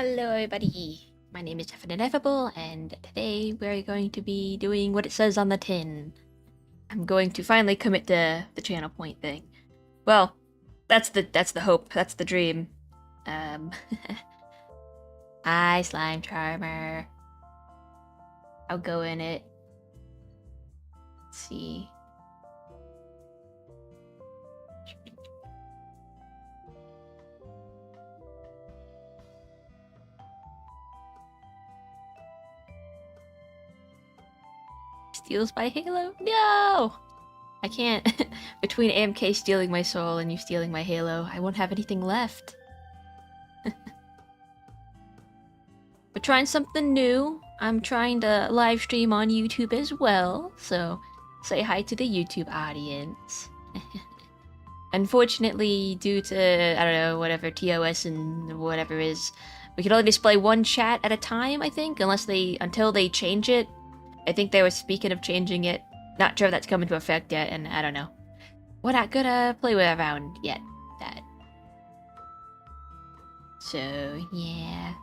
Hello everybody, my name is Effanineffable, and today we're going to be doing what it says on the tin. I'm going to finally commit to the channel point thing. Well, that's the hope, that's the dream. Hi Slime Charmer. I'll go in it. Let's see. Steals by Halo? No! I can't. Between AMK stealing my soul and you stealing my Halo, I won't have anything left. We're trying something new. I'm trying to live stream on YouTube as well, so say hi to the YouTube audience. Unfortunately, due to, I don't know, whatever TOS and whatever is, we can only display one chat at a time, I think, until they change it. I think they were speaking of changing it. Not sure if that's coming into effect yet, and I don't know. We're not gonna play with around yet, that. So, yeah.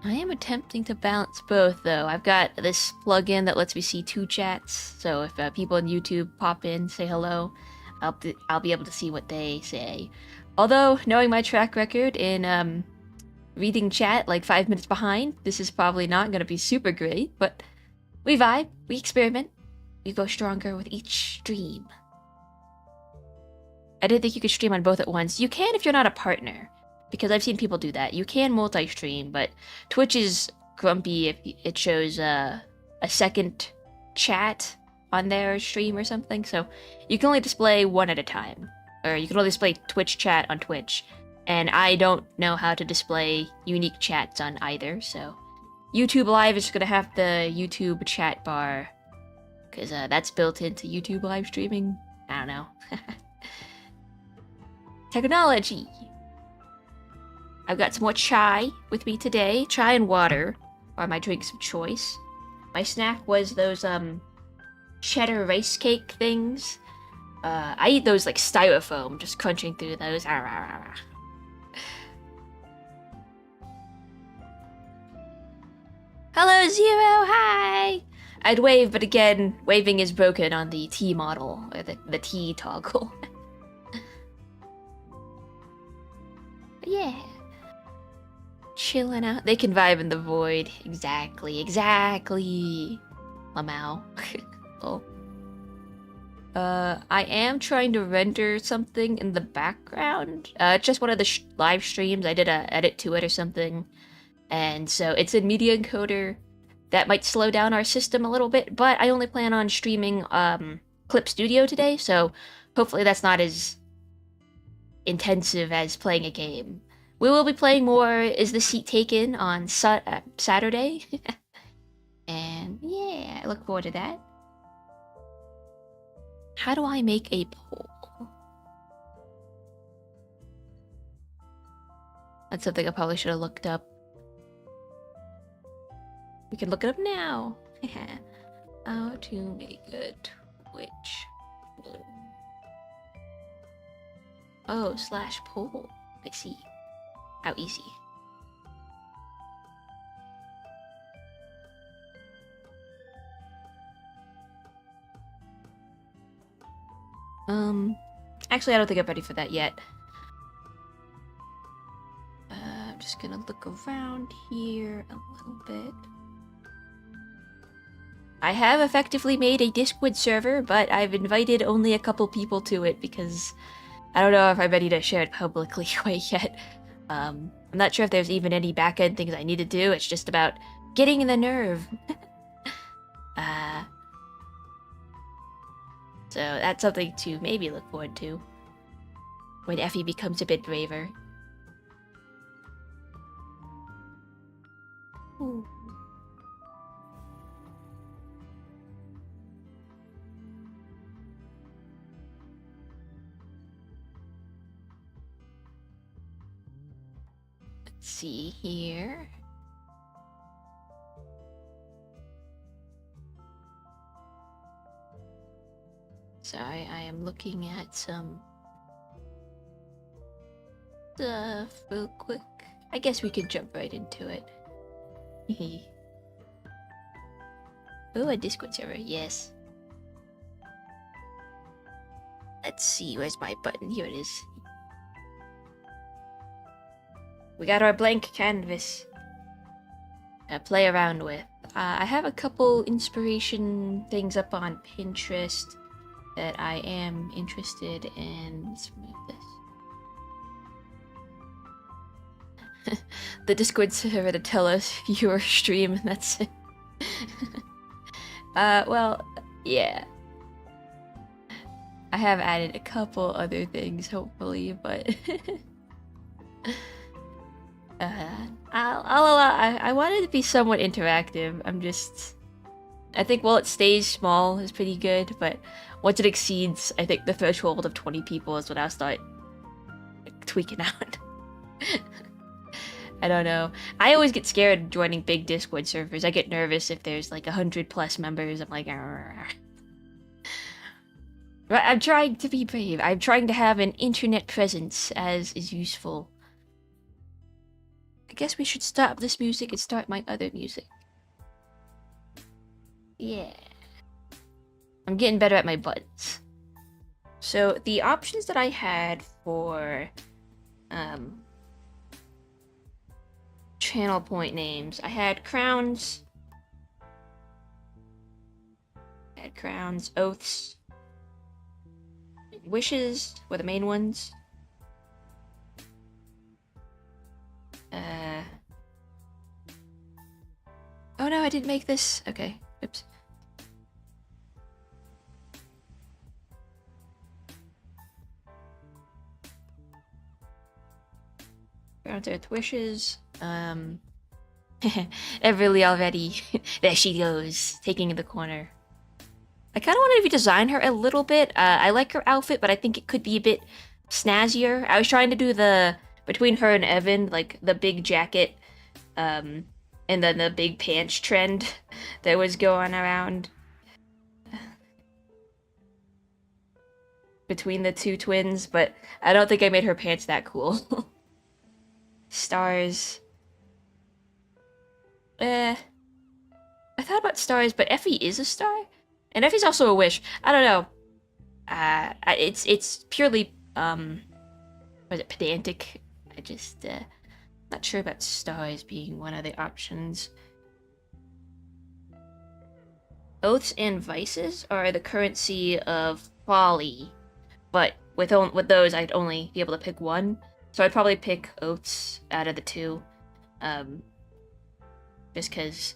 I am attempting to balance both, though. I've got this plugin that lets me see two chats, so if people on YouTube pop in, say hello, I'll be able to see what they say. Although, knowing my track record in reading chat like 5 minutes behind, this is probably not going to be super great, but we vibe, we experiment, we go stronger with each stream. I didn't think you could stream on both at once. You can if you're not a partner, because I've seen people do that. You can multi-stream, but Twitch is grumpy if it shows a second chat on their stream or something, so you can only display one at a time. Or you can only display Twitch chat on Twitch, and I don't know how to display unique chats on either, so YouTube Live is gonna have the YouTube chat bar, because that's built into YouTube live streaming. I don't know. Technology! I've got some more chai with me today. Chai and water are my drinks of choice. My snack was those cheddar rice cake things. I eat those like styrofoam, just crunching through those. Hello, Zero, hi! I'd wave, but again, waving is broken on the T model, or the T toggle. Yeah. Chilling out. They can vibe in the void. Exactly. Lamau. Oh. I am trying to render something in the background. Just one of the live streams. I did a edit to it or something. And so it's in Media Encoder. That might slow down our system a little bit, but I only plan on streaming Clip Studio today, so hopefully that's not as intensive as playing a game. We will be playing more Is the Seat Taken on Saturday. And yeah, I look forward to that. How do I make a poll? That's something I probably should have looked up. We can look it up now. How to make a Twitch poll. Oh, /poll. I see. How easy. Actually, I don't think I'm ready for that yet. I'm just gonna look around here a little bit. I have effectively made a Discord server, but I've invited only a couple people to it because I don't know if I'm ready to share it publicly quite yet. I'm not sure if there's even any back-end things I need to do. It's just about getting in the nerve. So that's something to maybe look forward to when Effie becomes a bit braver. Ooh. Let's see here. Sorry, I am looking at some real quick. I guess we could jump right into it. Oh, a Discord server, yes. Let's see, where's my button? Here it is. We got our blank canvas to play around with. I have a couple inspiration things up on Pinterest that I am interested in. Let's remove this. The Discord server to tell us your stream, that's it. Well, yeah. I have added a couple other things, hopefully, but I'll allow. I want it to be somewhat interactive. I think while it stays small is pretty good, but once it exceeds, I think the threshold of 20 people is when I'll start tweaking out. I don't know. I always get scared joining big Discord servers. I get nervous if there's like 100+ members. I'm like, arr. I'm trying to be brave. I'm trying to have an internet presence as is useful. I guess we should stop this music and start my other music. Yeah. I'm getting better at my buttons. So the options that I had for channel point names, I had crowns, oaths, wishes were the main ones. Oh no, I didn't make this. Okay, oops. Ground Earth wishes. Everly already. There she goes, taking the corner. I kind of wanted to redesign her a little bit. I like her outfit, but I think it could be a bit snazzier. I was trying to do between her and Evan, like the big jacket, and then the big pants trend that was going around between the two twins, but I don't think I made her pants that cool. Stars. I thought about stars, but Effie is a star? And Effie's also a wish. I don't know. It's purely, was it pedantic? I just, not sure about stars being one of the options. Oaths and vices are the currency of folly, but with those I'd only be able to pick one. So I'd probably pick oaths out of the two, just because,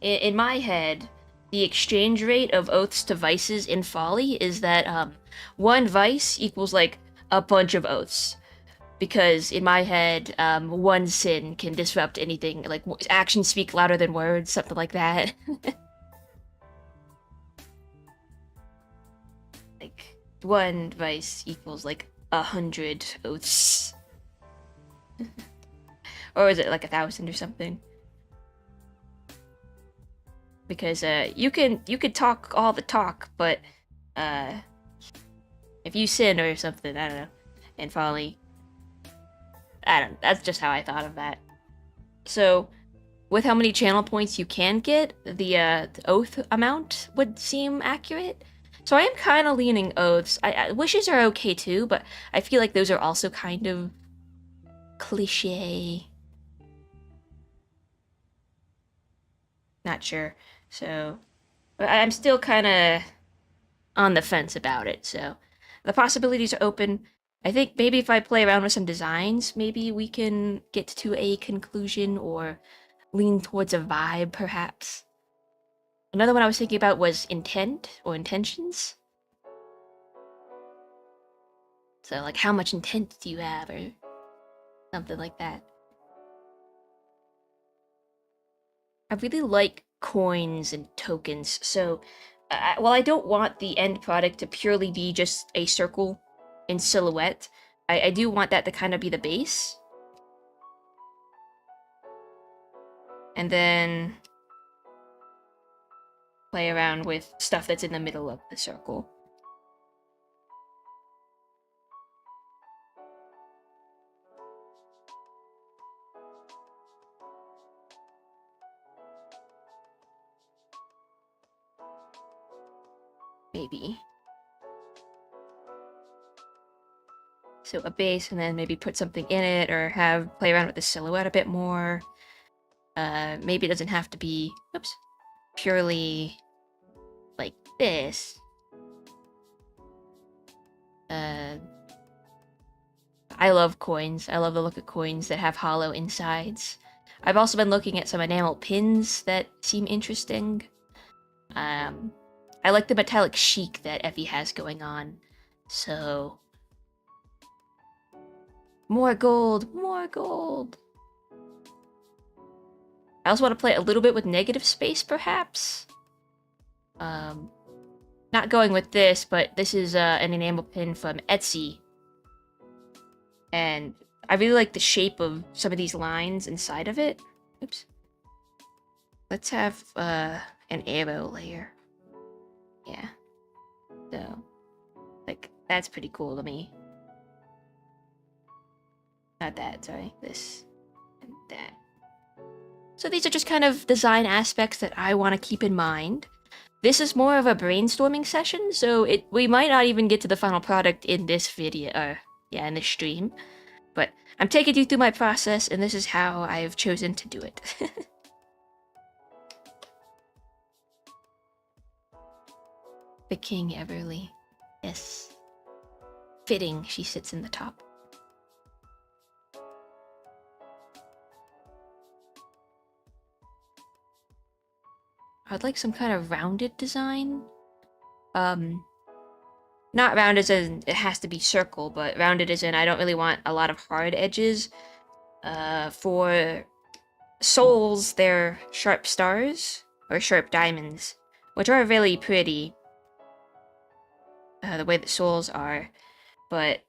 in my head, the exchange rate of oaths to vices in folly is that one vice equals like a bunch of oaths. Because in my head, one sin can disrupt anything, like actions speak louder than words, something like that. Like, one vice equals like 100 oaths. Or is it like 1,000 or something? Because you could talk all the talk, but if you sin or something, I don't know, and folly, that's just how I thought of that. So, with how many channel points you can get, the oath amount would seem accurate. So I am kind of leaning oaths. Wishes are okay too, but I feel like those are also kind of cliche. Not sure. So I'm still kind of on the fence about it. So the possibilities are open. I think maybe if I play around with some designs, maybe we can get to a conclusion or lean towards a vibe, perhaps. Another one I was thinking about was intent or intentions. So, like, how much intent do you have, or something like that. I really like coins and tokens, so while I don't want the end product to purely be just a circle in silhouette, I do want that to kind of be the base. And then play around with stuff that's in the middle of the circle. maybe. So a base, and then maybe put something in it, or play around with the silhouette a bit more. Maybe it doesn't have to be, oops, purely like this. I love coins. I love the look of coins that have hollow insides. I've also been looking at some enamel pins that seem interesting. I like the metallic chic that Effie has going on. So, more gold, more gold. I also want to play a little bit with negative space, perhaps. Not going with this, but this is an enamel pin from Etsy. And I really like the shape of some of these lines inside of it. Oops. Let's have an arrow layer. Yeah. So, like, that's pretty cool to me. Not that, sorry. This and that. So these are just kind of design aspects that I want to keep in mind. This is more of a brainstorming session, so we might not even get to the final product in this video, in this stream. But I'm taking you through my process, and this is how I've chosen to do it. The King Everly. Yes. Fitting, she sits in the top. I'd like some kind of rounded design. Not round as in it has to be circle, but rounded as in I don't really want a lot of hard edges. For souls, they're sharp stars, or sharp diamonds, which are really pretty. The way that souls are, but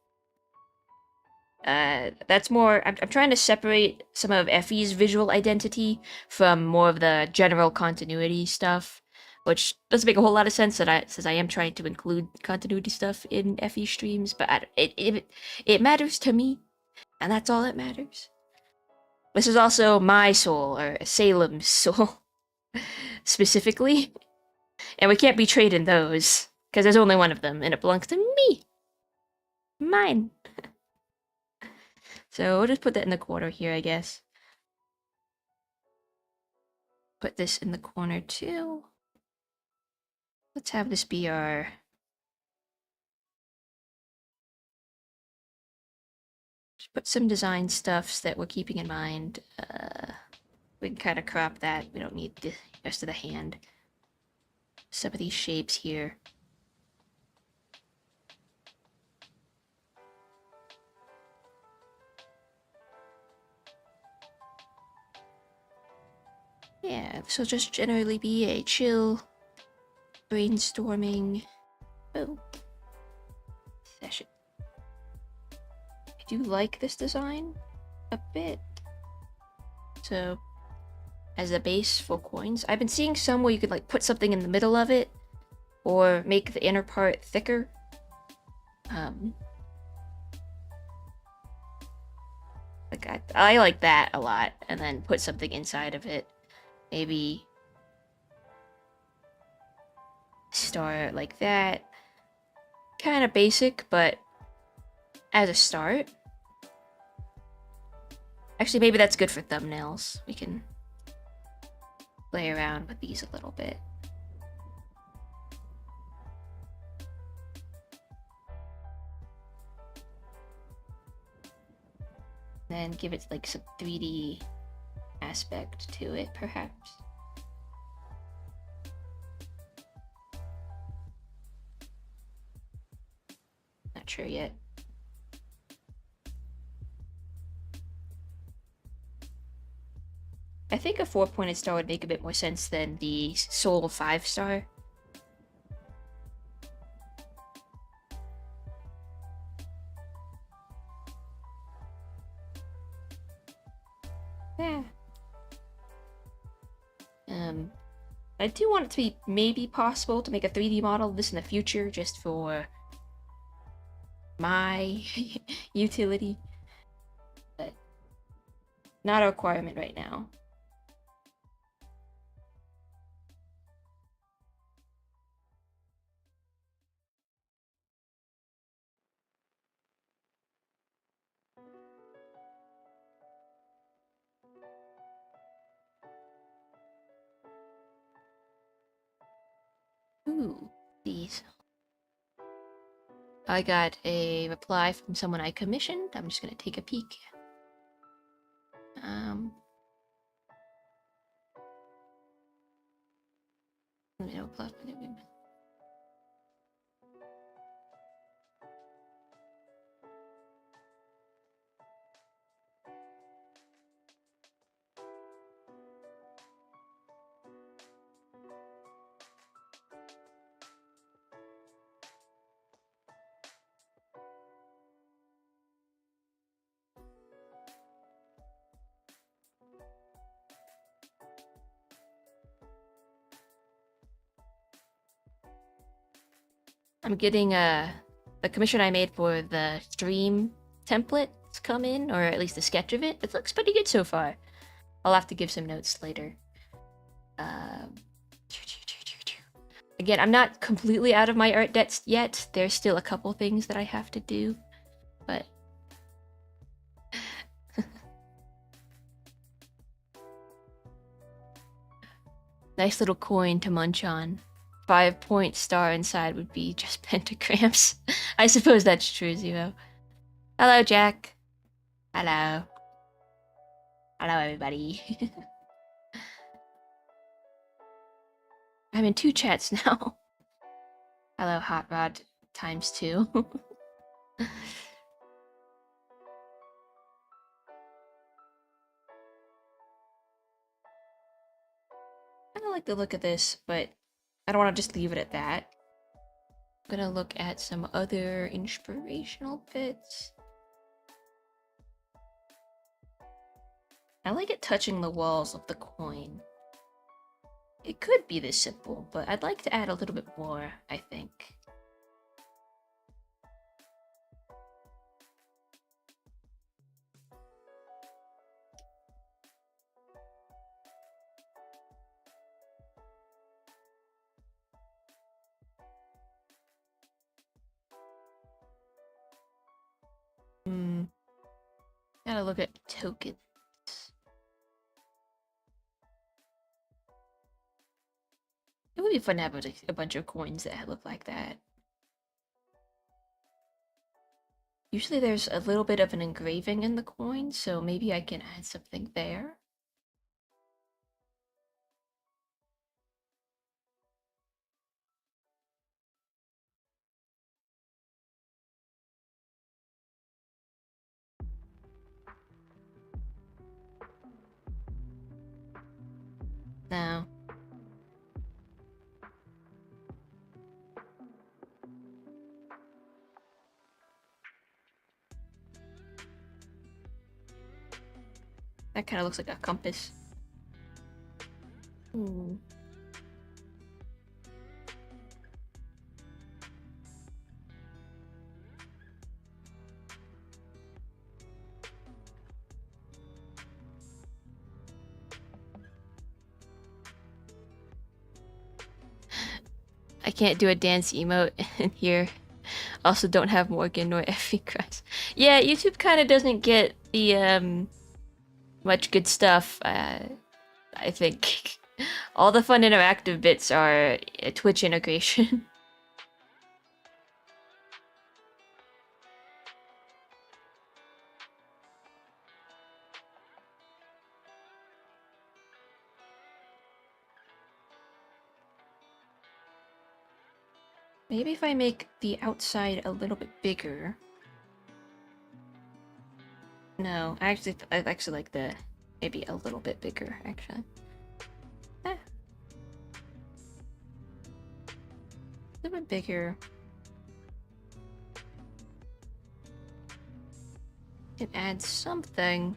that's more. I'm trying to separate some of Effie's visual identity from more of the general continuity stuff, which doesn't make a whole lot of sense since I am trying to include continuity stuff in Effie streams, but it matters to me, and that's all that matters. This is also my soul, or Salem's soul, specifically, and we can't be trading those. Because there's only one of them, and it belongs to me. Mine. So we'll just put that in the corner here, I guess. Put this in the corner too. Let's have this be our... Just put some design stuffs that we're keeping in mind. We can kind of crop that. We don't need the rest of the hand. Some of these shapes here. Yeah, this will just generally be a chill brainstorming session. I do like this design a bit. So, as a base for coins, I've been seeing some where you could like put something in the middle of it, or make the inner part thicker. Like I like that a lot, and then put something inside of it. Maybe star like that. Kind of basic, but as a start. Actually, maybe that's good for thumbnails. We can play around with these a little bit. Then give it like some 3D aspect to it, perhaps. Not sure yet. I think a 4-pointed star would make a bit more sense than the Soul 5-star. Yeah. I do want it to be maybe possible to make a 3D model of this in the future, just for my utility, but not a requirement right now. I got a reply from someone I commissioned. I'm just gonna take a peek. I'm getting the commission I made for the stream template to come in, or at least a sketch of it. It looks pretty good so far. I'll have to give some notes later. Again, I'm not completely out of my art debts yet. There's still a couple things that I have to do, but nice little coin to munch on. 5-point star inside would be just pentagrams. I suppose that's true, Zero. Hello, Jack. Hello. Hello, everybody. I'm in 2 chats now. Hello, Hot Rod ×2. I don't like the look of this, but I don't want to just leave it at that. I'm gonna look at some other inspirational bits. I like it touching the walls of the coin. It could be this simple, but I'd like to add a little bit more, I think. Gotta look at tokens. It would be fun to have a bunch of coins that look like that. Usually there's a little bit of an engraving in the coin, so maybe I can add something there. No. That kind of looks like a compass. I can't do a dance emote in here. Also don't have Morgan nor Effie Christ. Yeah, YouTube kind of doesn't get the much good stuff. I think all the fun interactive bits are Twitch integration. Maybe if I make the outside a little bit bigger. No, I actually like the maybe a little bit bigger actually. A little bit bigger. Can add something.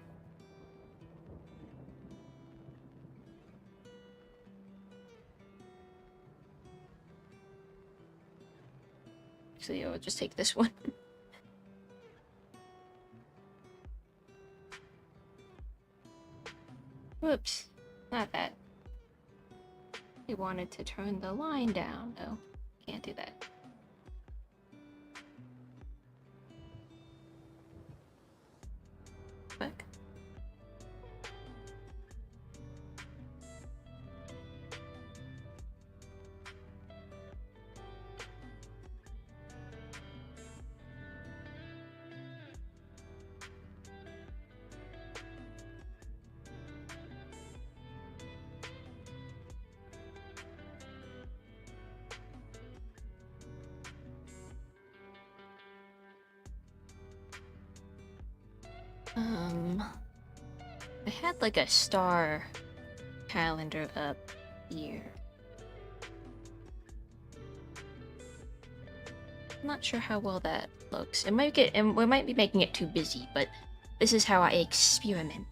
Actually, I'll just take this one. Whoops, not that. I wanted to turn the line down. No, can't do that. Fuck. I had like a star calendar up here. I'm not sure how well that looks. It might get, and we might be making it too busy, but this is how I experiment.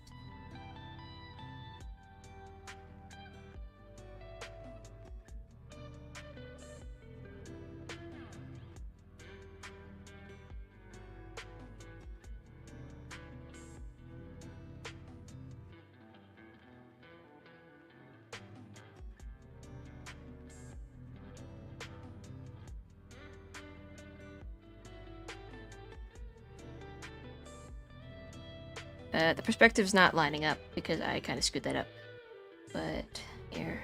The perspective's not lining up because I kind of screwed that up. But here.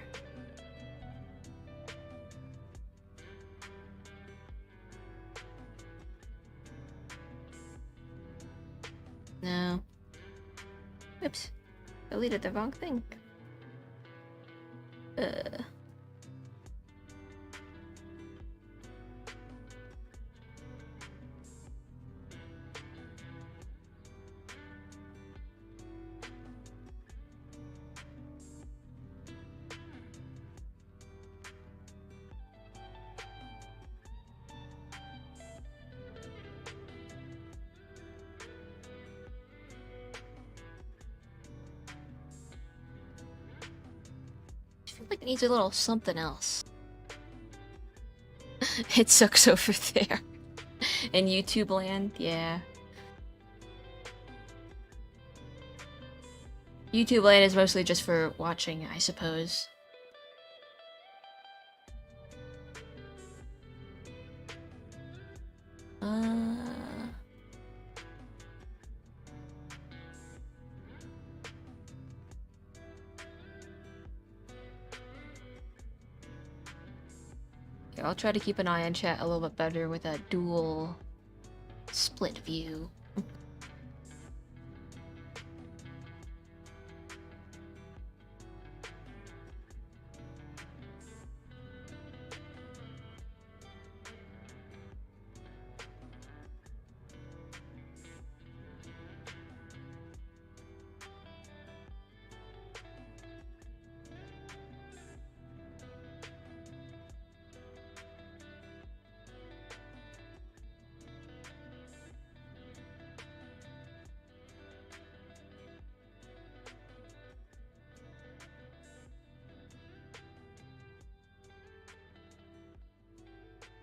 No. Oops. Deleted the wrong thing. I feel like it needs a little something else. It sucks over there. In YouTube land, yeah. YouTube land is mostly just for watching, I suppose. Here, I'll try to keep an eye on chat a little bit better with a dual split view.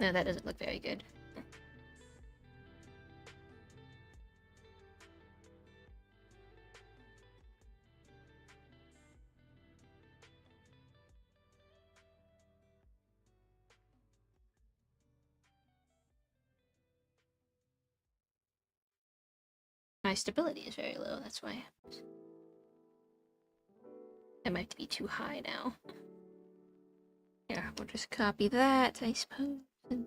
No, that doesn't look very good. My stability is very low, that's why. It might be too high now. Here, we'll just copy that, I suppose. And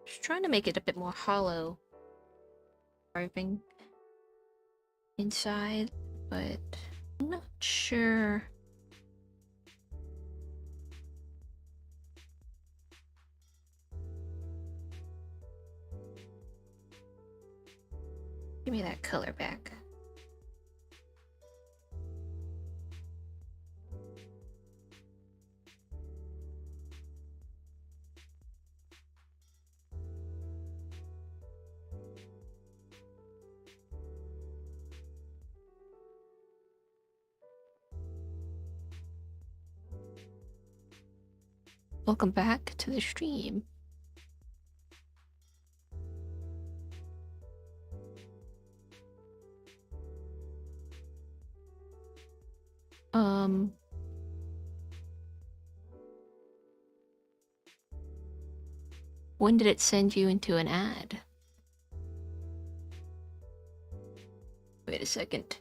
just trying to make it a bit more hollow. Carving inside, but I'm not sure. Give me that color back. Welcome back to the stream. When did it send you into an ad? Wait a second.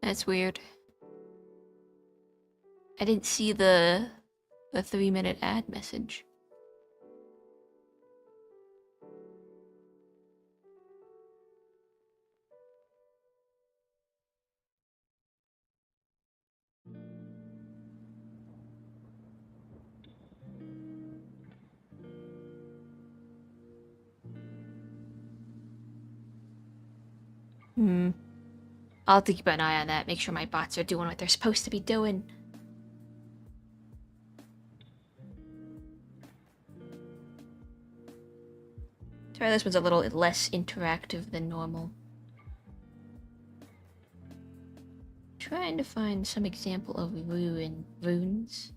That's weird. I didn't see the 3-minute ad message. I'll have to keep an eye on that, make sure my bots are doing what they're supposed to be doing. Sorry, this one's a little less interactive than normal. Trying to find some example of runes.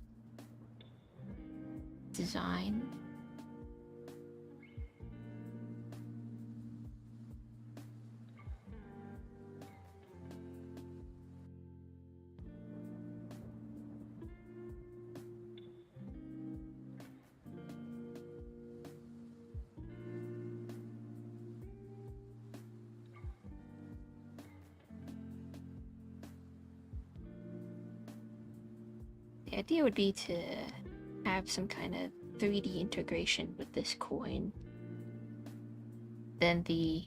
Design. The idea would be to have some kind of 3D integration with this coin. Then the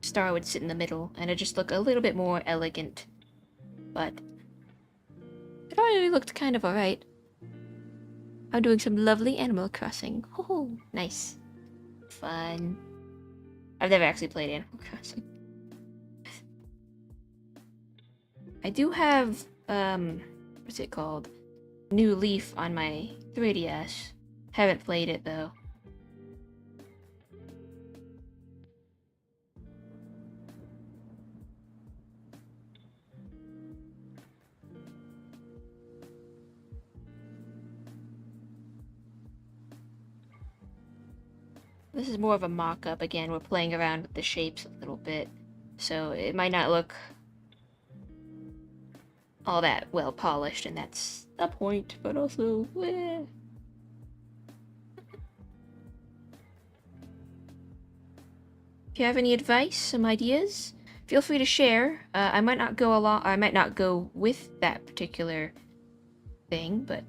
star would sit in the middle, and it'd just look a little bit more elegant. But it already looked kind of alright. I'm doing some lovely Animal Crossing. Oh, nice. Fun. I've never actually played Animal Crossing. I do have, what's it called? New Leaf on my 3DS. Haven't played it, though. This is more of a mock-up. Again, we're playing around with the shapes a little bit, so it might not look all that well polished, and that's the point, but also, If you have any advice, some ideas, feel free to share. I might not go along, I might not go with that particular thing, but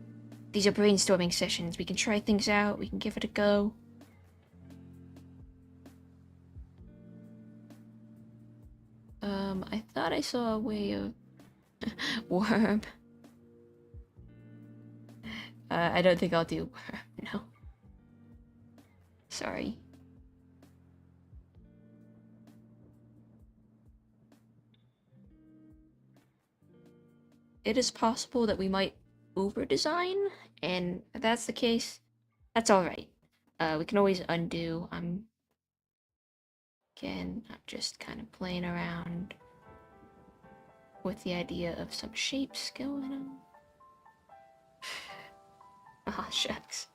these are brainstorming sessions. We can try things out, we can give it a go. I thought I saw a way of... Worm. I don't think I'll do worm, no. Sorry. It is possible that we might over-design, and if that's the case, that's alright. We can always undo. Again, I'm just kind of playing around with the idea of some shapes going on. Ah, shucks.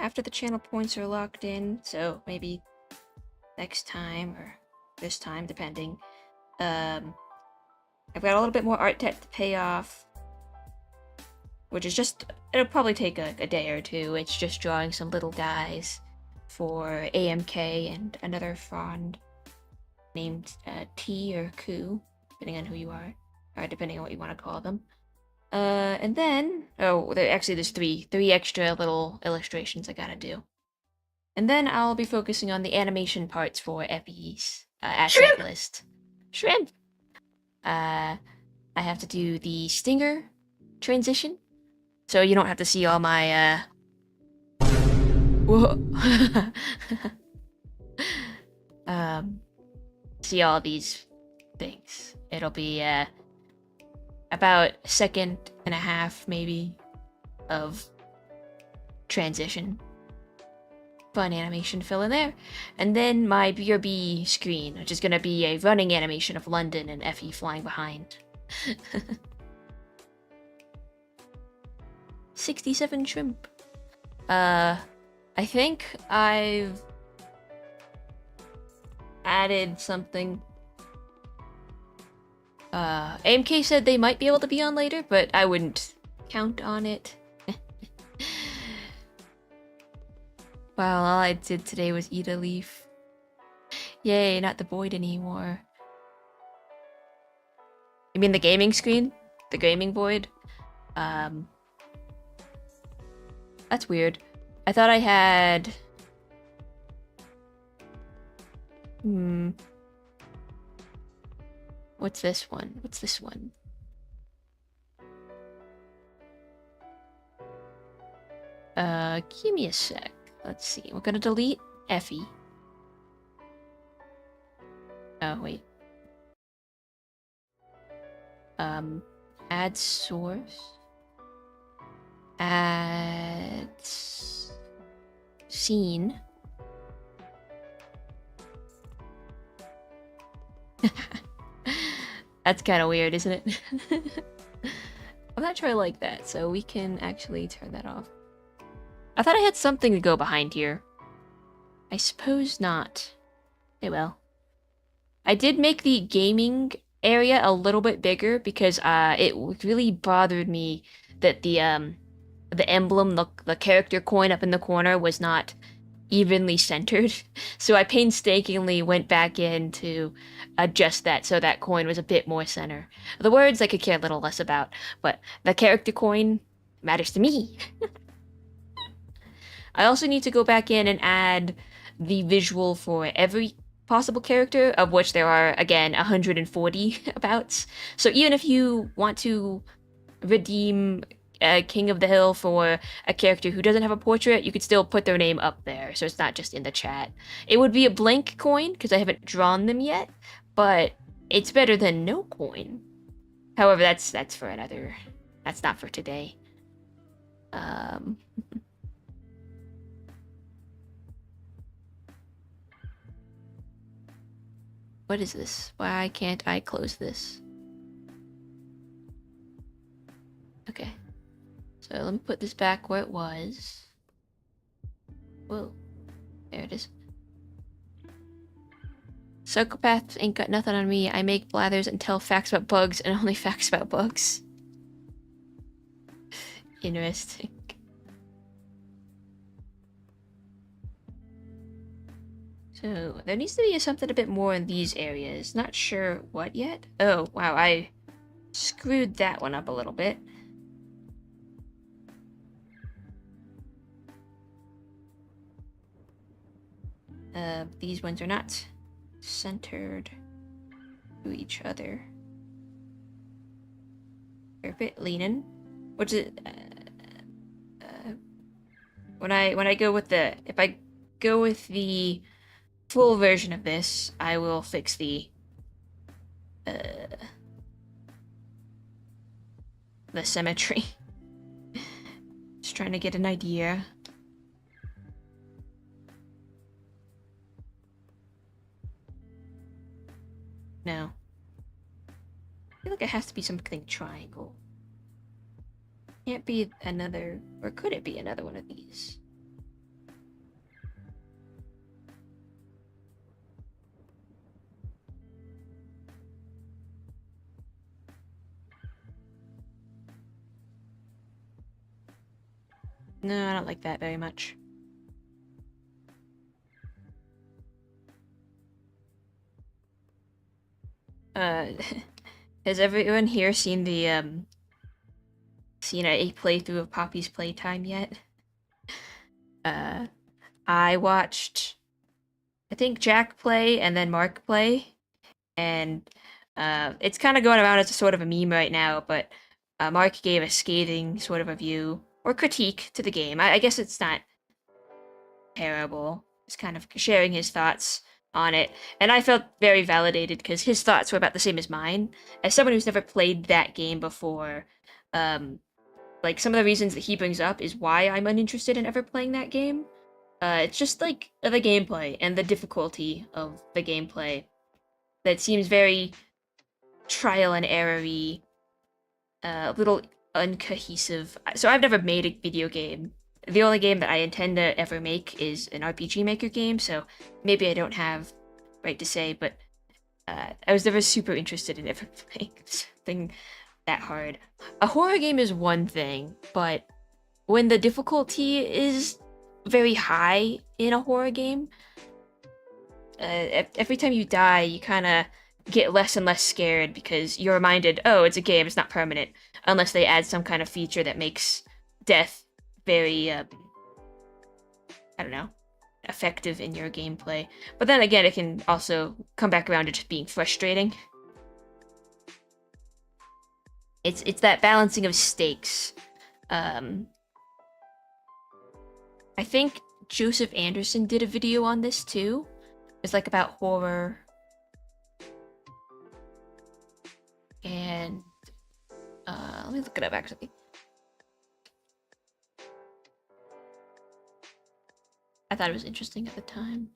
after the channel points are locked in, so maybe next time or this time, depending. I've got a little bit more art tech to pay off, which is just, it'll probably take a day or two. It's just drawing some little guys for AMK and another friend named T or Ku, depending on who you are, or depending on what you want to call them. And then, there's three extra little illustrations I gotta do. And then I'll be focusing on the animation parts for Effie's asset list. Shrimp! I have to do the stinger transition, so you don't have to see all my, whoa. See all these things. It'll be, about a second and a half, maybe, of transition. Fun animation to fill in there. And then my BRB screen, which is gonna be a running animation of London and Effie flying behind. 67 shrimp. I think I've added something. AMK said they might be able to be on later, but I wouldn't count on it. Wow, all I did today was eat a leaf. Yay, not the void anymore. You mean the gaming screen? The gaming void? That's weird. I thought I had... What's this one? What's this one? Give me a sec. Let's see. We're gonna delete Effie. Oh, wait. Add source. Add scene. That's kind of weird, isn't it? I'm not sure I like that, so we can actually turn that off. I thought I had something to go behind here. I suppose not. Oh well. I did make the gaming area a little bit bigger because it really bothered me that the emblem, the character coin up in the corner was not evenly centered. So I painstakingly went back in to adjust that so that coin was a bit more center. The words I could care a little less about, but the character coin matters to me. I also need to go back in and add the visual for every possible character, of which there are, again, 140 abouts. So even if you want to redeem King of the Hill for a character who doesn't have a portrait, you could still put their name up there, so it's not just in the chat. It would be a blank coin, because I haven't drawn them yet, but it's better than no coin. However, that's for another... That's not for today. What is this? Why can't I close this? Okay. So let me put this back where it was. Whoa. There it is. Psychopaths ain't got nothing on me. I make blathers and tell facts about bugs, and only facts about bugs. Interesting. So, there needs to be something a bit more in these areas. Not sure what yet. Oh, wow, I screwed that one up a little bit. These ones are not centered to each other. They're a bit leaning. Which is... when I go with the... If I go with the full version of this, I will fix the symmetry. Just trying to get an idea. No. I feel like it has to be something triangle. Can't be another, or could it be another one of these? No, I don't like that very much. Has everyone here seen the seen a playthrough of Poppy's Playtime yet? I watched, I think, Jack play and then Mark play, and it's kind of going around as a sort of a meme right now, but Mark gave a scathing sort of review or critique to the game. I guess it's not terrible. It's kind of sharing his thoughts on it, and I felt very validated because his thoughts were about the same as mine. As someone who's never played that game before, like some of the reasons that he brings up is why I'm uninterested in ever playing that game. It's just like the gameplay and the difficulty of the gameplay that seems very trial and error-y, a little uncohesive. So I've never made a video game. The only game that I intend to ever make is an RPG Maker game, so maybe I don't have right to say, but I was never super interested in ever playing something that hard. A horror game is one thing, but when the difficulty is very high in a horror game, every time you die, you kind of get less and less scared because you're reminded, oh, it's a game, it's not permanent, unless they add some kind of feature that makes death very, I don't know, effective in your gameplay. But then again, it can also come back around to just being frustrating. It's that balancing of stakes. I think Joseph Anderson did a video on this too. It's like about horror. And let me look it up actually. I thought it was interesting at the time.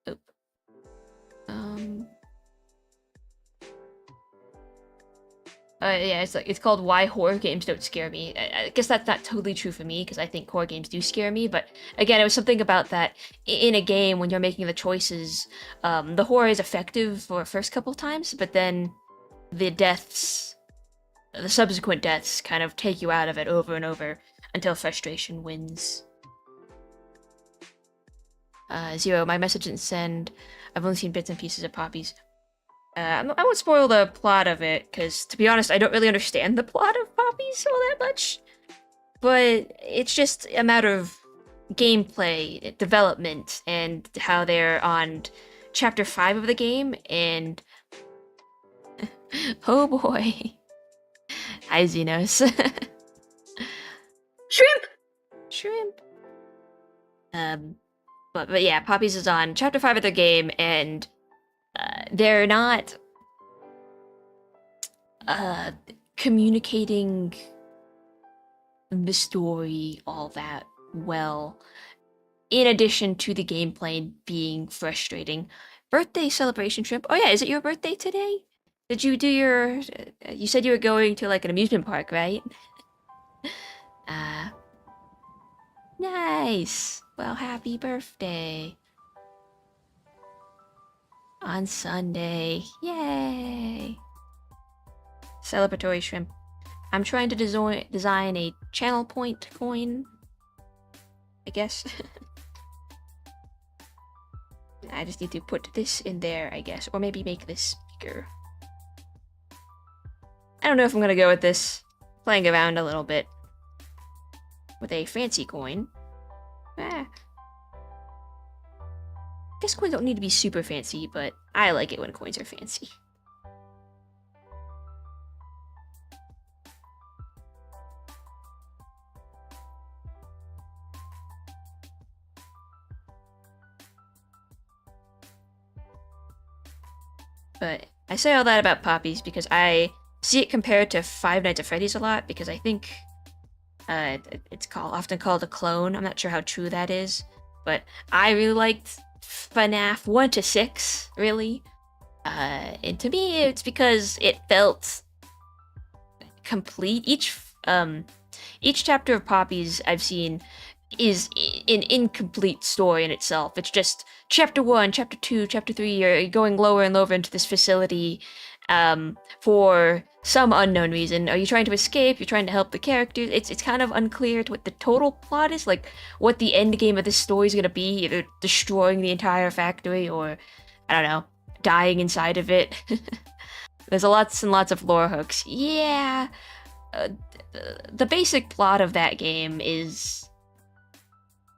Oop. Yeah, it's called Why Horror Games Don't Scare Me. I guess that's not totally true for me because I think horror games do scare me. But again, it was something about that in a game when you're making the choices, the horror is effective for the first couple times, but then the deaths, the subsequent deaths, kind of take you out of it over and over until frustration wins. Zero, my message didn't send. I've only seen bits and pieces of Poppy's. I won't spoil the plot of it, because, to be honest, I don't really understand the plot of Poppies all that much. But it's just a matter of gameplay, development, and how they're on Chapter 5 of the game, and... oh boy. Hi, Xenos. Shrimp! Shrimp. But yeah, Poppies is on Chapter 5 of the game, and... they're not communicating the story all that well, in addition to the gameplay being frustrating. Birthday celebration, Shrimp. Oh yeah, is it your birthday today? Did you do your... you said you were going to like an amusement park, right? Nice. Well, happy birthday. On Sunday. Yay! Celebratory Shrimp. I'm trying to design a channel point coin, I guess. I just need to put this in there, I guess. Or maybe make this bigger. I don't know if I'm gonna go with this. Playing around a little bit. With a fancy coin. I guess coins don't need to be super fancy, but I like it when coins are fancy. But I say all that about Poppies because I see it compared to Five Nights at Freddy's a lot, because I think it's often called a clone. I'm not sure how true that is, but I really liked FNAF 1 to 6, really. And to me, it's because it felt complete. Each chapter of Poppies I've seen is an incomplete story in itself. It's just chapter 1, chapter 2, chapter 3, you're going lower and lower into this facility, for some unknown reason. Are you trying to escape? You're trying to help the characters? It's kind of unclear to what the total plot is, like what the end game of this story is gonna be, either destroying the entire factory or, I don't know, dying inside of it. There's lots and lots of lore hooks. Yeah, the basic plot of that game is,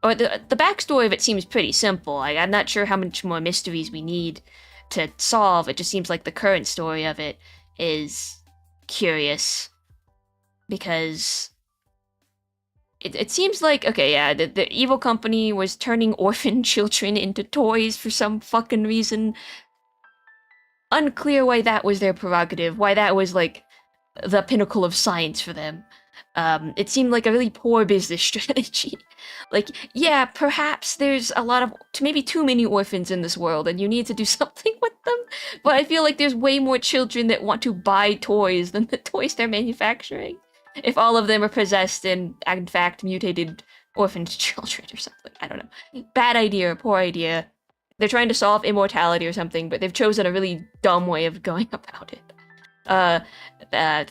or the backstory of it seems pretty simple. I'm not sure how much more mysteries we need to solve. It just seems like the current story of it is curious, because it seems like, okay, yeah, the evil company was turning orphan children into toys for some fucking reason. Unclear why that was their prerogative, why that was like the pinnacle of science for them. It seemed like a really poor business strategy. Like, yeah, perhaps there's a lot of, maybe too many orphans in this world and you need to do something with them, but I feel like there's way more children that want to buy toys than the toys they're manufacturing. If all of them are possessed and, in fact, mutated orphaned children or something. I don't know. Bad idea, poor idea. They're trying to solve immortality or something, but they've chosen a really dumb way of going about it.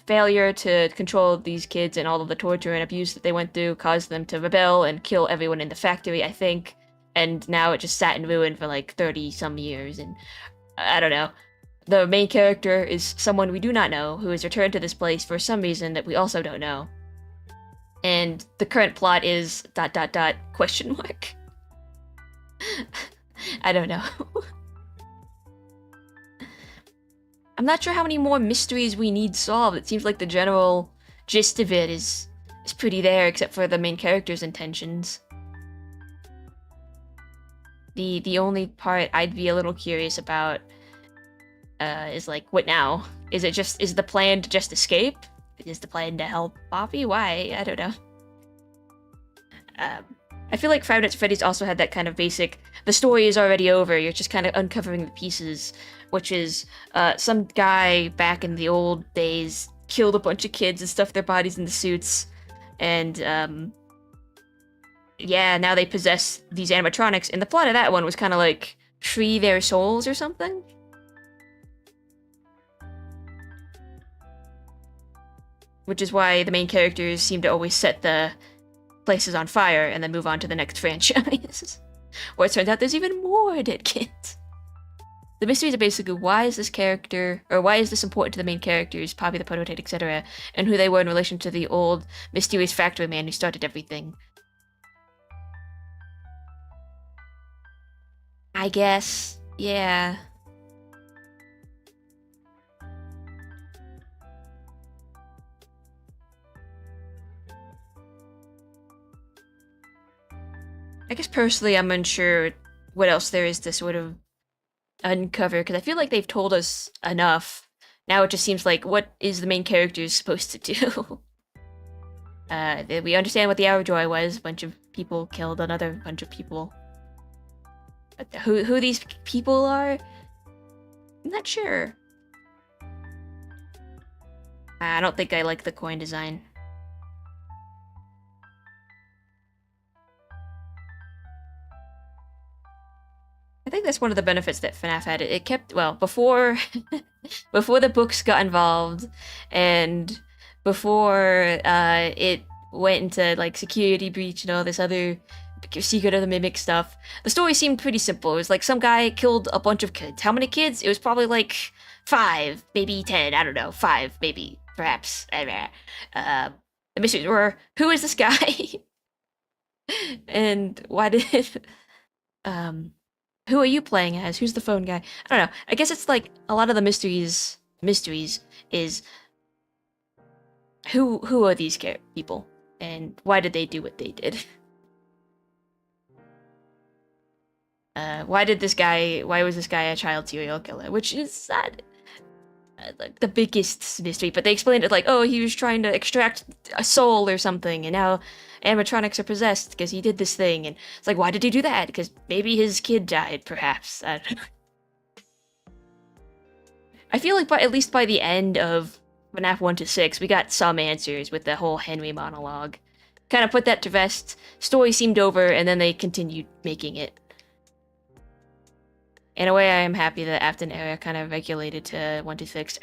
Failure to control these kids and all of the torture and abuse that they went through caused them to rebel and kill everyone in the factory, I think. And now it just sat in ruin for like 30-some years, and I don't know. The main character is someone we do not know, who has returned to this place for some reason that we also don't know. And the current plot is ... question mark. I don't know. I'm not sure how many more mysteries we need solved. It seems like the general gist of it is pretty there, except for the main character's intentions. The only part I'd be a little curious about is like, what now? Is the plan to just escape? Is the plan to help Bobby? Why? I don't know. I feel like Five Nights at Freddy's also had that kind of basic, the story is already over, you're just kind of uncovering the pieces, which is some guy back in the old days killed a bunch of kids and stuffed their bodies into suits, and yeah, now they possess these animatronics, and the plot of that one was kind of like, free their souls or something? Which is why the main characters seem to always set the places on fire and then move on to the next franchise. Where it turns out there's even more dead kids. The mysteries are basically, why is this character, or why is this important to the main characters, Poppy the Prototype, etc., and who they were in relation to the old mysterious factory man who started everything. I guess, yeah. I guess personally I'm unsure what else there is to sort of uncover, because I feel like they've told us enough. Now it just seems like, what is the main character supposed to do? We understand what the Hour Joy was. A bunch of people killed another bunch of people. But who these people are? I'm not sure. I don't think I like the coin design. I think that's one of the benefits that FNAF had. It kept, well, before before the books got involved, and before it went into like security breach and all this other Secret of the Mimic stuff, the story seemed pretty simple. It was like some guy killed a bunch of kids. How many kids? It was probably like 5, maybe 10, I don't know, 5, maybe, perhaps. The mysteries were, who is this guy? And why did who are you playing as? Who's the phone guy? I don't know. I guess it's like a lot of the mysteries is who are these people, and why did they do what they did? Why was this guy a child serial killer? Which is like the biggest mystery, but they explained it like, oh, he was trying to extract a soul or something, and now animatronics are possessed because he did this thing, and it's like, why did he do that? Because maybe his kid died, perhaps. I don't know. I feel like at least by the end of FNAF 1 to 6, we got some answers with the whole Henry monologue. Kind of put that to rest. Story seemed over, and then they continued making it. In a way, I am happy that Afton area kind of regulated to 126.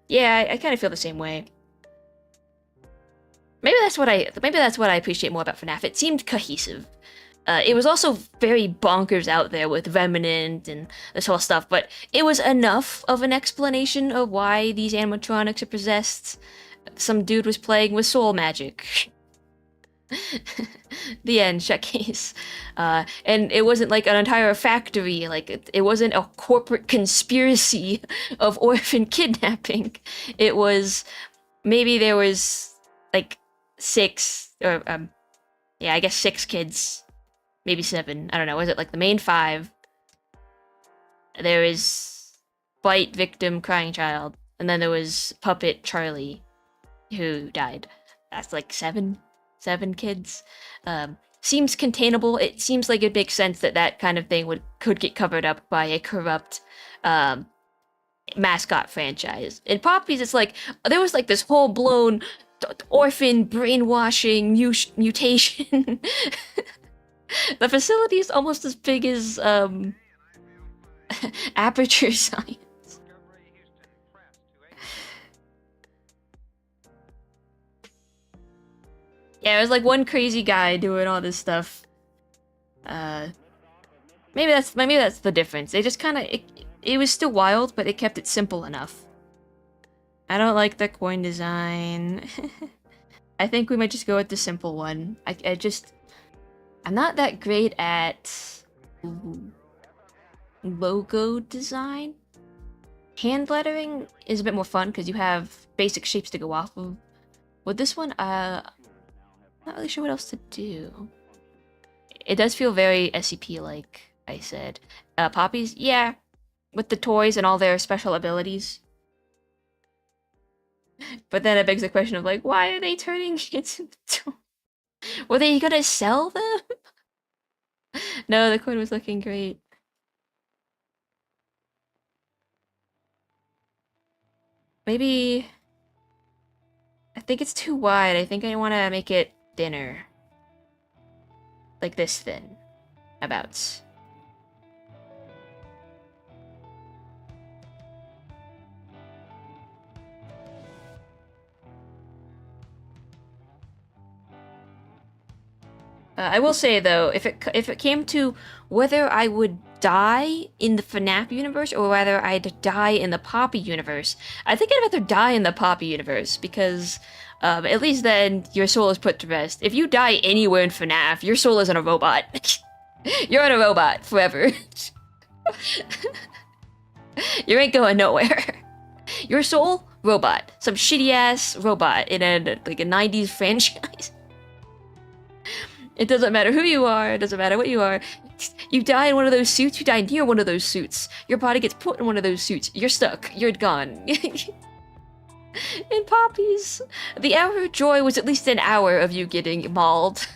Yeah, I kind of feel the same way. Maybe that's what I appreciate more about FNAF. It seemed cohesive. It was also very bonkers out there with Remnant and this whole stuff, but it was enough of an explanation of why these animatronics are possessed. Some dude was playing with soul magic. The end, check case. And it wasn't like an entire factory, like it wasn't a corporate conspiracy of orphan kidnapping. It was, maybe there was like 6, or yeah, I guess 6 kids, maybe 7, I don't know, was it like the main 5? There is Bite, Victim, Crying Child, and then there was Puppet Charlie, who died. That's like 7 kids. Seems containable. It seems like it makes sense that that kind of thing could get covered up by a corrupt mascot franchise. In Poppies, it's like there was like this whole blown orphan brainwashing mutation. The facility is almost as big as Aperture Science. Yeah, it was like one crazy guy doing all this stuff. Maybe that's the difference. They just kind of it was still wild, but it kept it simple enough. I don't like the coin design. I think we might just go with the simple one. I'm not that great at logo design. Hand lettering is a bit more fun because you have basic shapes to go off of. With this one, not really sure what else to do. It does feel very SCP-like, I said. Poppies? Yeah. With the toys and all their special abilities. But then it begs the question of, like, why are they turning kids into toys? Were they gonna sell them? No, the coin was looking great. Maybe... I think it's too wide. I think I want to make it thinner. Like this thin. About. I will say though, if it came to whether I would die in the FNAF universe or whether I'd die in the Poppy universe, I think I'd rather die in the Poppy universe because at least then your soul is put to rest. If you die anywhere in FNAF, your soul isn't a robot. You're in a robot forever. You ain't going nowhere. Your soul, robot. Some shitty ass robot in a 90s franchise. It doesn't matter who you are, it doesn't matter what you are. You die in one of those suits, you die near one of those suits. Your body gets put in one of those suits. You're stuck. You're gone. In Poppies, the hour of joy was at least an hour of you getting mauled.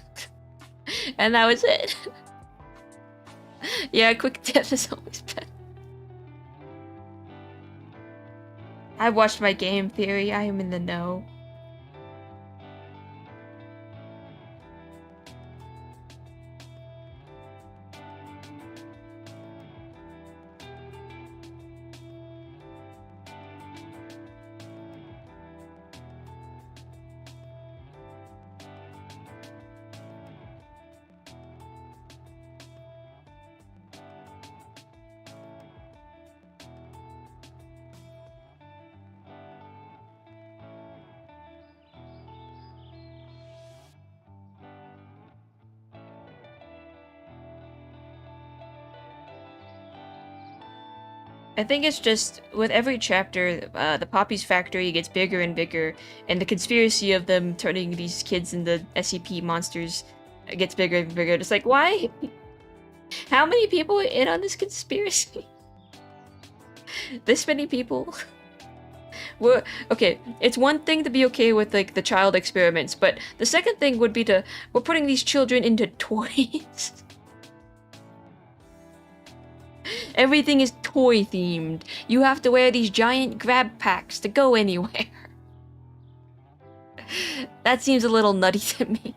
And that was it. Yeah, quick death is always better. I've watched my game theory. I am in the know. I think it's just, with every chapter, the Poppy's factory gets bigger and bigger, and the conspiracy of them turning these kids into SCP monsters gets bigger and bigger. It's like, why? How many people are in on this conspiracy? This many people? Okay, it's one thing to be okay with, like, the child experiments, but the second thing would be we're putting these children into toys. Everything is toy themed. You have to wear these giant grab packs to go anywhere. That seems a little nutty to me.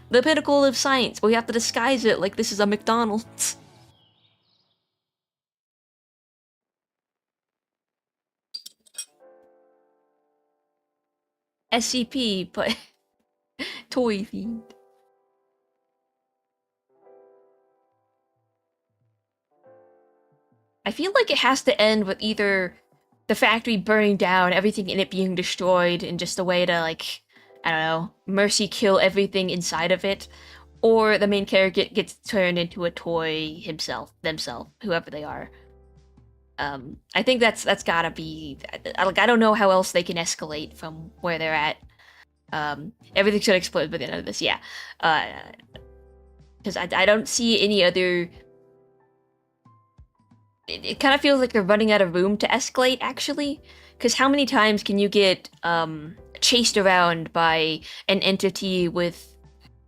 The pinnacle of science, but we have to disguise it like this is a McDonald's. SCP, but toy themed. I feel like it has to end with either the factory burning down, everything in it being destroyed, and just a way to, like, I don't know, mercy kill everything inside of it, or the main character gets turned into a toy themselves, whoever they are. I think that's gotta be, like, I don't know how else they can escalate from where they're at. Everything should explode by the end of this, yeah. Because I don't see any other... It kind of feels like they're running out of room to escalate, actually. Because how many times can you get chased around by an entity with,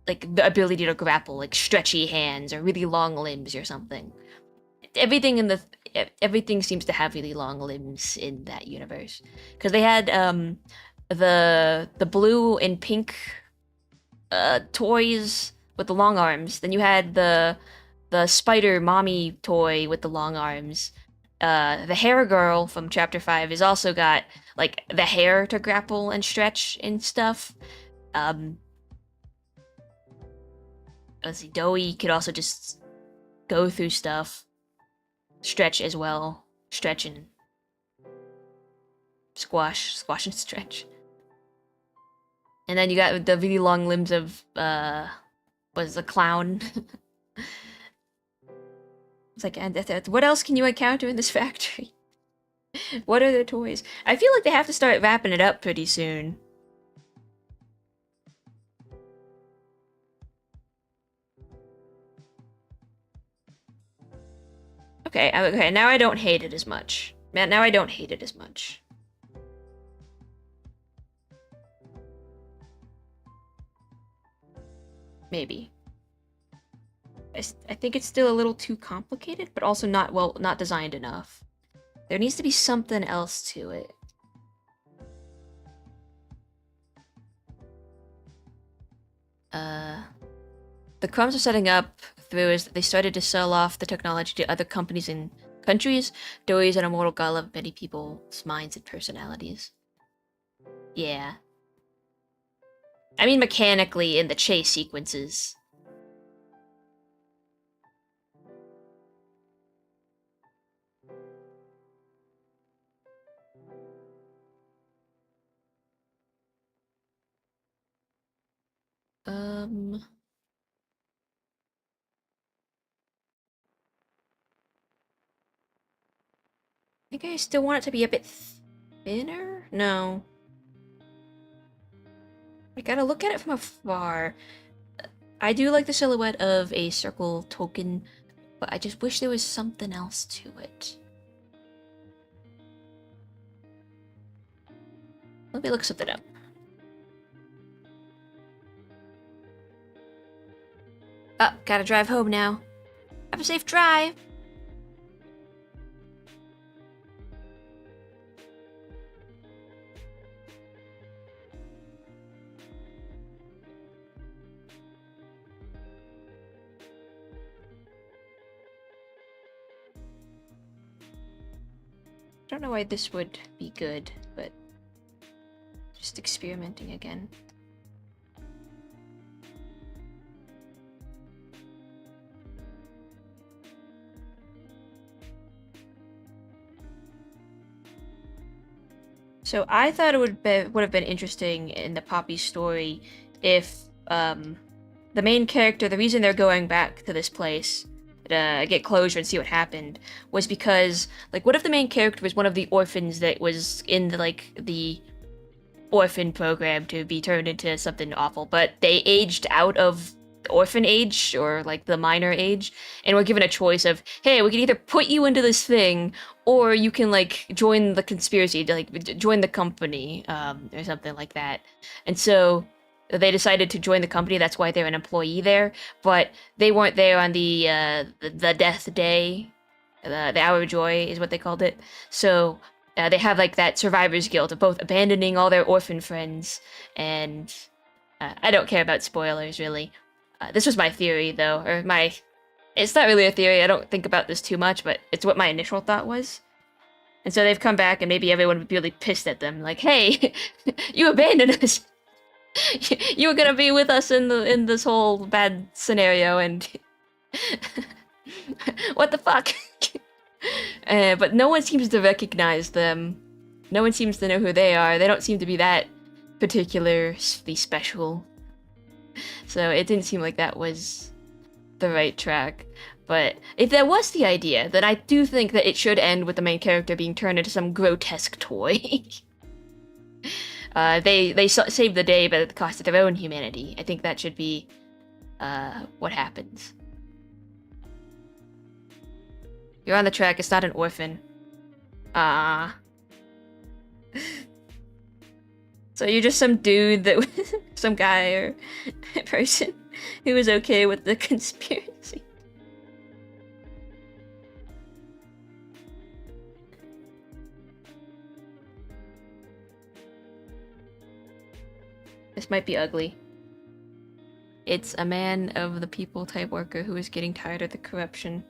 like, the ability to grapple, like stretchy hands or really long limbs or something? Everything seems to have really long limbs in that universe. Because they had the blue and pink toys with the long arms. Then you had the spider mommy toy with the long arms. The hair girl from chapter 5 has also got, like, the hair to grapple and stretch and stuff. Let's see, Doey could also just go through stuff. Stretch as well. Stretch and squash and stretch. And then you got the really long limbs of, was the clown. It's like, what else can you encounter in this factory? What are their toys? I feel like they have to start wrapping it up pretty soon. Okay, now I don't hate it as much. Now I don't hate it as much. Maybe. I think it's still a little too complicated, but also not designed enough. There needs to be something else to it. The crumbs are setting up through is that they started to sell off the technology to other companies and countries. Doey is an immortal god of many people's minds and personalities. Yeah. I mean, mechanically in the chase sequences. I think I still want it to be a bit thinner? No. I gotta look at it from afar. I do like the silhouette of a circle token, but I just wish there was something else to it. Let me look something up. Oh, gotta drive home now. Have a safe drive! I don't know why this would be good, but just experimenting again. So I thought it would have been interesting in the Poppy story if the main character, the reason they're going back to this place to get closure and see what happened, was because, like, what if the main character was one of the orphans that was in the orphan program to be turned into something awful, but they aged out of orphan age, or like the minor age, and were given a choice of, hey, we can either put you into this thing, or you can, like, join the conspiracy, like join the company, or something like that. And so they decided to join the company. That's why they're an employee there, but they weren't there on the death day. The hour of joy is what they called it. So they have, like, that survivor's guilt of both abandoning all their orphan friends and I don't care about spoilers, really. This was my theory, though, or it's not really a theory. I don't think about this too much, but it's what my initial thought was. And so they've come back, and maybe everyone would be really pissed at them, like, "Hey, you abandoned us. You were gonna be with us in this whole bad scenario, and what the fuck?" But no one seems to recognize them. No one seems to know who they are. They don't seem to be that particularly special. So it didn't seem like that was the right track. But if that was the idea, then I do think that it should end with the main character being turned into some grotesque toy. They save the day, but at the cost of their own humanity. I think that should be what happens. You're on the track. It's not an orphan. Ah. So you're just some dude that some guy or person who was okay with the conspiracy. This might be ugly. It's a man of the people type worker who is getting tired of the corruption.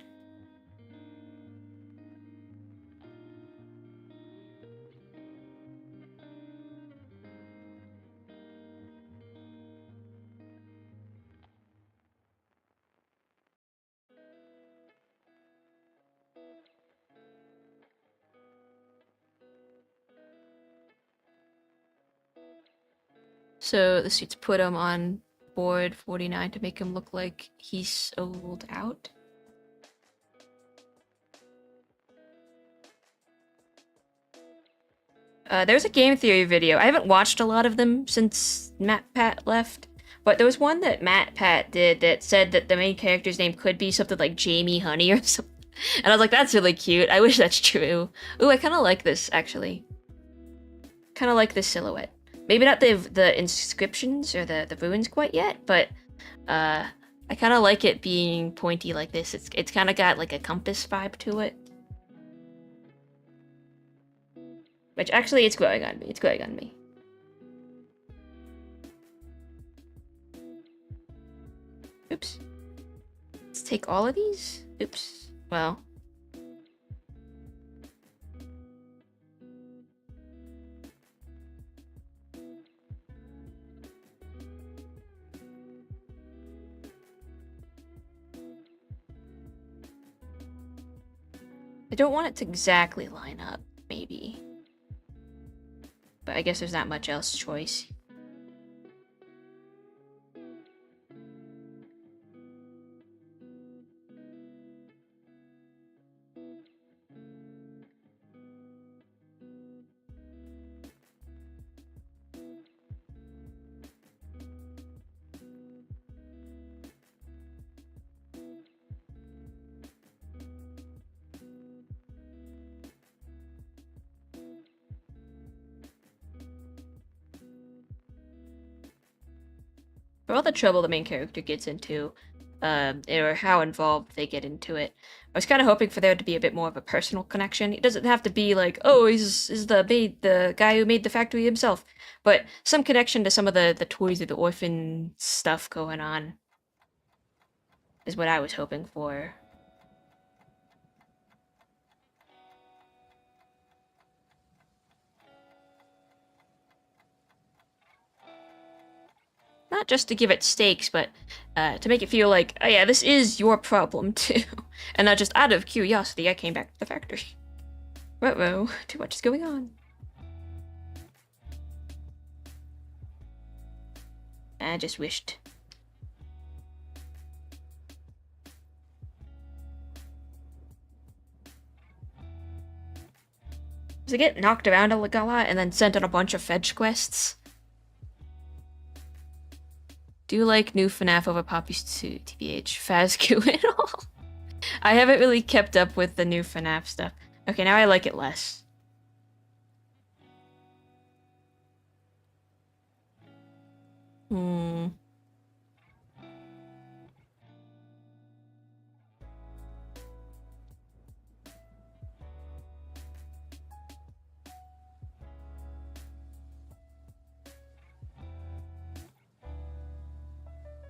So the suits put him on board 49 to make him look like he's sold out. There's a game theory video. I haven't watched a lot of them since MatPat left, but there was one that MatPat did that said that the main character's name could be something like Jamie Honey or something. And I was like, that's really cute. I wish that's true. Ooh, I kind of like this, actually. Kind of like this silhouette. Maybe not the inscriptions or the ruins quite yet, but I kind of like it being pointy like this. It's kind of got like a compass vibe to it. Which actually, it's growing on me. It's growing on me. Oops. Let's take all of these. Oops. Well. I don't want it to exactly line up, maybe. But I guess there's not much else choice. For all the trouble the main character gets into, or how involved they get into it, I was kind of hoping for there to be a bit more of a personal connection. It doesn't have to be like, oh, he's the guy who made the factory himself, but some connection to some of the toys or the orphan stuff going on is what I was hoping for. Not just to give it stakes, but to make it feel like, oh yeah, this is your problem too. And not just out of curiosity, I came back to the factory. Uh-oh, too much is going on. I just wished. Does it get knocked around a lot and then sent on a bunch of fetch quests? Do you like new FNAF over Poppy's 2, TBH? Fazku and all? I haven't really kept up with the new FNAF stuff. Okay, now I like it less.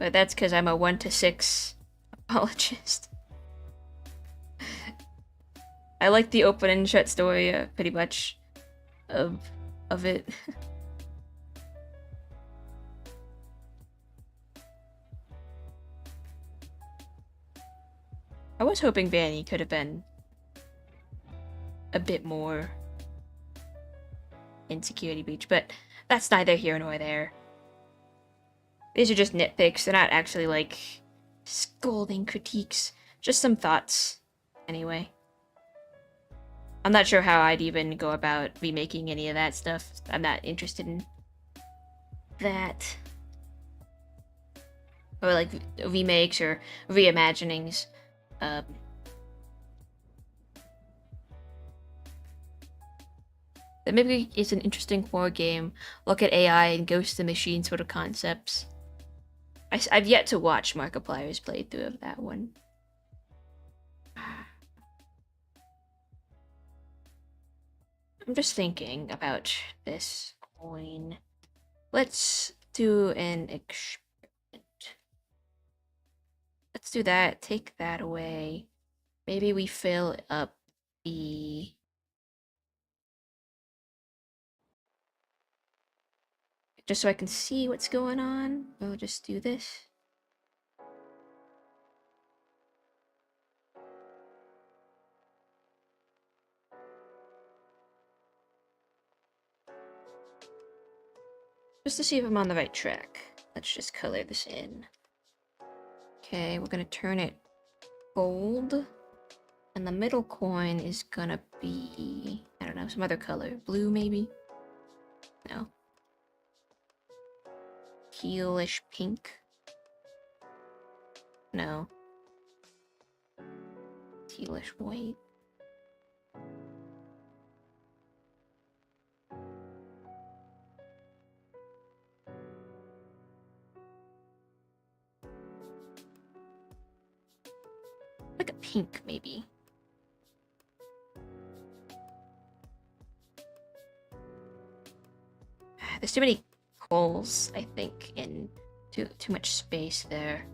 But that's because I'm a 1 to 6 apologist. I like the open and shut story, pretty much, of it. I was hoping Vanny could have been a bit more in Security Breach, but that's neither here nor there. These are just nitpicks. They're not actually, like, scolding critiques. Just some thoughts, anyway. I'm not sure how I'd even go about remaking any of that stuff. I'm not interested in that. Or, like, remakes or reimaginings. That maybe is an interesting horror game. Look at AI and Ghost the Machine sort of concepts. I've yet to watch Markiplier's playthrough of that one. I'm just thinking about this coin. Let's do an experiment. Let's do that. Take that away. Maybe we fill up the... just so I can see what's going on. We'll just do this. Just to see if I'm on the right track. Let's just color this in. Okay, we're gonna turn it gold. And the middle coin is gonna be, I don't know, some other color. Blue, maybe? No. Tealish pink? No. Tealish white? Like a pink, maybe. There's too many holes, I think, and too much space there.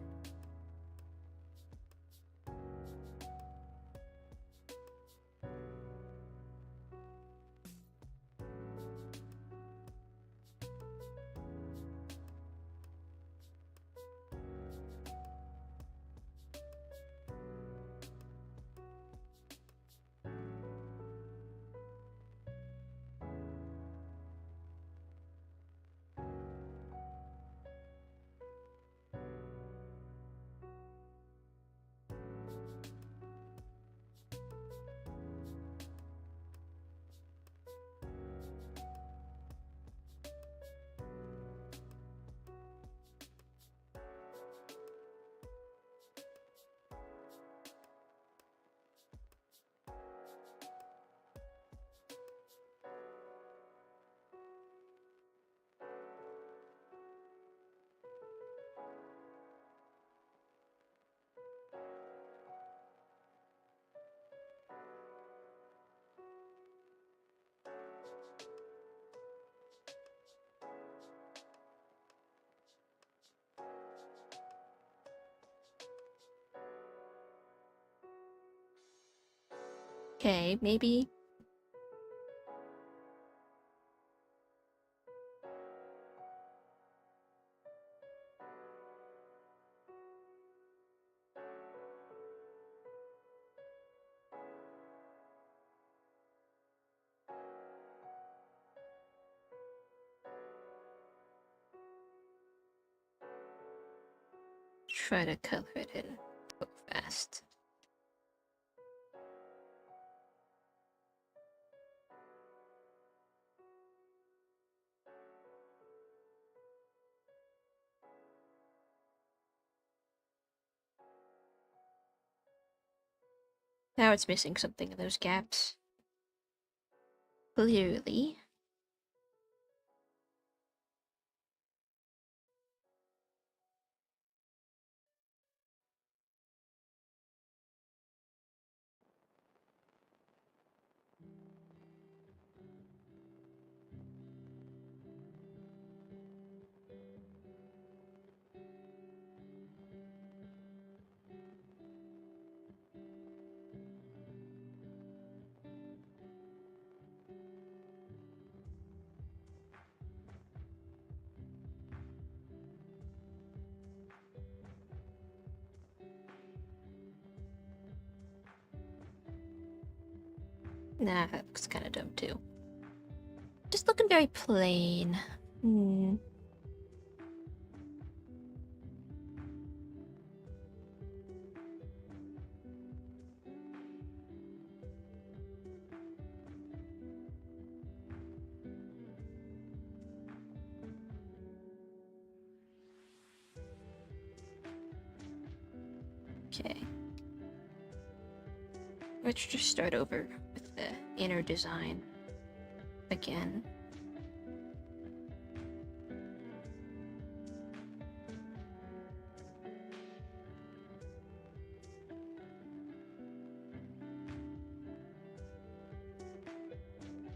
Okay, maybe. Try to color it in so fast. Now it's missing something in those gaps. Clearly. Nah, that looks kind of dumb too. Just looking very plain. Hmm. Okay. Let's just start over with the inner design again.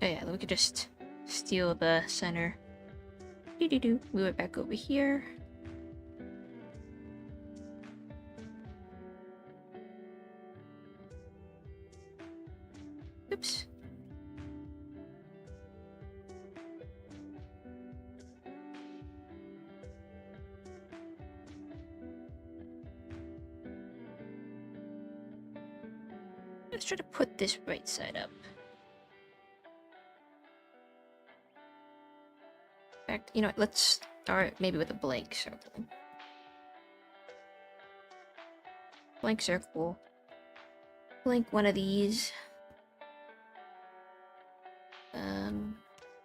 Oh yeah, we could just steal the center. Move it back over here. Oops. Let's try to put this right side up. In fact, you know what, let's start maybe with a blank circle. Blank circle. Blank one of these.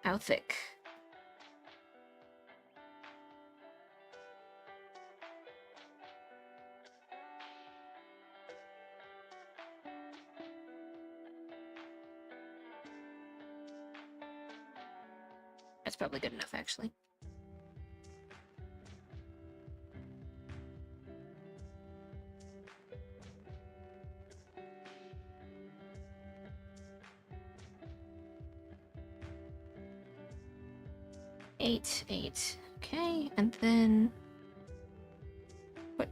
How thick? That's probably good enough, actually. Eight. Okay, and then put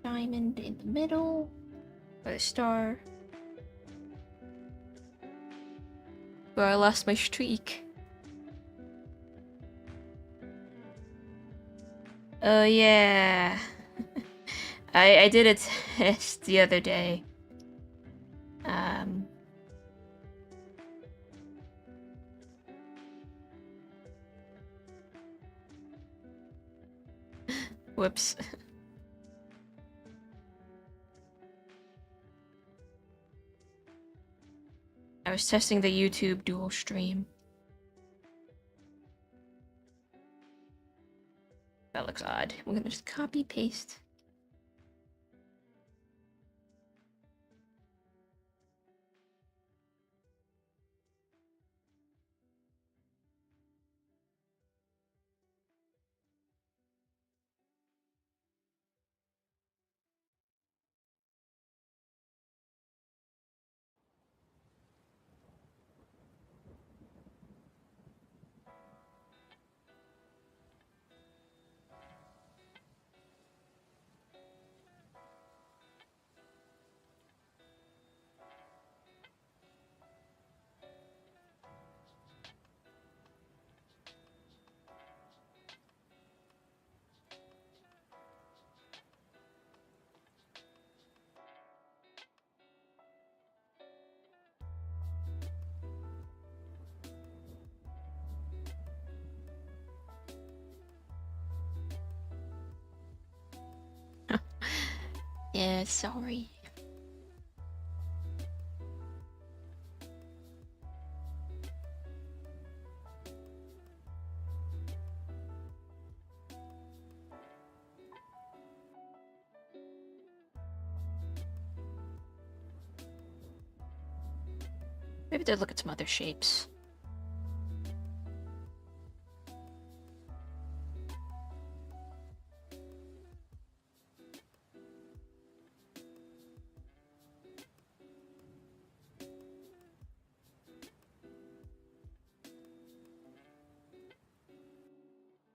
diamond in the middle, or a star. Where I lost my streak. Oh yeah. I did a test the other day. Whoops. I was testing the YouTube dual stream. That looks odd. We're gonna just copy paste. Yeah, sorry. Maybe they'll look at some other shapes.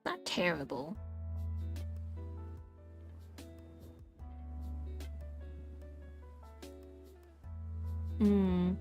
Not terrible. Hmm.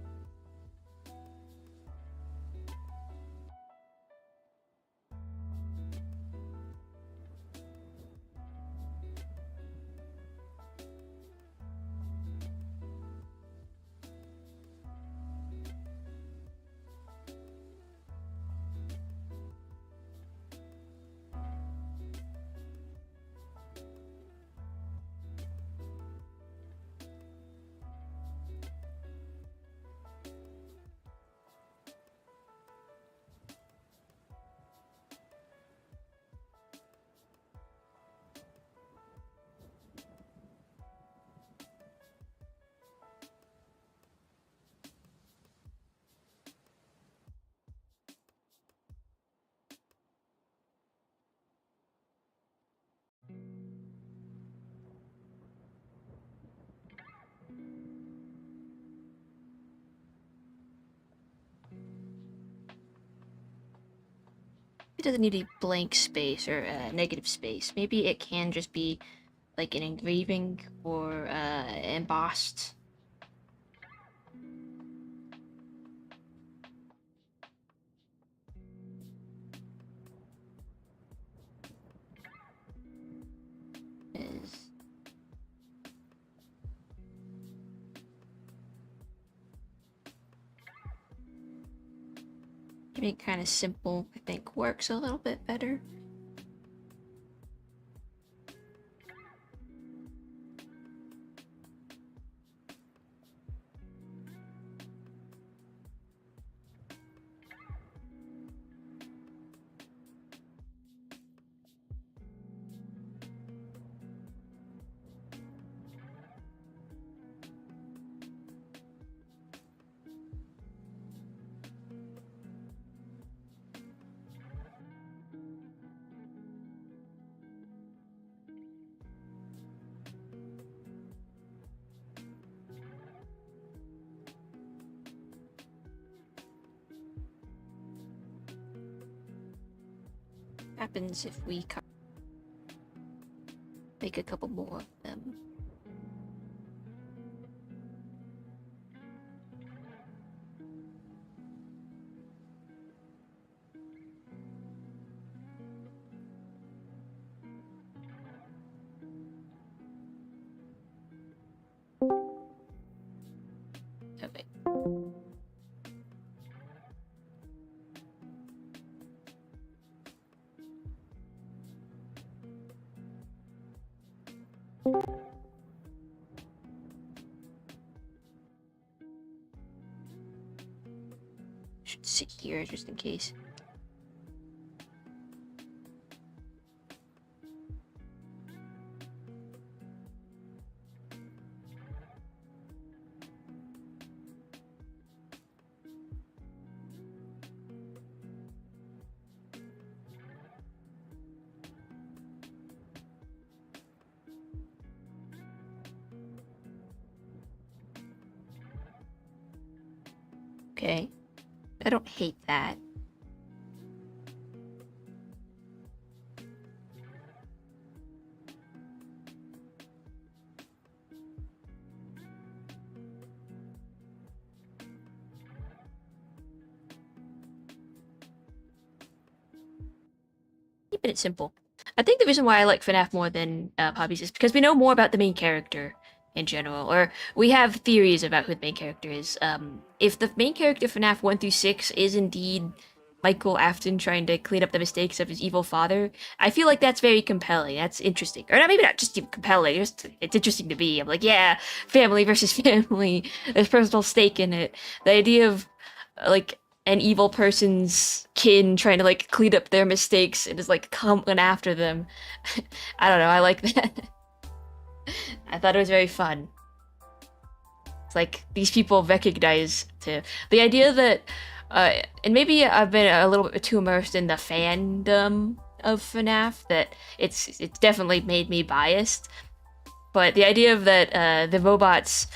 doesn't need a blank space or a negative space. Maybe it can just be like an engraving or embossed. Keeping it kind of simple, I think, works a little bit better. Happens if we make a couple more of them. Okay. Should sit here just in case. Okay. I don't hate that. Keeping it simple. I think the reason why I like FNAF more than Poppies is because we know more about the main character in general, or we have theories about who the main character is. If the main character FNAF 1 through 6 is indeed Michael Afton trying to clean up the mistakes of his evil father, I feel like that's very compelling. That's interesting. Or not, maybe not just even compelling, just it's interesting to me. I'm like, yeah, family versus family. There's personal stake in it. The idea of like an evil person's kin trying to like clean up their mistakes and is like coming after them. I don't know, I like that. I thought it was very fun. It's like these people recognize the idea that and maybe I've been a little bit too immersed in the fandom of FNAF that it's definitely made me biased. But the idea of that the robots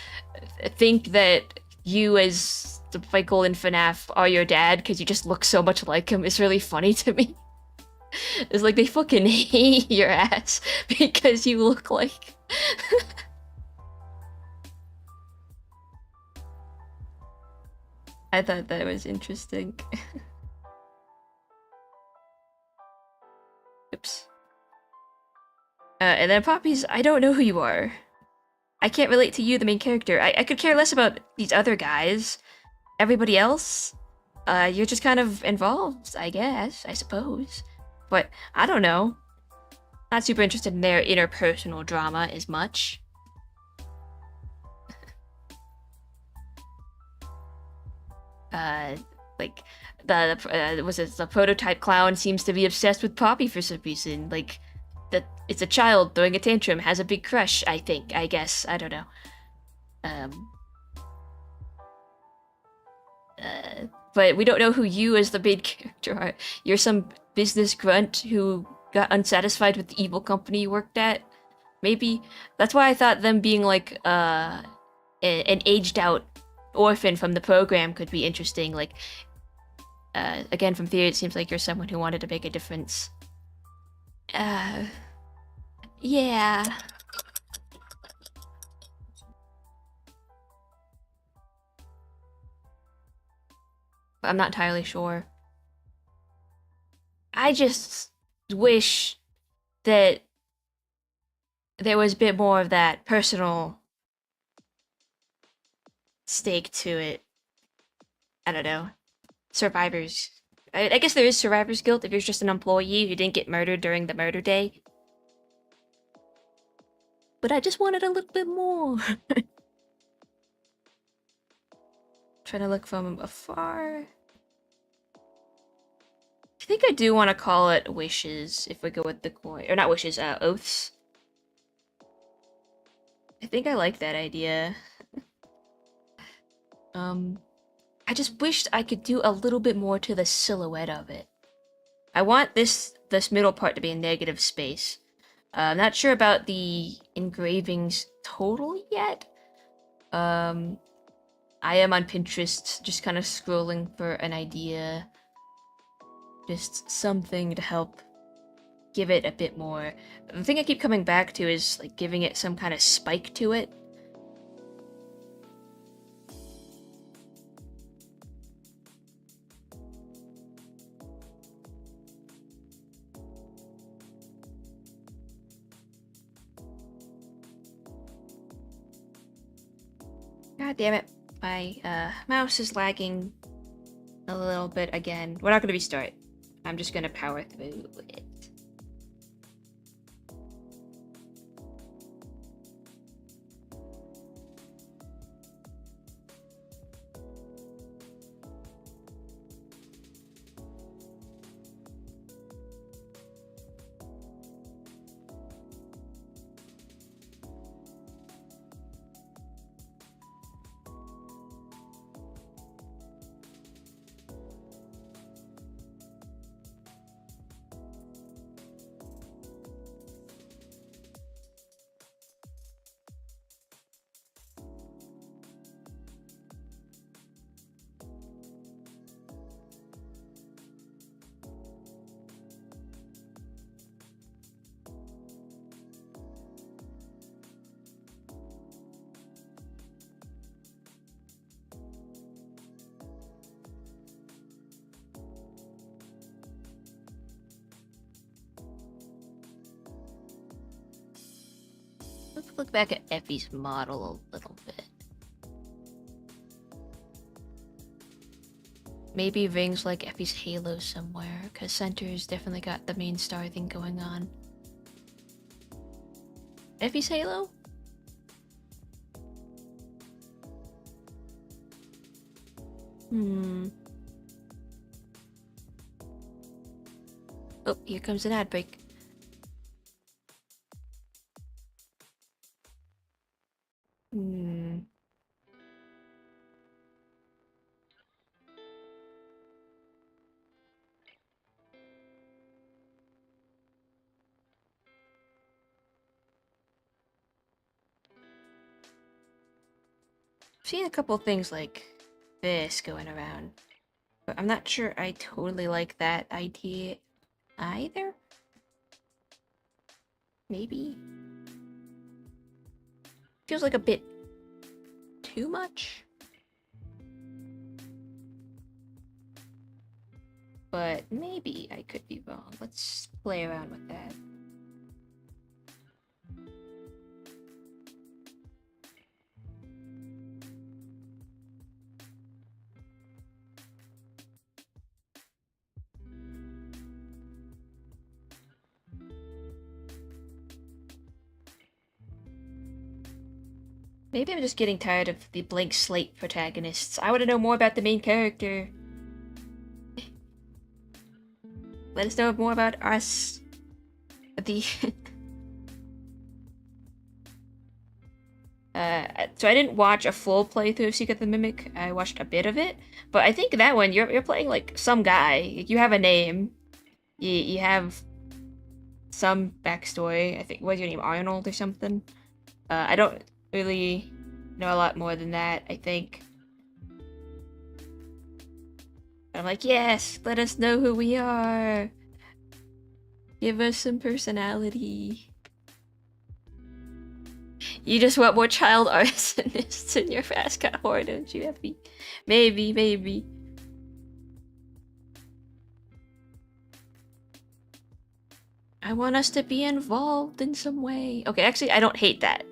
think that you as the Michael in FNAF are your dad because you just look so much like him is really funny to me. It's like they fucking hate your ass because you look like... I thought that was interesting. Oops. And then Poppies, I don't know who you are. I can't relate to you, the main character. I could care less about these other guys. Everybody else, you're just kind of involved, I guess, I suppose. But I don't know. Not super interested in their interpersonal drama as much. Like the prototype clown seems to be obsessed with Poppy for some reason. Like that, it's a child throwing a tantrum, has a big crush. I guess, I don't know. But we don't know who you as the main character are. You're some business grunt who got unsatisfied with the evil company you worked at. Maybe that's why I thought them being like an aged out orphan from the program could be interesting. Like Again, from theory, it seems like you're someone who wanted to make a difference. Yeah. I'm not entirely sure. I just wish that there was a bit more of that personal stake to it. I don't know. Survivors. I guess there is survivor's guilt if you're just an employee who didn't get murdered during the murder day. But I just wanted a little bit more. Trying to look from afar. I think I do want to call it wishes if we go with the coin. Or not wishes, oaths. I think I like that idea. I just wished I could do a little bit more to the silhouette of it. I want this middle part to be a negative space. I'm not sure about the engravings total yet. I am on Pinterest, just kind of scrolling for an idea. Just something to help give it a bit more. The thing I keep coming back to is like giving it some kind of spike to it. God damn it. My mouse is lagging a little bit again. We're not gonna restart. I'm just gonna power through it. Let's look back at Effie's model a little bit. Maybe rings like Effie's halo somewhere, because Center's definitely got the main star thing going on. Effie's halo? Oh, here comes an ad break. I've seen a couple things like this going around, but I'm not sure I totally like that idea either. Maybe. Feels like a bit too much. But maybe I could be wrong. Let's play around with that. Maybe I'm just getting tired of the blank slate protagonists. I want to know more about the main character. Let us know more about us. So I didn't watch a full playthrough of Secret the Mimic. I watched a bit of it, but I think that one you're playing like some guy. You have a name. You have some backstory. I think, what's your name, Arnold or something? I don't really know a lot more than that, I think. I I'm like, yes, let us know who we are. Give us some personality. You just want more child arsonists in your mascot horde, don't you, Effie? Maybe, maybe. I want us to be involved in some way. Okay, actually, I don't hate that.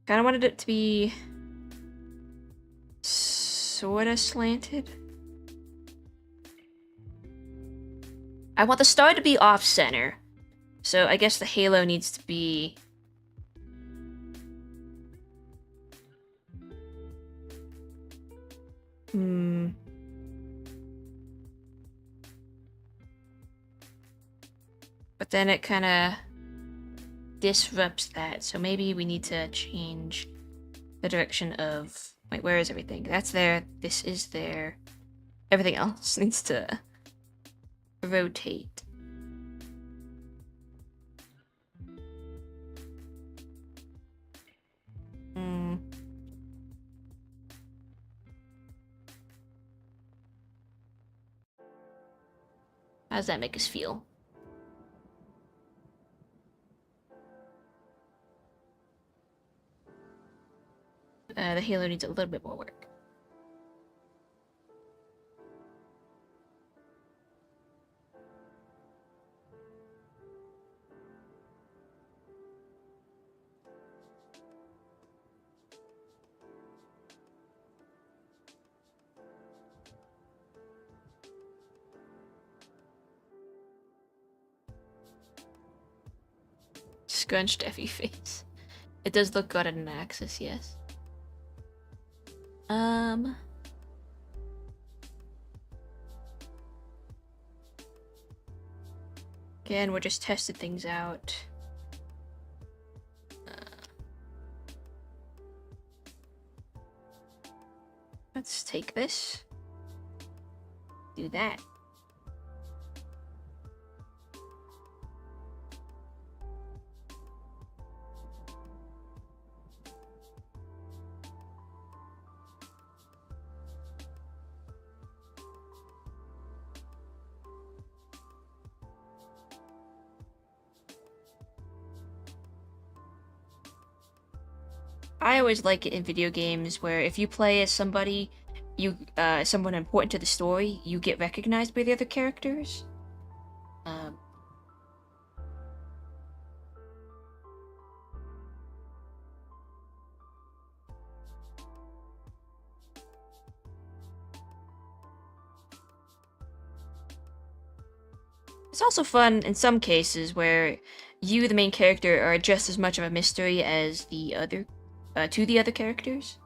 Kinda wanted it to be sorta slanted. I want the star to be off-center. So I guess the halo needs to be... But then it kinda disrupts that, so maybe we need to change the direction of... Wait, where is everything? That's there, this is there. Everything else needs to rotate. How does that make us feel? The halo needs a little bit more work. Scrunched Effie face. It does look good at an axis, yes. Again, we're just testing things out. Let's take this. Do that. I always like it in video games where if you play as somebody, someone important to the story, you get recognized by the other characters. It's also fun in some cases where you, the main character, are just as much of a mystery as the other, to the other characters.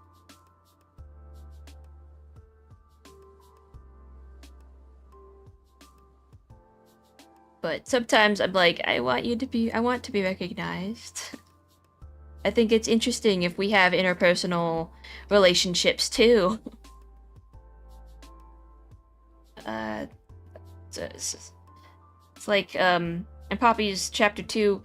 But sometimes I'm like, I want to be recognized. I think it's interesting if we have interpersonal relationships too. It's like, in Poppy's chapter 2,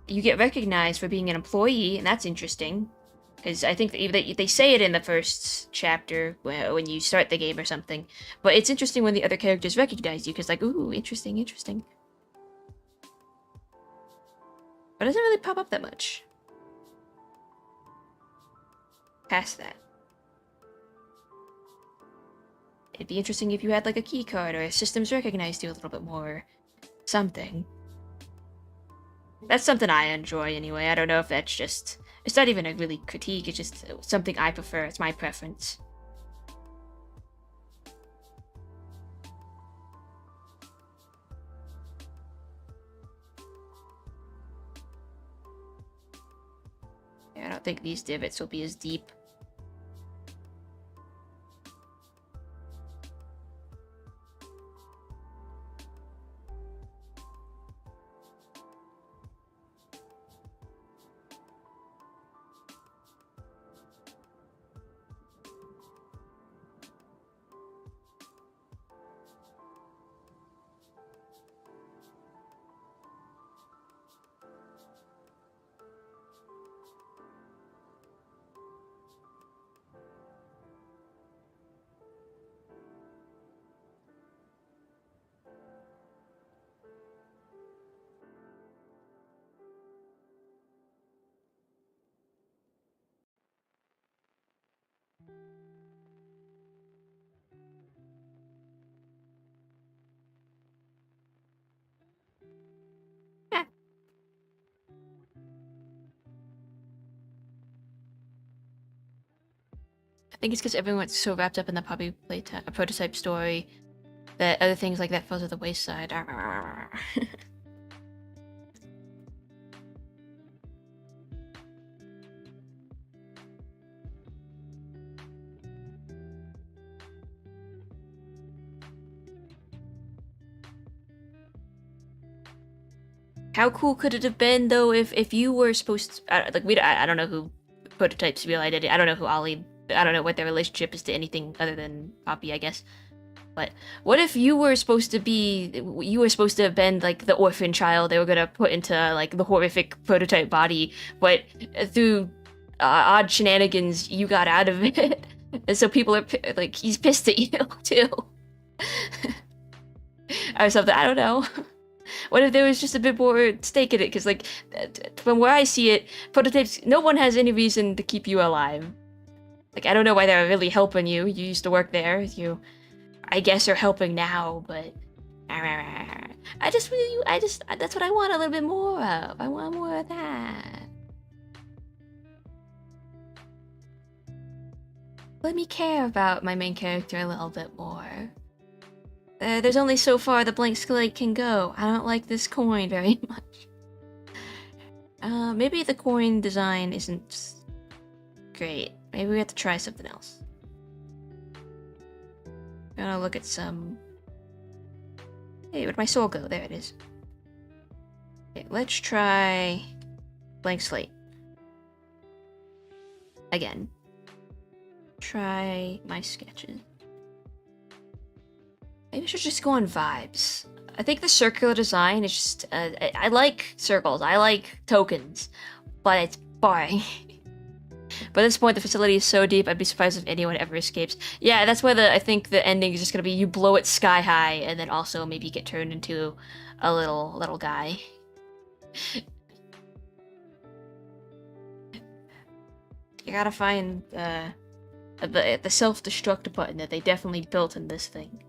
you get recognized for being an employee, and that's interesting. Because I think that they say it in the first chapter when you start the game or something. But it's interesting when the other characters recognize you, because like, ooh, interesting, interesting. But it doesn't really pop up that much. Past that. It'd be interesting if you had like a key card or systems recognized you a little bit more. Something. That's something I enjoy anyway. I don't know if that's just... It's not even a really critique, it's just something I prefer. It's my preference. Yeah, I don't think these divots will be as deep. I think it's because everyone's so wrapped up in the Poppy prototype story that other things like that fell to the wayside. How cool could it have been though if you were supposed to, like I don't know who prototypes real identity. I don't know who Ollie. I don't know what their relationship is to anything other than Poppy, I guess. But what if you were supposed to have been like the orphan child they were gonna put into like the horrific prototype body, but through odd shenanigans you got out of it, and so people are like he's pissed at you too, or something. I don't know. What if there was just a bit more stake in it? Because, like, from where I see it, prototypes, no one has any reason to keep you alive. Like, I don't know why they're really helping you. You used to work there. You, I guess, are helping now, but... that's what I want a little bit more of. I want more of that. Let me care about my main character a little bit more. There's only so far the blank slate can go. I don't like this coin very much. Maybe the coin design isn't great. Maybe we have to try something else. I'm gonna look at some... Hey, where'd my soul go? There it is. Okay, let's try blank slate. Again. Try my sketches. Maybe I should just go on vibes. I think the circular design is just... I like circles. I like tokens. But it's boring. But at this point, the facility is so deep, I'd be surprised if anyone ever escapes. Yeah, that's why I think the ending is just gonna be you blow it sky high, and then also maybe get turned into a little guy. You gotta find the self-destruct button that they definitely built in this thing.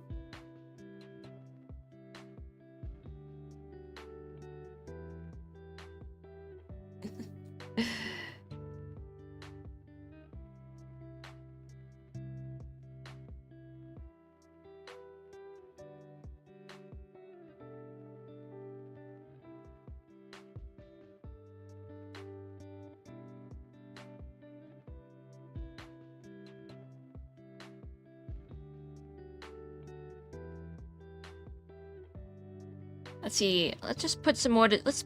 Let's see. Let's just put some more. Let's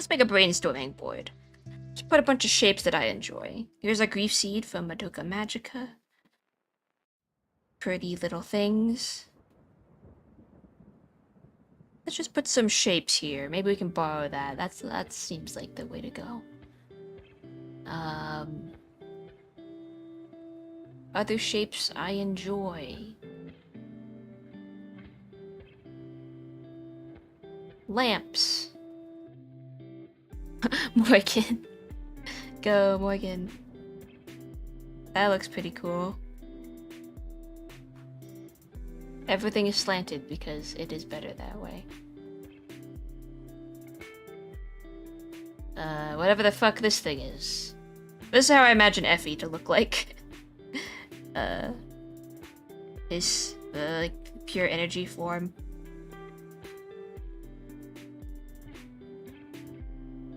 make a brainstorming board. Just put a bunch of shapes that I enjoy. Here's a grief seed from Madoka Magica. Pretty little things. Let's just put some shapes here. Maybe we can borrow that. That seems like the way to go. Other shapes I enjoy. Lamps. Morgan. Go, Morgan. That looks pretty cool. Everything is slanted because it is better that way. Whatever the fuck this thing is. This is how I imagine Effie to look like. His, like, pure energy form.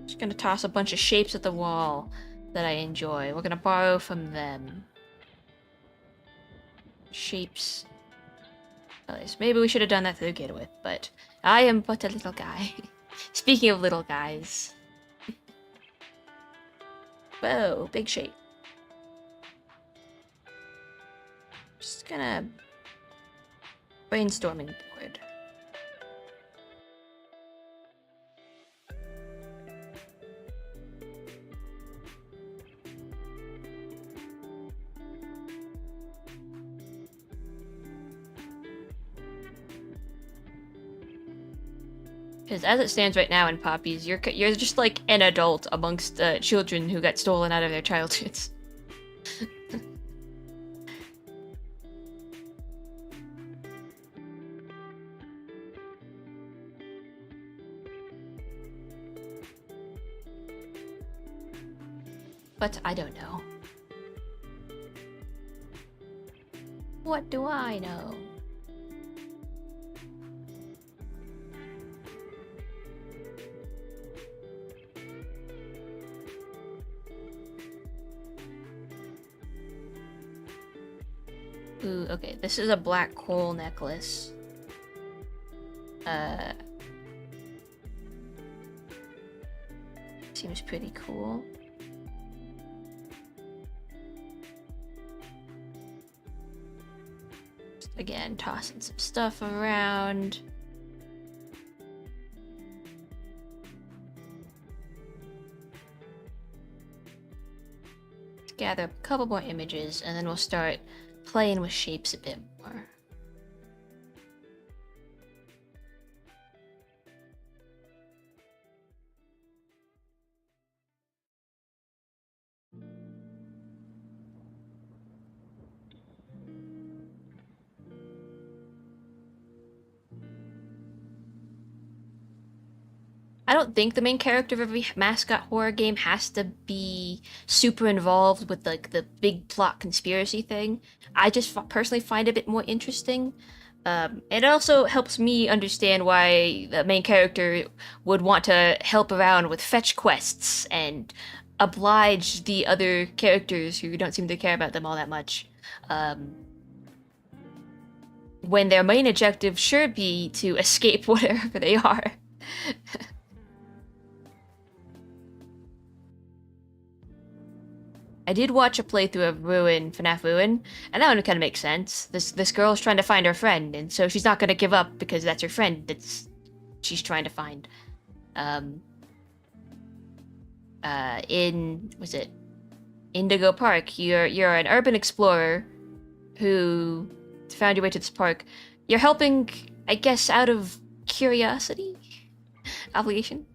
Just gonna toss a bunch of shapes at the wall that I enjoy. We're gonna borrow from them. Shapes. Maybe we should have done that to begin with, but I am but a little guy. Speaking of little guys. Whoa, big shape. Just gonna... brainstorming board. Because as it stands right now in Poppies, you're just like an adult amongst children who got stolen out of their childhoods. But I don't know. What do I know? Ooh, okay, this is a black coal necklace. Seems pretty cool. Just, again, tossing some stuff around. Let's gather up a couple more images, and then we'll start playing with shapes a bit more. I don't think the main character of every mascot horror game has to be super involved with like the big plot conspiracy thing. I just personally find it a bit more interesting. It also helps me understand why the main character would want to help around with fetch quests and oblige the other characters who don't seem to care about them all that much. When their main objective should be to escape whatever they are. I did watch a playthrough of FNAF Ruin, and that one kind of makes sense. This girl's trying to find her friend, and so she's not gonna give up because that's her friend she's trying to find. Was it Indigo Park? You're an urban explorer who found your way to this park. You're helping, I guess, out of curiosity, obligation.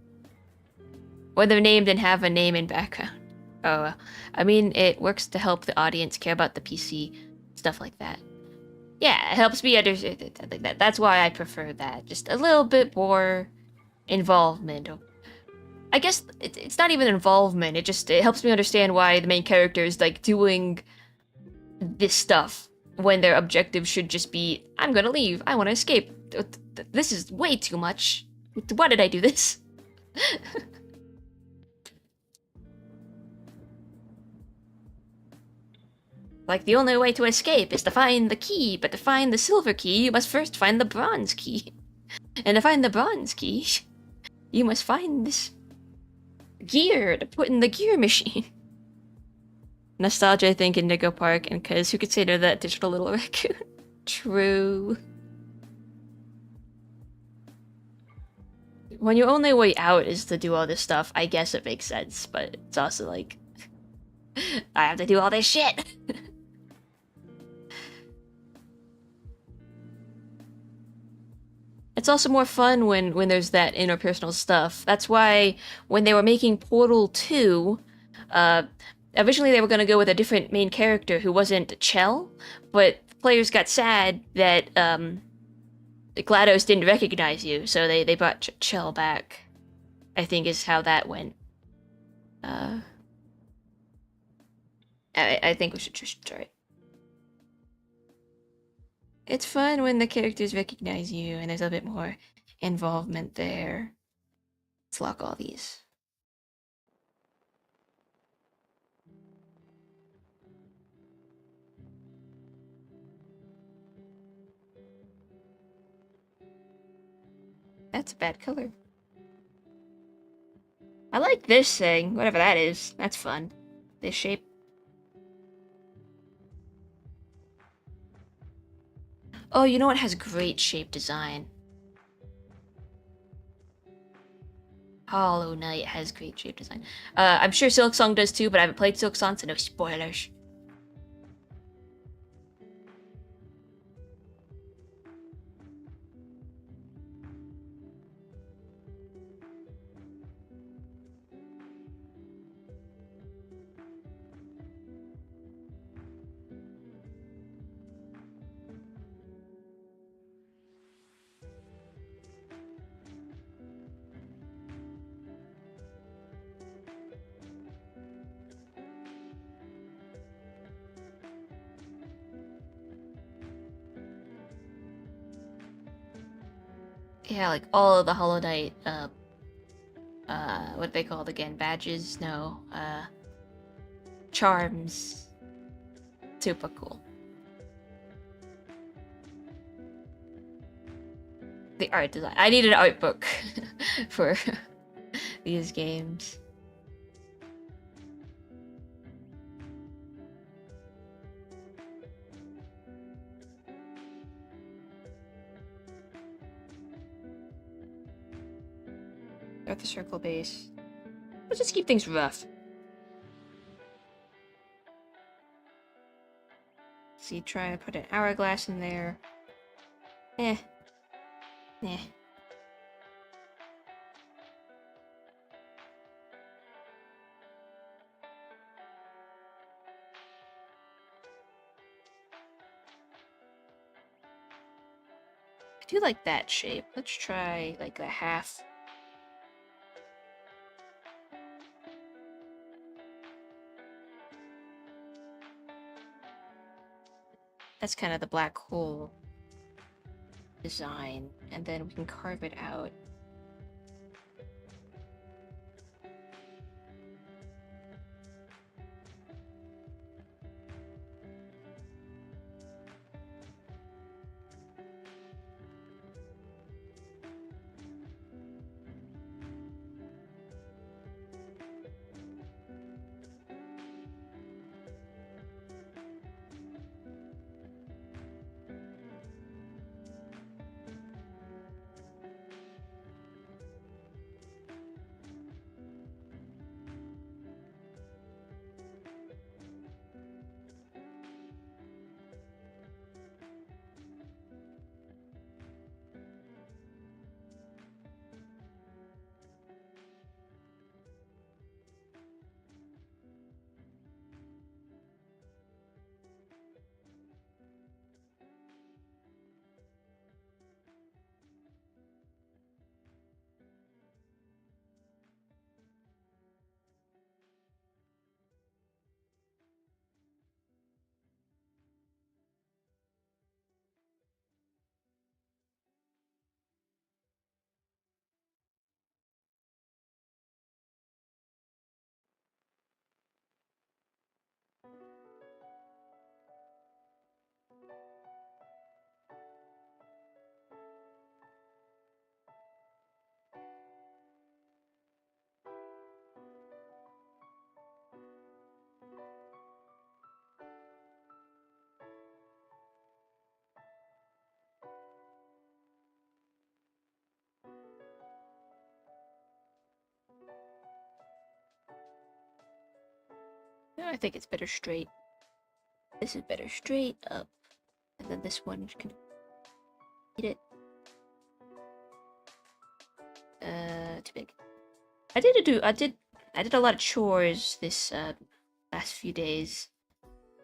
When they're named and have a name and background. Oh, I mean, it works to help the audience care about the PC, stuff like that. Yeah, it helps me understand that. That's why I prefer that. Just a little bit more involvement. I guess it's not even involvement. It helps me understand why the main character is like doing this stuff when their objective should just be, I'm gonna leave. I want to escape. This is way too much. Why did I do this? Like, the only way to escape is to find the key, but to find the silver key, you must first find the bronze key. And to find the bronze key, you must find this gear to put in the gear machine. Nostalgia, I think, Indigo Park, and cause who could say to that digital little raccoon? True. When your only way out is to do all this stuff, I guess it makes sense, but it's also like, I have to do all this shit! It's also more fun when there's that interpersonal stuff. That's why when they were making Portal 2, originally they were going to go with a different main character who wasn't Chell, but players got sad that GLaDOS didn't recognize you, so they brought Chell back, I think is how that went. I think we should just try it. It's fun when the characters recognize you and there's a bit more involvement there. Let's lock all these. That's a bad color. I like this thing, whatever that is. That's fun. This shape. Oh, you know what has great shape design? Hollow Knight has great shape design. I'm sure Silksong does too, but I haven't played Silksong, so no spoilers. Yeah, like all of the Hollow Knight, what are they called again? Badges? No, charms. Super cool. The art design. I need an art book for these games. Got the circle base. Let's just keep things rough. See, try to put an hourglass in there. Eh. Eh. I do like that shape. Let's try like a half. That's kind of the black hole design, and then we can carve it out. No, I think it's better straight. This is better straight up, and then this one can eat it. Too big. I did a lot of chores this last few days.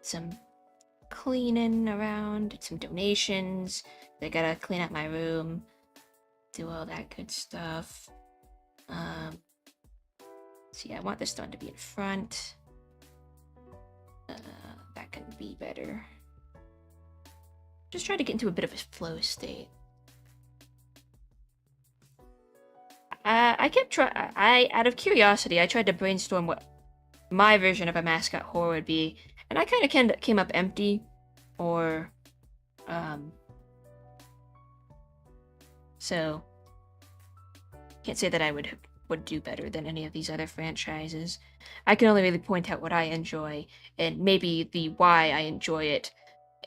Some cleaning around, did some donations. I gotta clean out my room, do all that good stuff. See, I want this one to be in front. That can be better. Just try to get into a bit of a flow state. Out of curiosity, I tried to brainstorm what my version of a mascot horror would be, and I kind of came up empty, or, so can't say that I would do better than any of these other franchises. I can only really point out what I enjoy, and maybe the why I enjoy it,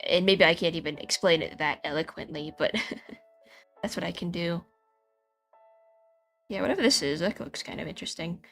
and maybe I can't even explain it that eloquently, but that's what I can do. Yeah, whatever this is, that looks kind of interesting.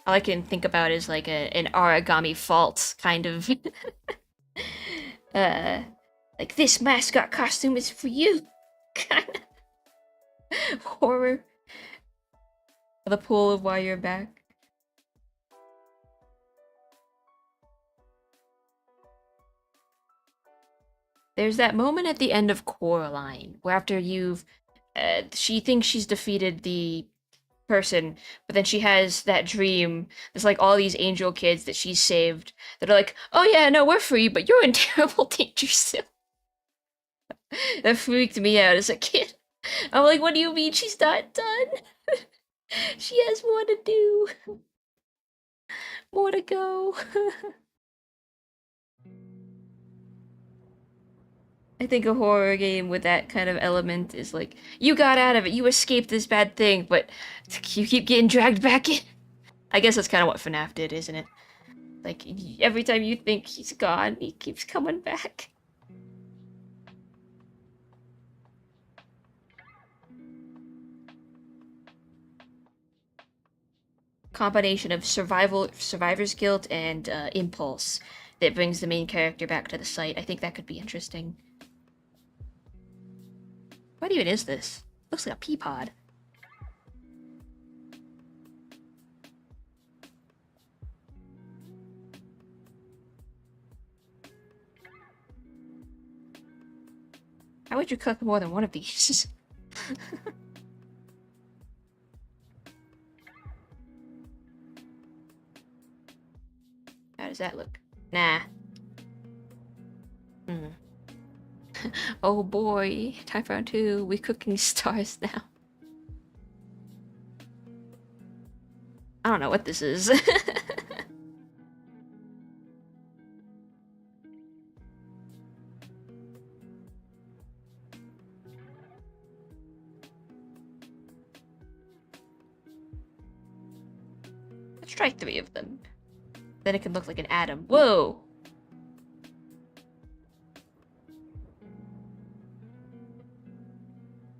All I can think about is like an origami fault kind of. Like, this mascot costume is for you. Kind of horror. The pull of why you're back. There's that moment at the end of Coraline, where after you've, she thinks she's defeated the person, but then she has that dream. There's like all these angel kids that she's saved that are like, oh yeah, no, we're free, but you're in terrible danger still. That freaked me out as a kid. I'm like, what do you mean she's not done? She has more to do. More to go. I think a horror game with that kind of element is like, you got out of it, you escaped this bad thing, but you keep getting dragged back in. I guess that's kind of what FNAF did, isn't it? Like, every time you think he's gone, he keeps coming back. Combination of survivor's guilt, and impulse that brings the main character back to the site. I think that could be interesting. What even is this? Looks like a pea pod. How would you cook more than one of these? How does that look? Nah. Oh boy, time for round 2. We're cooking stars now. I don't know what this is. Let's try 3 of them. Then it can look like an atom. Whoa!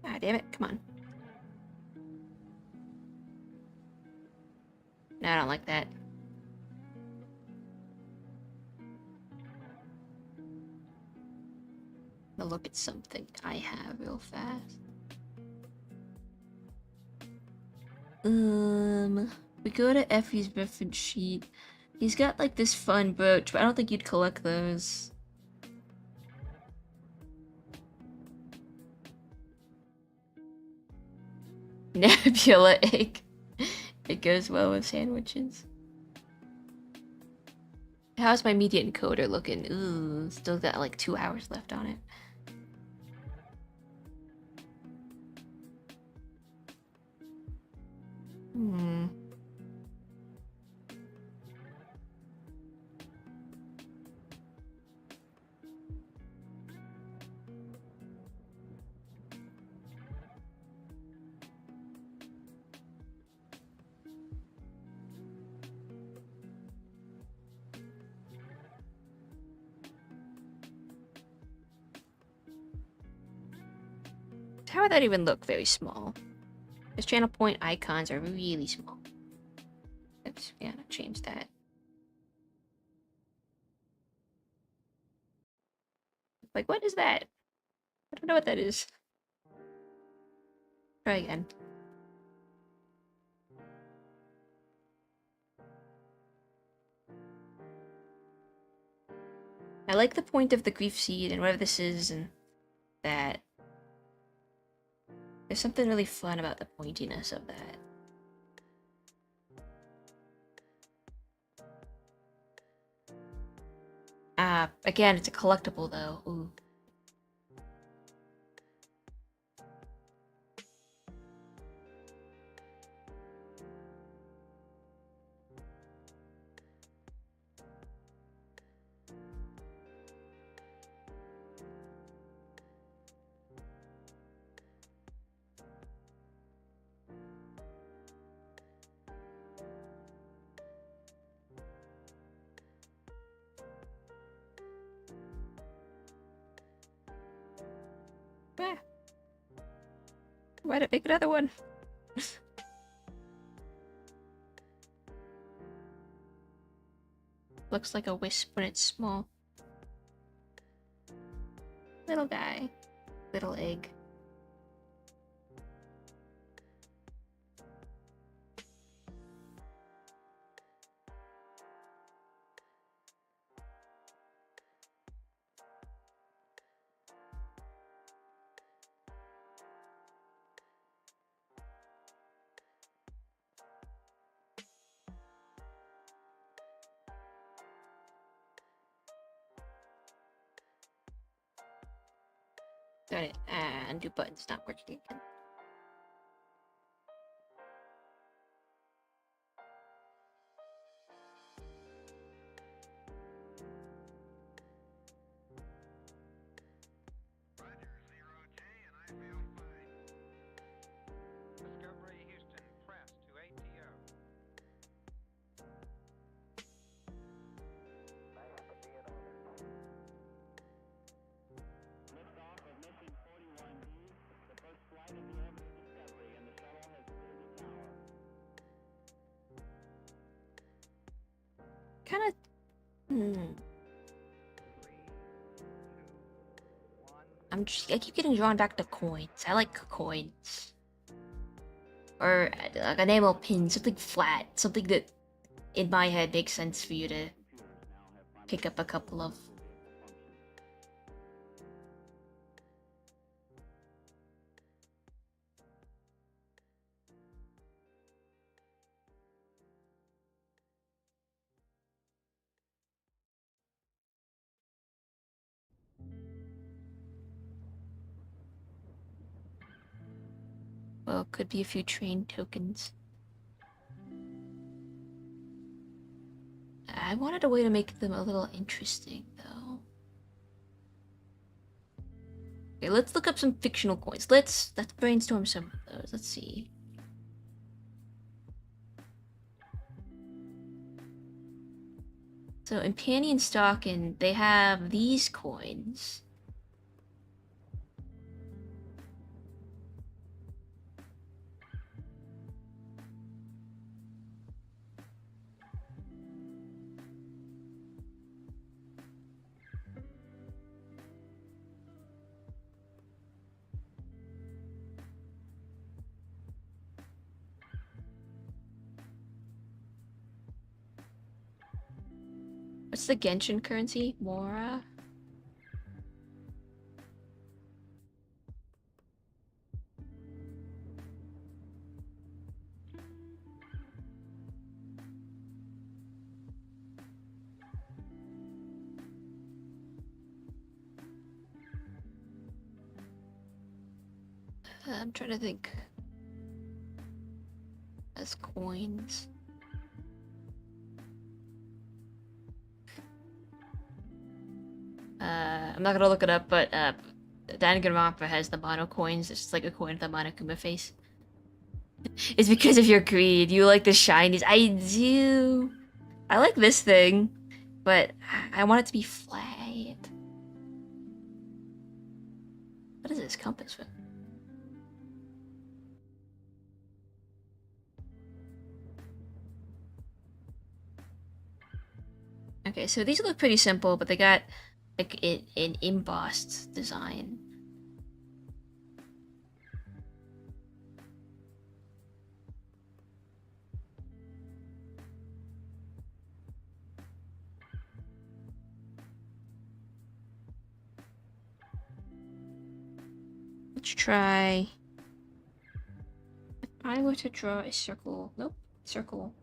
Ah, damn it, come on. No, I don't like that. I'll look at something I have real fast. We go to Effie's reference sheet. He's got like this fun brooch, but I don't think you'd collect those. Nebula egg. It goes well with sandwiches. How's my media encoder looking? Ooh, still got like 2 hours left on it. How would that even look? Very small. His channel point icons are really small. Oops, yeah, change that. Like, what is that? I don't know what that is. Try again. I like the point of the grief seed and whatever this is, and that. There's something really fun about the pointiness of that. Again, it's a collectible though. Ooh. Ah. Why did I make another one? Looks like a wisp when it's small. Little guy. Little egg. Got it. And do buttons not working again. Kind of. I keep getting drawn back to coins. I like coins. Or like enamel pin, something flat, something that in my head makes sense for you to pick up a couple of. Well, could be a few train tokens. I wanted a way to make them a little interesting, though. Okay, let's look up some fictional coins. Let's brainstorm some of those. Let's see. So in Panty and Stockin, they have these coins. What's the Genshin currency? Mora? I'm trying to think. As coins. I'm not gonna look it up, but Danganronpa has the mono coins. It's just like a coin with a Monokuma face. It's because of your greed. You like the shinies. I do. I like this thing, but I want it to be flat. What is this compass with? Okay, so these look pretty simple, but they got like an embossed design. Let's try. If I were to draw a circle, nope, circle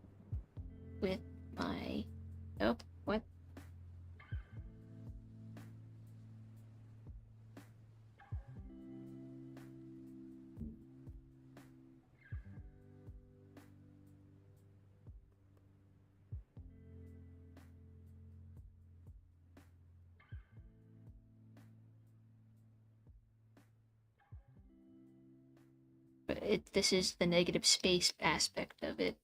with my, nope, what? This is the negative space aspect of it.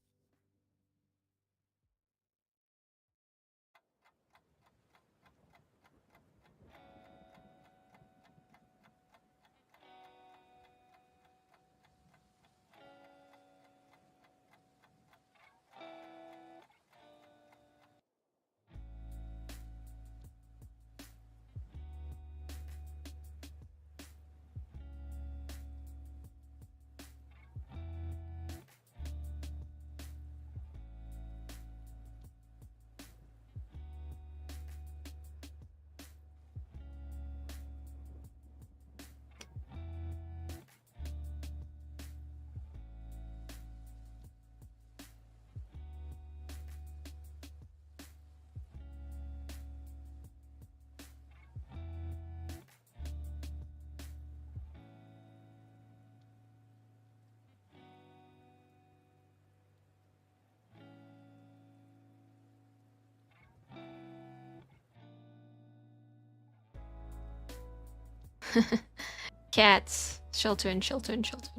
Cats. Shelter and shelter and shelter.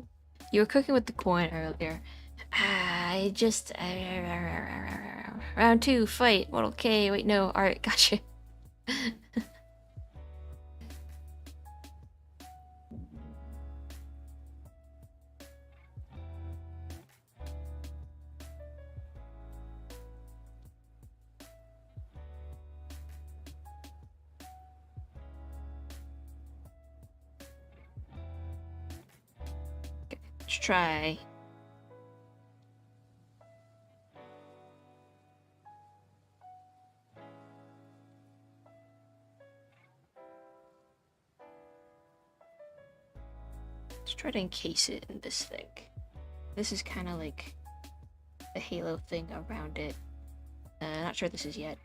You were cooking with the coin earlier. I just... round 2, fight. Well, okay, wait, no. Alright, gotcha. Let's try. Let's try to encase it in this thing. This is kind of like the halo thing around it. Not sure this is yet.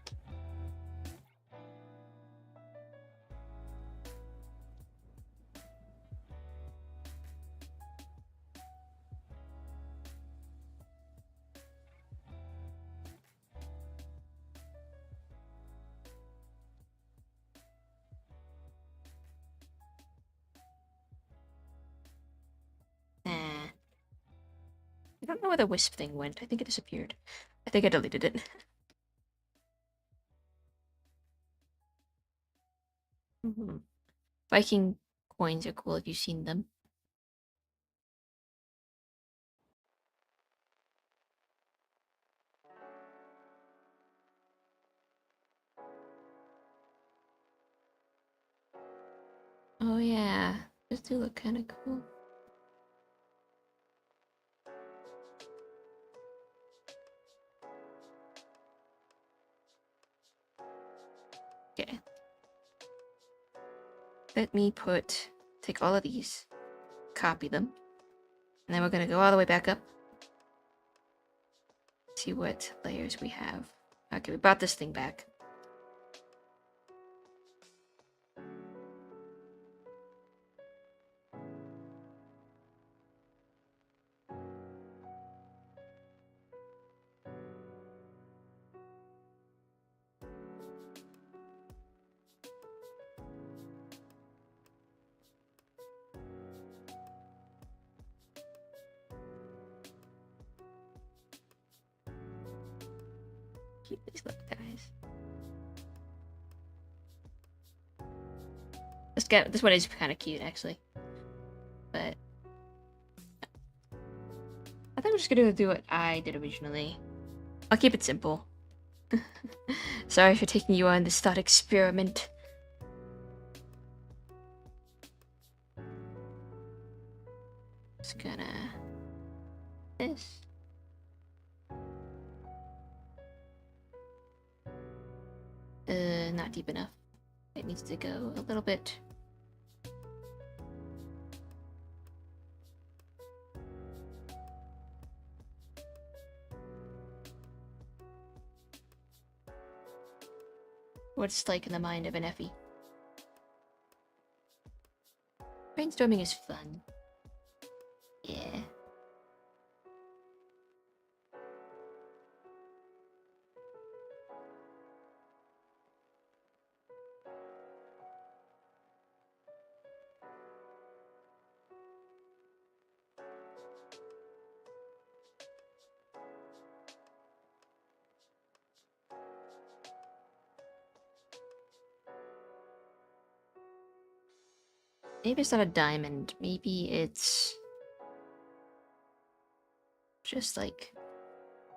I don't know where the wisp thing went. I think it disappeared. I think I deleted it. Viking coins are cool if you've seen them. Oh yeah, those do look kind of cool. Okay. Let me take all of these, copy them, and then we're gonna go all the way back up. See what layers we have. Okay, we brought this thing back. Keep these little guys. This one is kind of cute, actually. But I think I'm just gonna do what I did originally. I'll keep it simple. Sorry for taking you on this thought experiment. Just gonna... this. Not deep enough. It needs to go a little bit. What's like in the mind of an Effie? Brainstorming is fun. Yeah. Maybe it's not a diamond. Maybe it's just like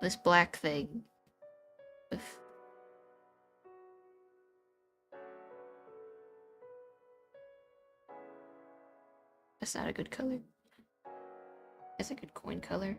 this black thing with... That's not a good color. That's a good coin color.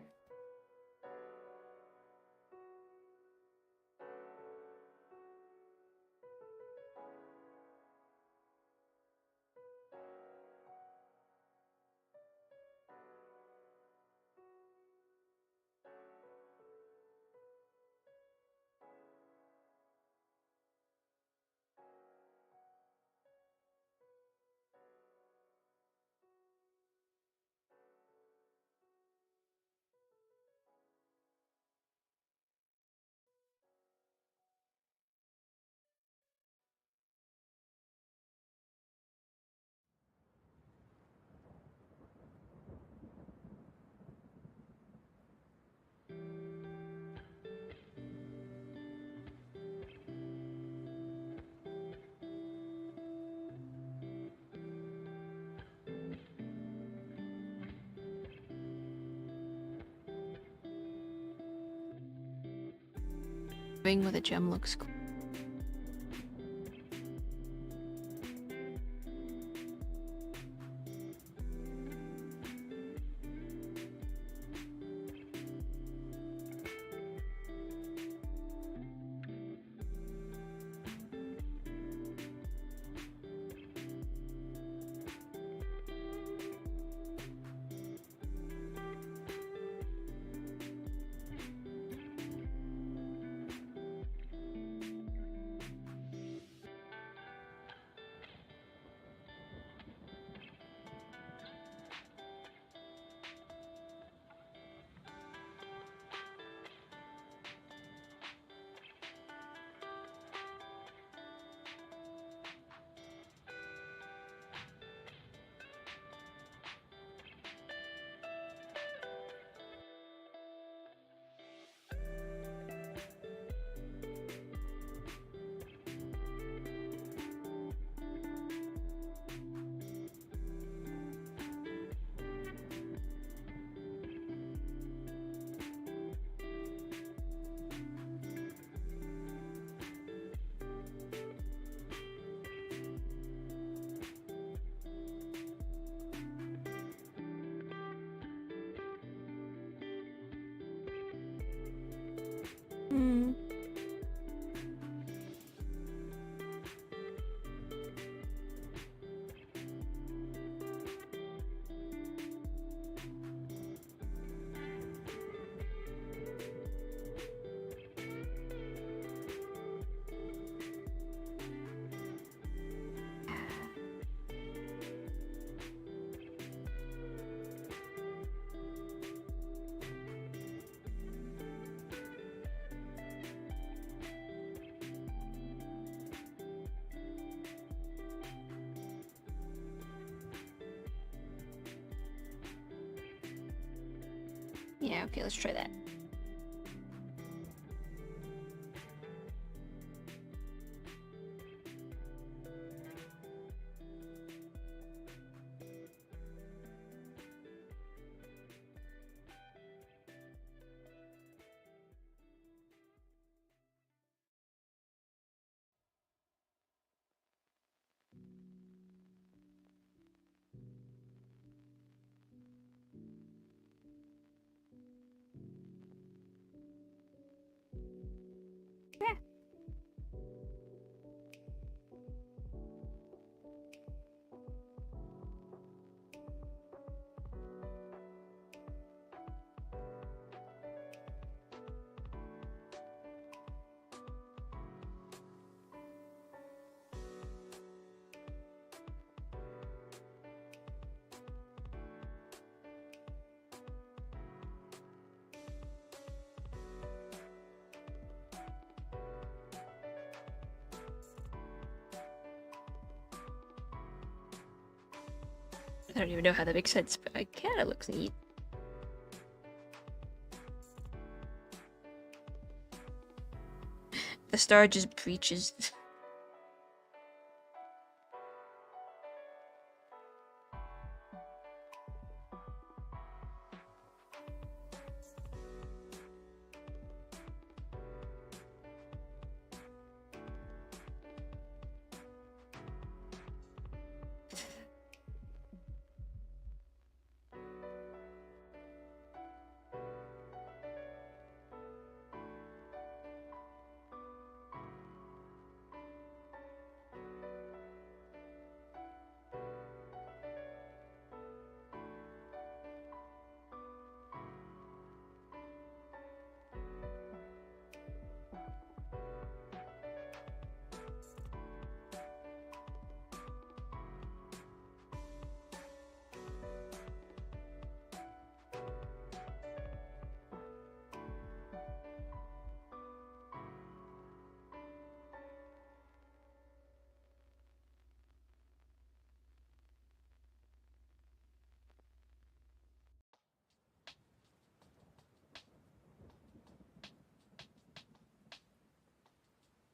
Ring with a gem looks cool. Hmm. Yeah, okay, let's try that. I don't even know how that makes sense, but it kinda looks neat. The star just breaches.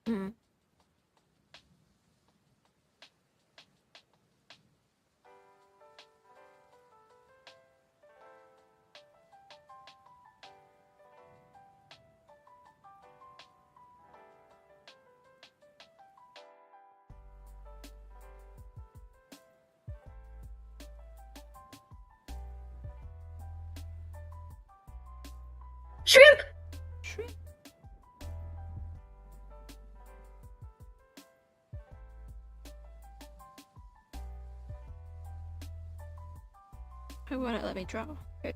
Mm. It won't let me draw. Here.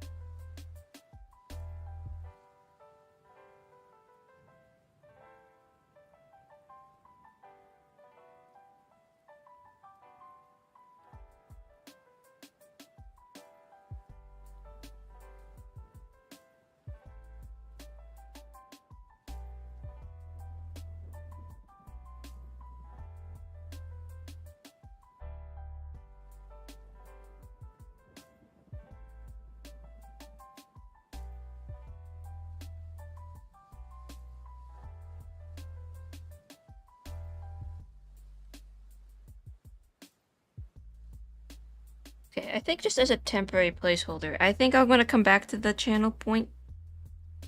Okay, I think just as a temporary placeholder, I think I'm gonna come back to the channel point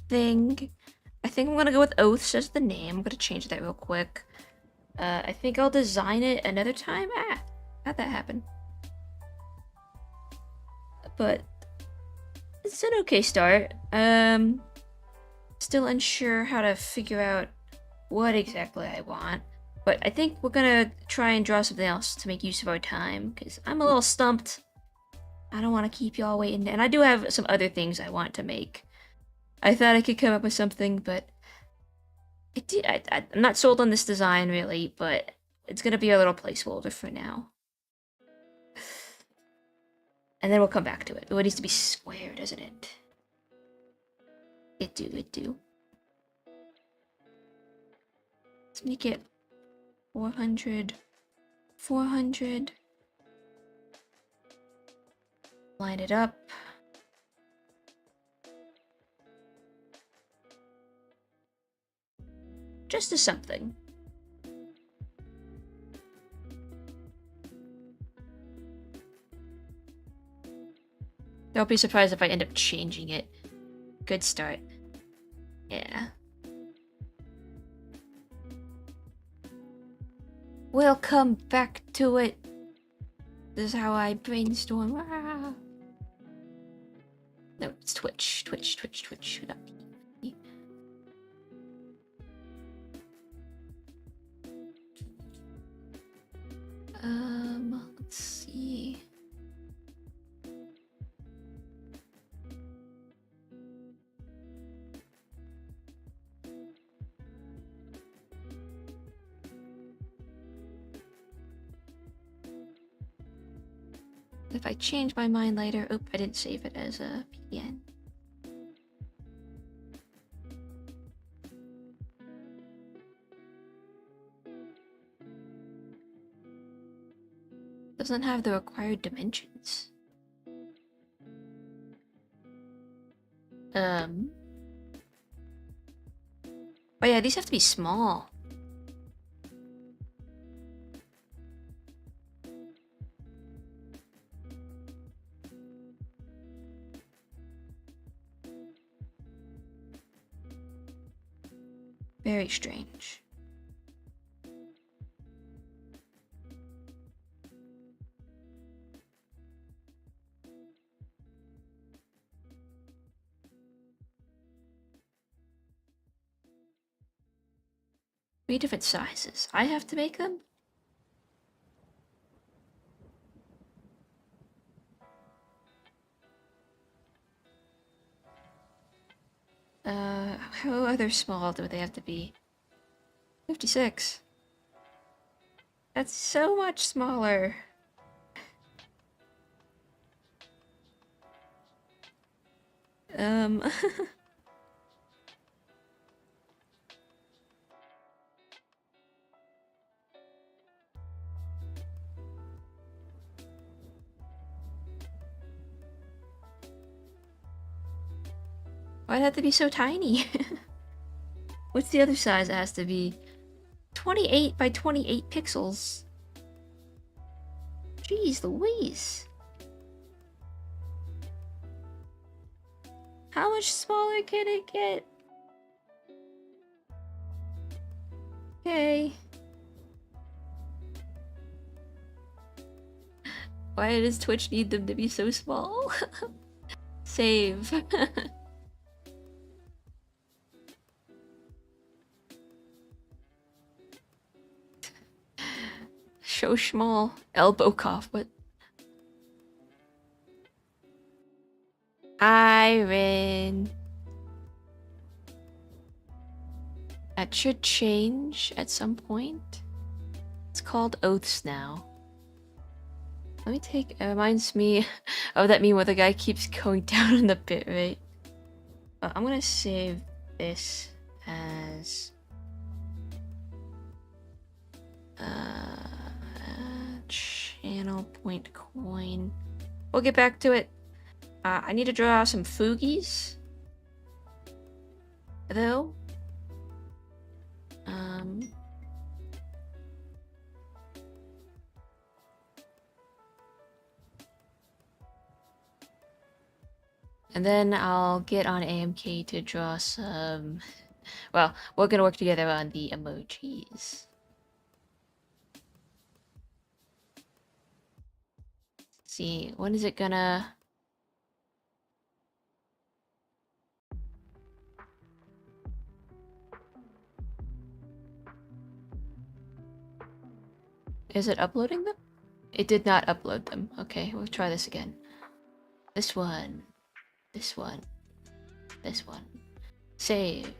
thing. I think I'm gonna go with Oaths as the name. I'm gonna change that real quick. I think I'll design it another time. Ah, how'd that happen? But it's an okay start. Still unsure how to figure out what exactly I want. But I think we're gonna try and draw something else to make use of our time, because I'm a little stumped. I don't want to keep y'all waiting, and I do have some other things I want to make. I thought I could come up with something, but I'm not sold on this design really, but it's gonna be a little placeholder for now. And then we'll come back to it. It needs to be square, doesn't it? It do. Let's make it 400. 400. Line it up. Just as something. Don't be surprised if I end up changing it. Good start. Yeah. We'll come back to it. This is how I brainstorm. Ah. No, it's Twitch. Not me. Let's see. If I change my mind later, oop, I didn't save it as a PN. Doesn't have the required dimensions. Oh yeah, these have to be small. Very strange. Three different sizes. I have to make them? How other small do they have to be? 56. That's so much smaller. Why'd it have to be so tiny? What's the other size it has to be? 28 by 28 pixels. Jeez Louise. How much smaller can it get? Okay. Why does Twitch need them to be so small? Save. So small. Elbow cough, but Siren. That should change at some point. It's called Oaths now. Let me take... It reminds me of that meme where the guy keeps going down in the bit rate. I'm gonna save this as... channel point coin. We'll get back to it. I need to draw some Fugies. Though. And then I'll get on AMK to draw some... Well, we're gonna work together on the emojis. Let's see, when is it gonna... Is it uploading them? It did not upload them. Okay, we'll try this again. This one. This one. This one. Save.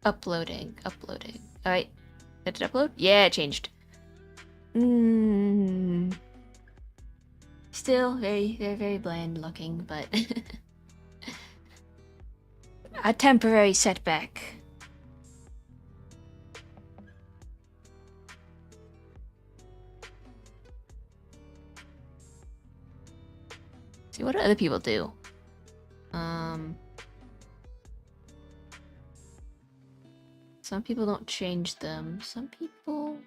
Uploading. Uploading. Alright. Did it upload? Yeah, it changed. Still very bland looking, but... a temporary setback. See, what do other people do? Some people don't change them. Some people...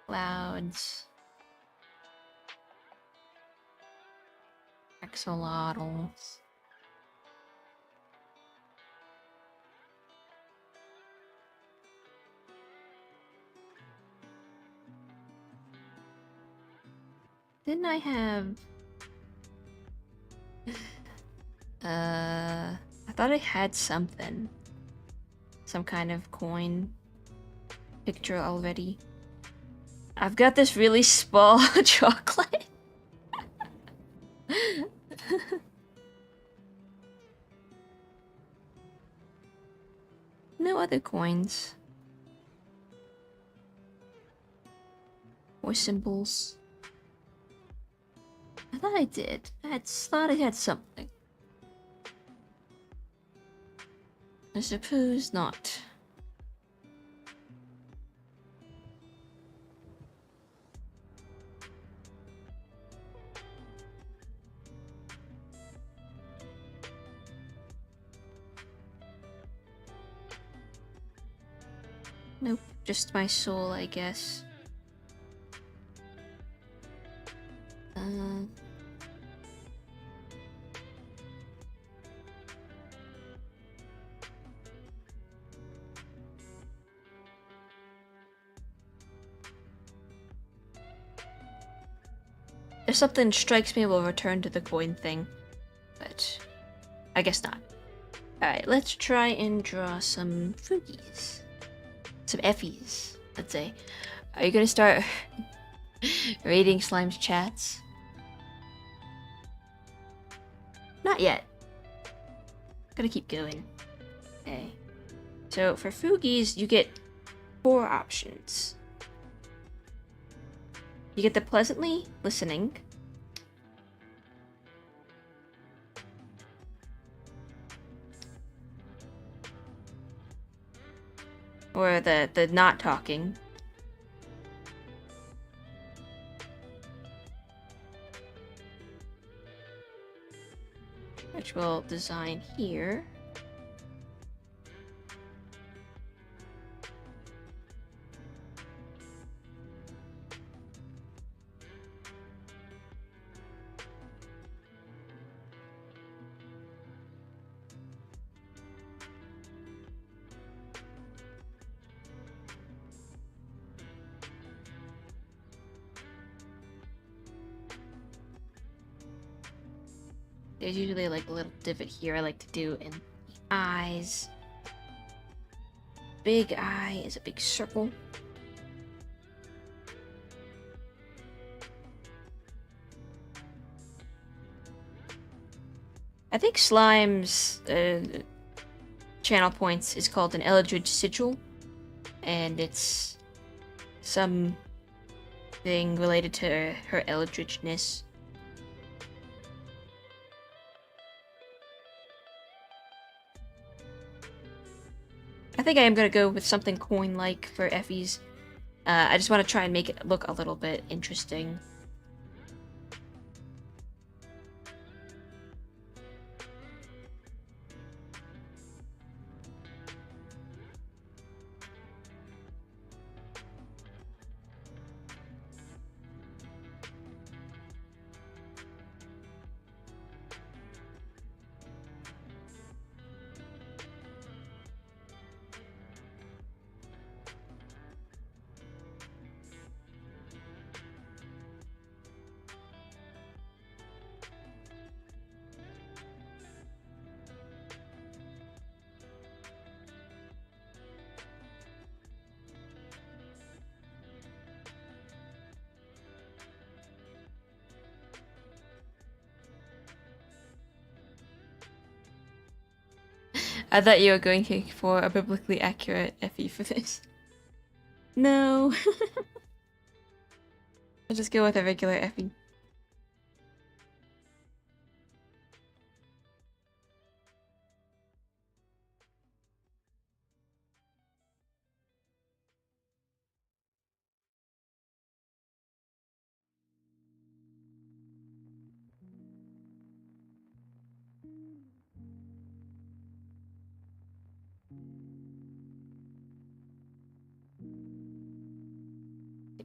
Clouds. Axolotls. Didn't I have... I thought I had something. Some kind of coin picture already. I've got this really small chocolate. No other coins. Or symbols. I thought I did. I thought I had something. I suppose not. Nope, just my soul, I guess. If something strikes me, we'll return to the coin thing. But I guess not. Alright, let's try and draw some Fugies. Some Effies, let's say. Are you gonna start raiding Slime's chats? Not yet. Gotta keep going. Okay. So for Fugies, you get 4 options. You get the pleasantly listening. Or the not talking. Which we'll design here. There's usually like a little divot here I like to do in the eyes. Big eye is a big circle. I think Slime's channel points is called an Eldritch Sigil, and it's something related to her eldritchness. I think I am gonna go with something coin-like for Effie's. I just want to try and make it look a little bit interesting. I thought you were going for a biblically accurate Effie for this. No. I'll just go with a regular Effie.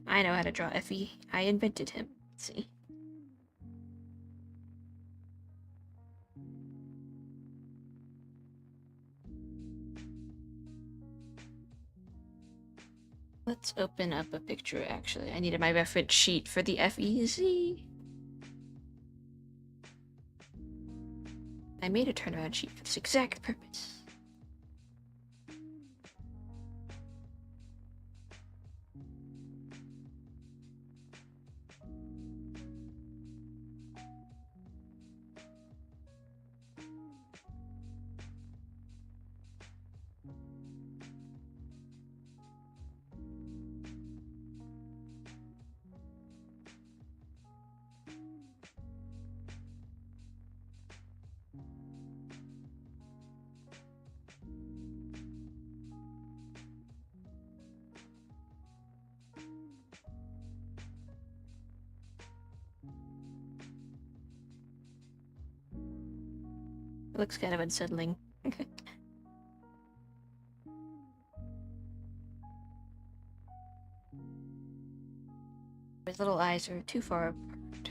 I know how to draw Effie. I invented him. Let's see. Let's open up a picture, actually. I needed my reference sheet for the FEZ. I made a turnaround sheet for this exact purpose. It looks kind of unsettling. His little eyes are too far apart.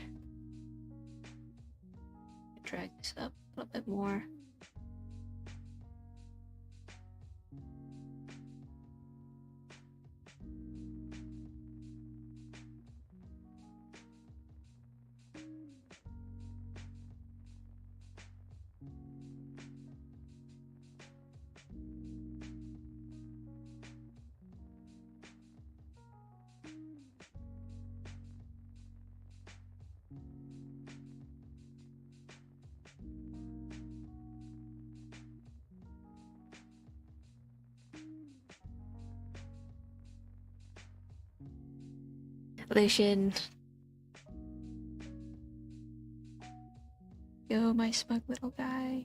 Drag this up a little bit more. Relation. Yo, my smug little guy.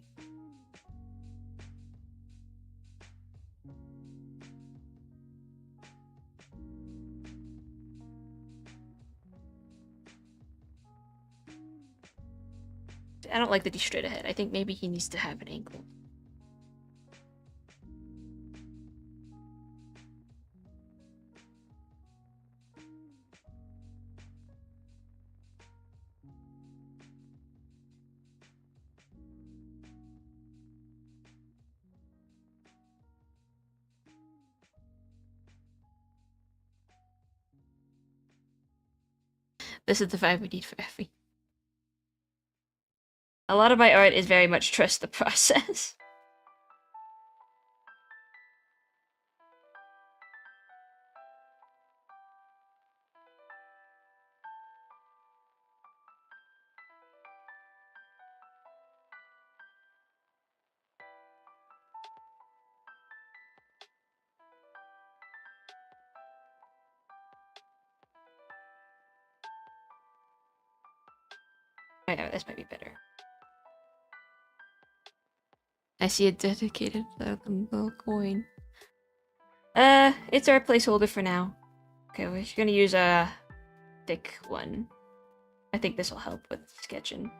I don't like that he's straight ahead. I think maybe he needs to have an angle. This is the vibe we need for Effie. A lot of my art is very much trust the process. Oh yeah, this might be better. I see a dedicated little coin. It's our placeholder for now. Okay, we're just gonna use a thick one. I think this will help with sketching.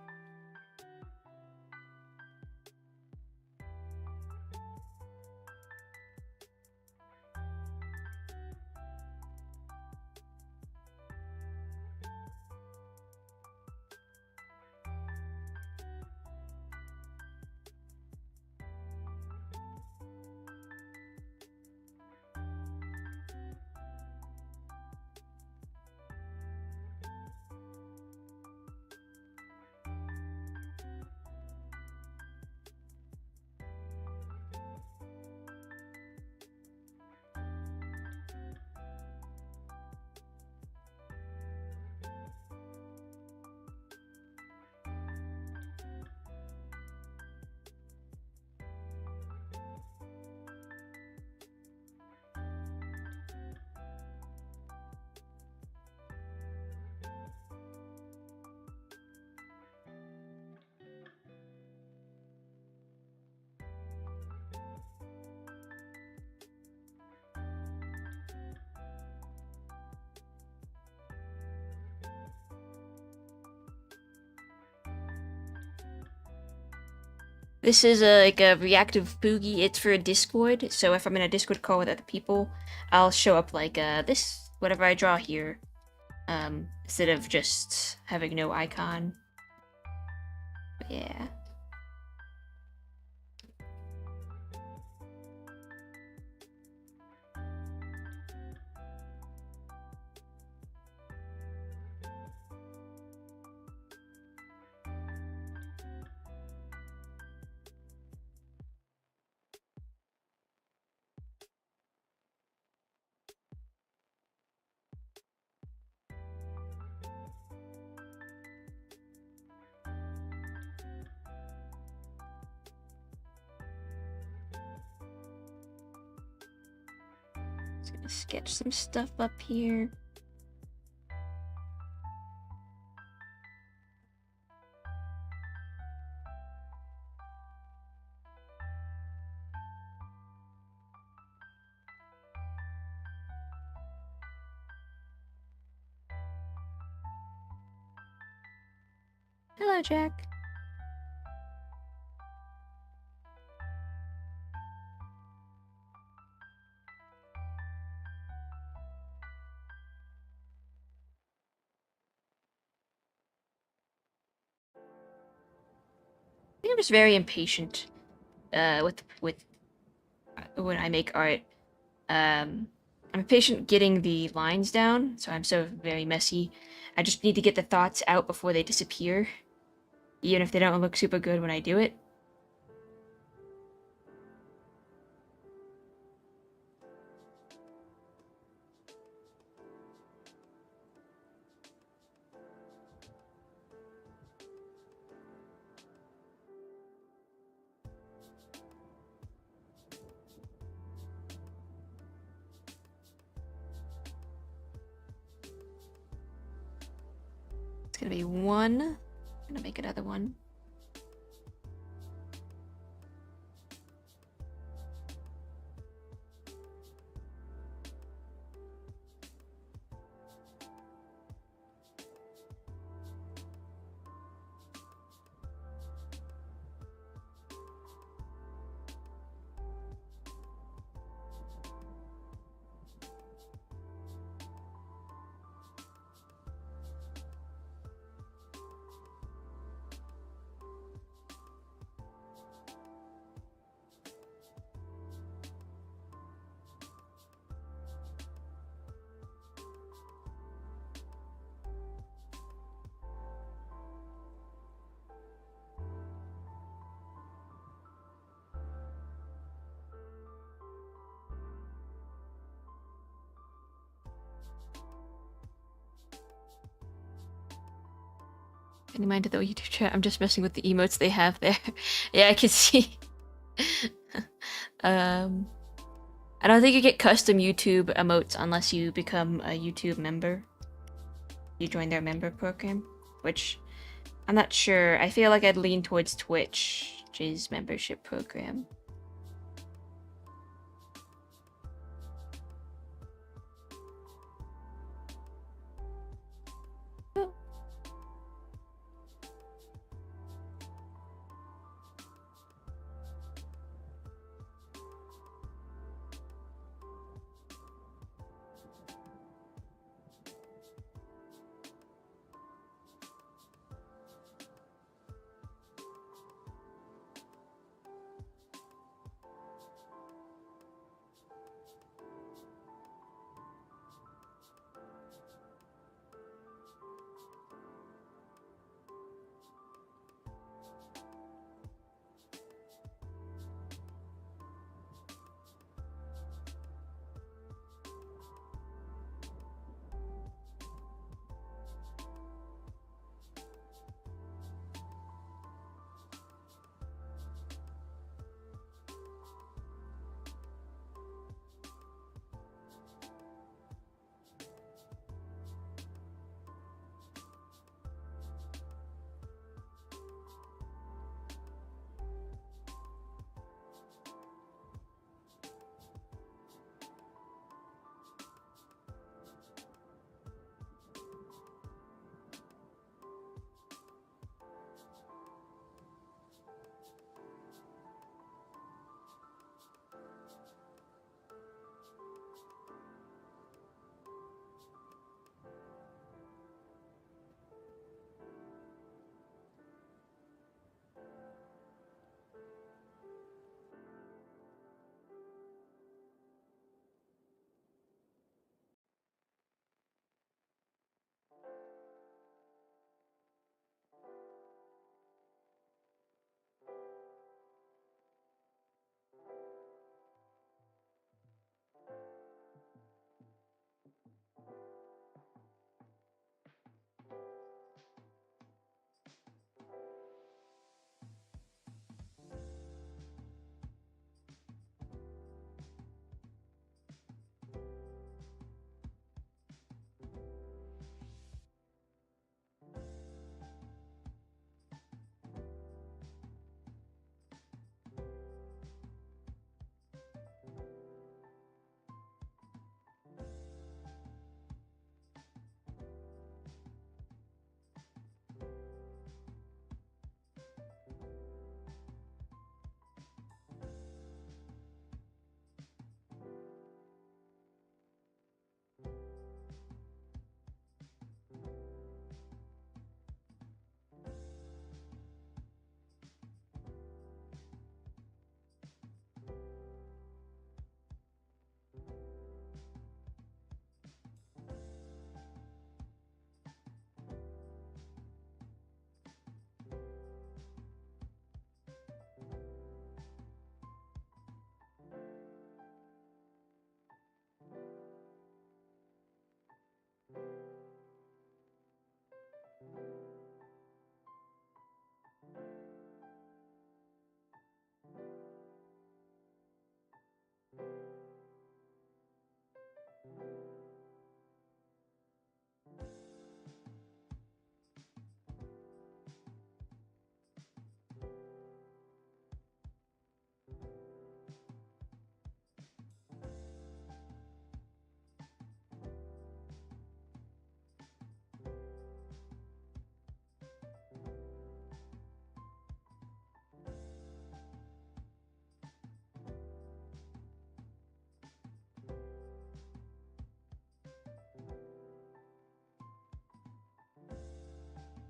This is like a reactive Fugi. It's for a Discord, so if I'm in a Discord call with other people, I'll show up like this, whatever I draw here, instead of just having no icon. But yeah. Sketch some stuff up here. Hello, Jack. I'm just very impatient with when I make art. I'm impatient getting the lines down, so I'm so very messy. I just need to get the thoughts out before they disappear, even if they don't look super good when I do it. It's gonna be one. I'm gonna make another one. Any mind to the YouTube chat? I'm just messing with the emotes they have there. Yeah, I can see. I don't think you get custom YouTube emotes unless you become a YouTube member. You join their member program, which I'm not sure. I feel like I'd lean towards Twitch's membership program.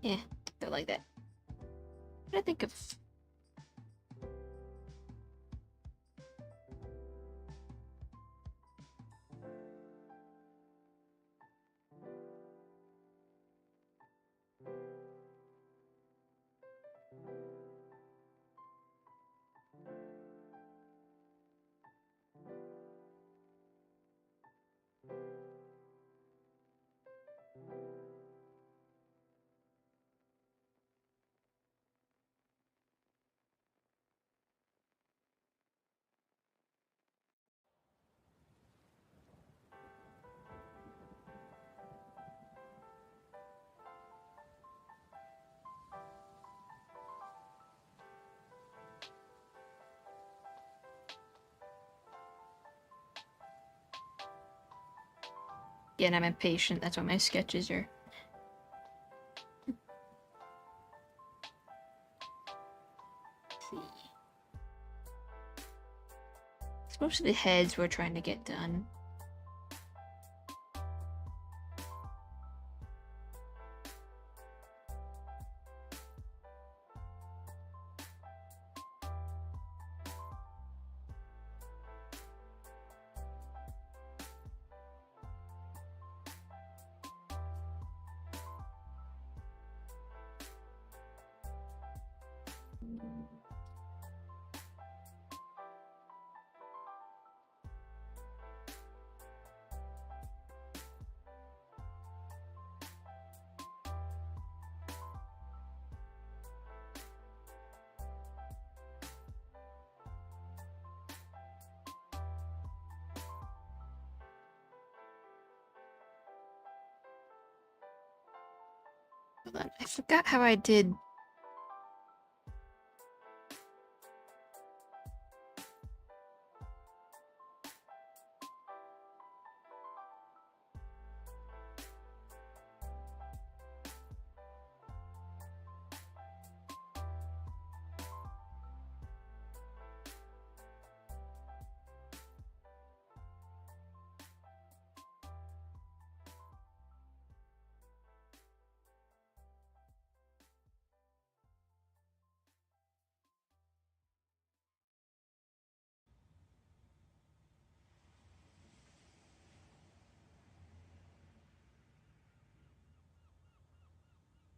Yeah, don't like that. What did I think of? Again, I'm impatient. That's why my sketches are... Most of the heads we're trying to get done. Hold on, I forgot how I did.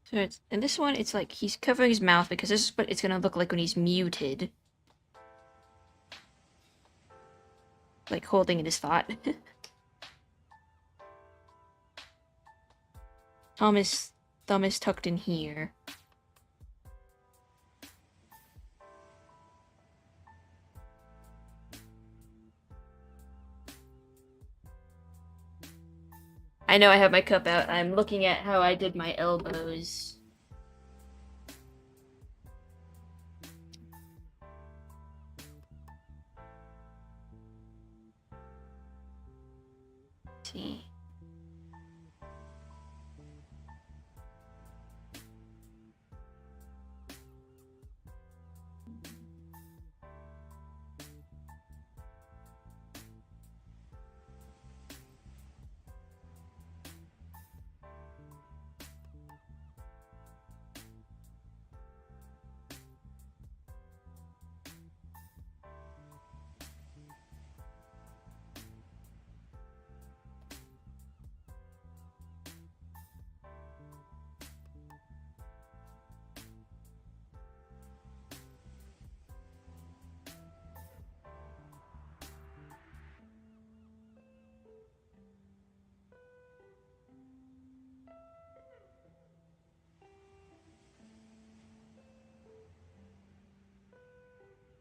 So it's, in this one, it's like he's covering his mouth because this is what it's gonna look like when he's muted. Like holding in his thought. Thumb is tucked in here. I know I have my cup out. I'm looking at how I did my elbows. Let's see.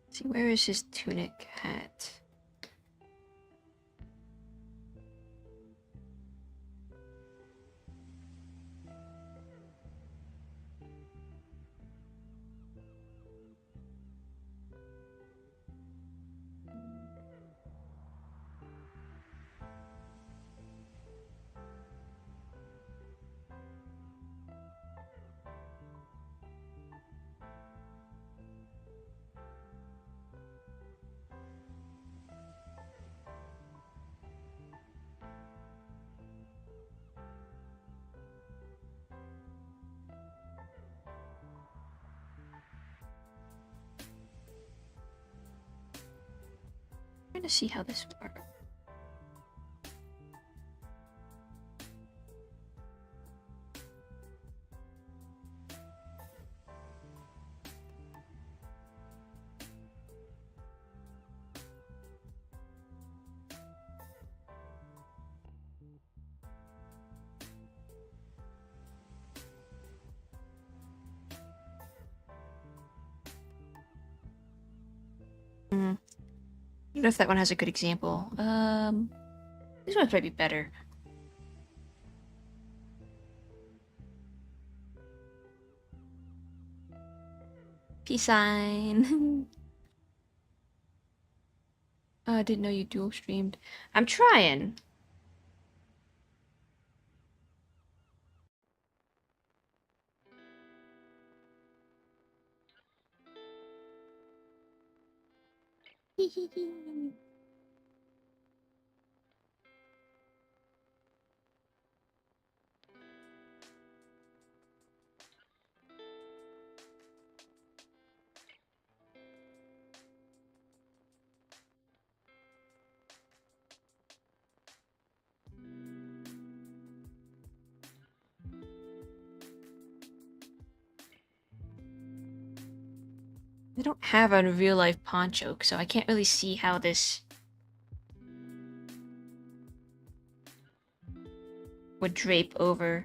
See, where is his tunic hat? I'm trying to see how this works. I don't know if that one has a good example. This one might be better. Peace sign. Oh, I didn't know you dual streamed. I'm trying. I don't have a real life poncho, so I can't really see how this would drape over.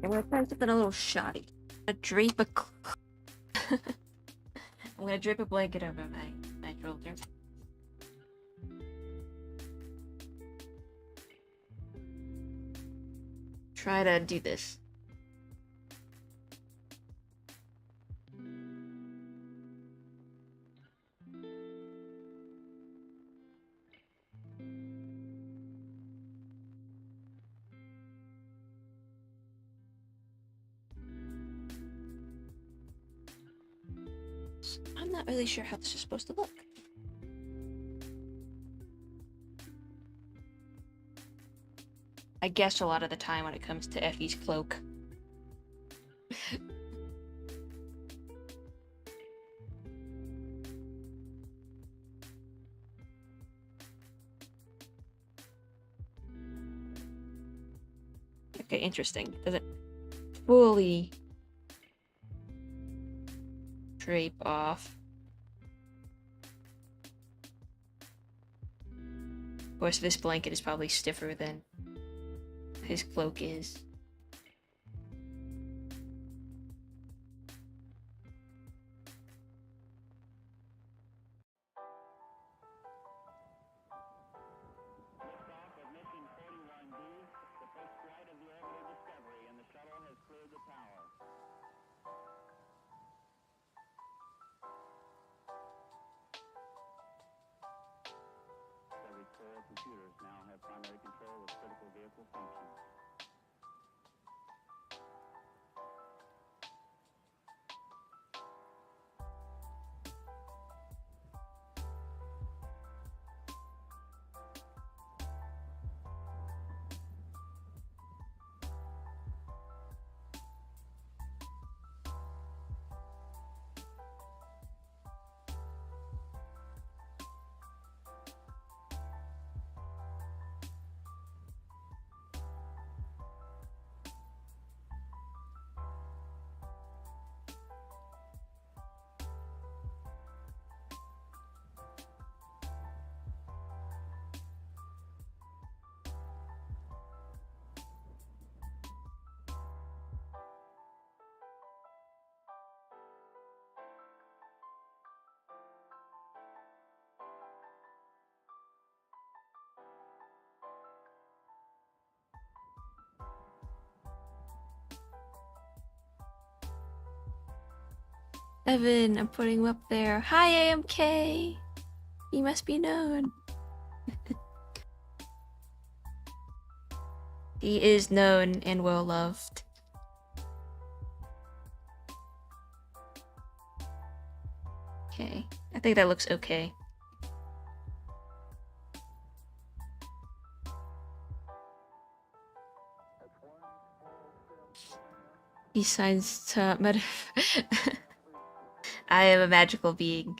I'm gonna try something a little shoddy. I'm gonna drape a blanket over my shoulder. Try to do this. I'm not really sure how this is supposed to look. I guess a lot of the time when it comes to Effie's cloak. Okay, interesting. Doesn't fully drape off. Of course, this blanket is probably stiffer than his cloak is. Computers now have primary control of critical vehicle functions. Evan, I'm putting him up there. Hi, AMK! He must be known. He is known and well loved. Okay, I think that looks okay. He signs to I am a magical being.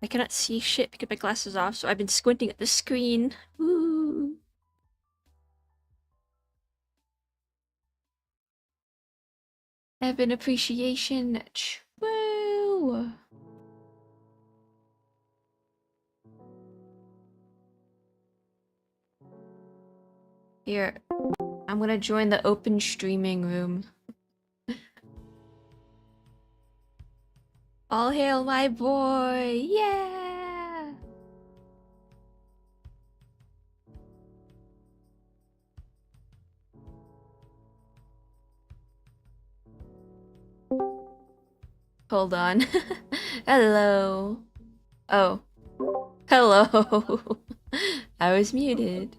I cannot see shit because my glasses off, so I've been squinting at the screen. Ooh. Evan appreciation. True. Here, I'm gonna join the open streaming room. All hail my boy! Yeah! Hold on. Hello. Oh. Hello. I was muted.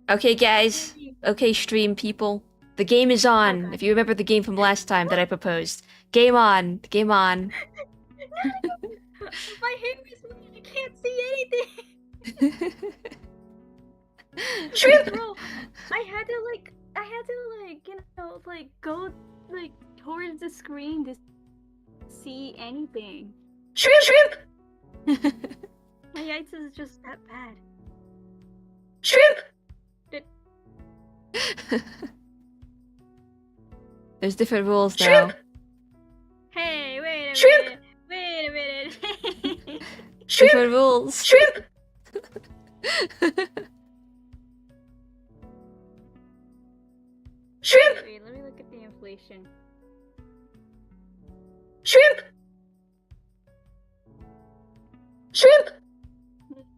Okay, guys. Okay, stream people. The game is on. If you remember the game from last time that I proposed. Game on. Game on. My hair is moving. I can't see anything. Shrimp! Bro, I had to you know, like go like towards the screen to see anything. Shrimp! My eyes is just that bad. Shrimp! There's different rules now. Hey, wait a Shrimp! minute. Wait a minute. Different rules. Shrimp! Shrimp! Wait, let me look at the inflation. Shrimp! Shrimp!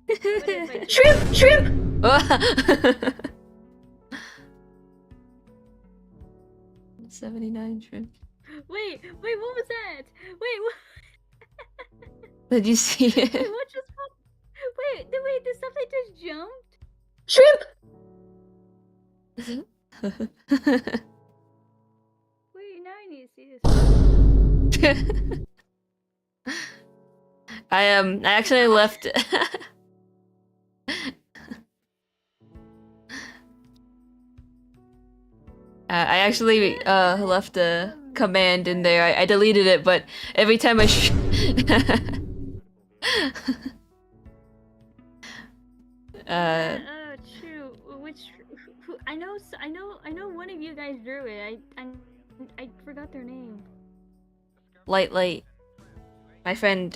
What if I just... Shrimp! Shrimp! 79 shrimp. Wait, what was that? Wait, what? Did you see it? Wait, what just happened? Wait, did something just jumped? Shrimp! Wait, now I need to see this. I actually left. I actually left a command in there. I deleted it, but every time I Oh, true. I know one of you guys drew it. I forgot their name. Lightlight. My friend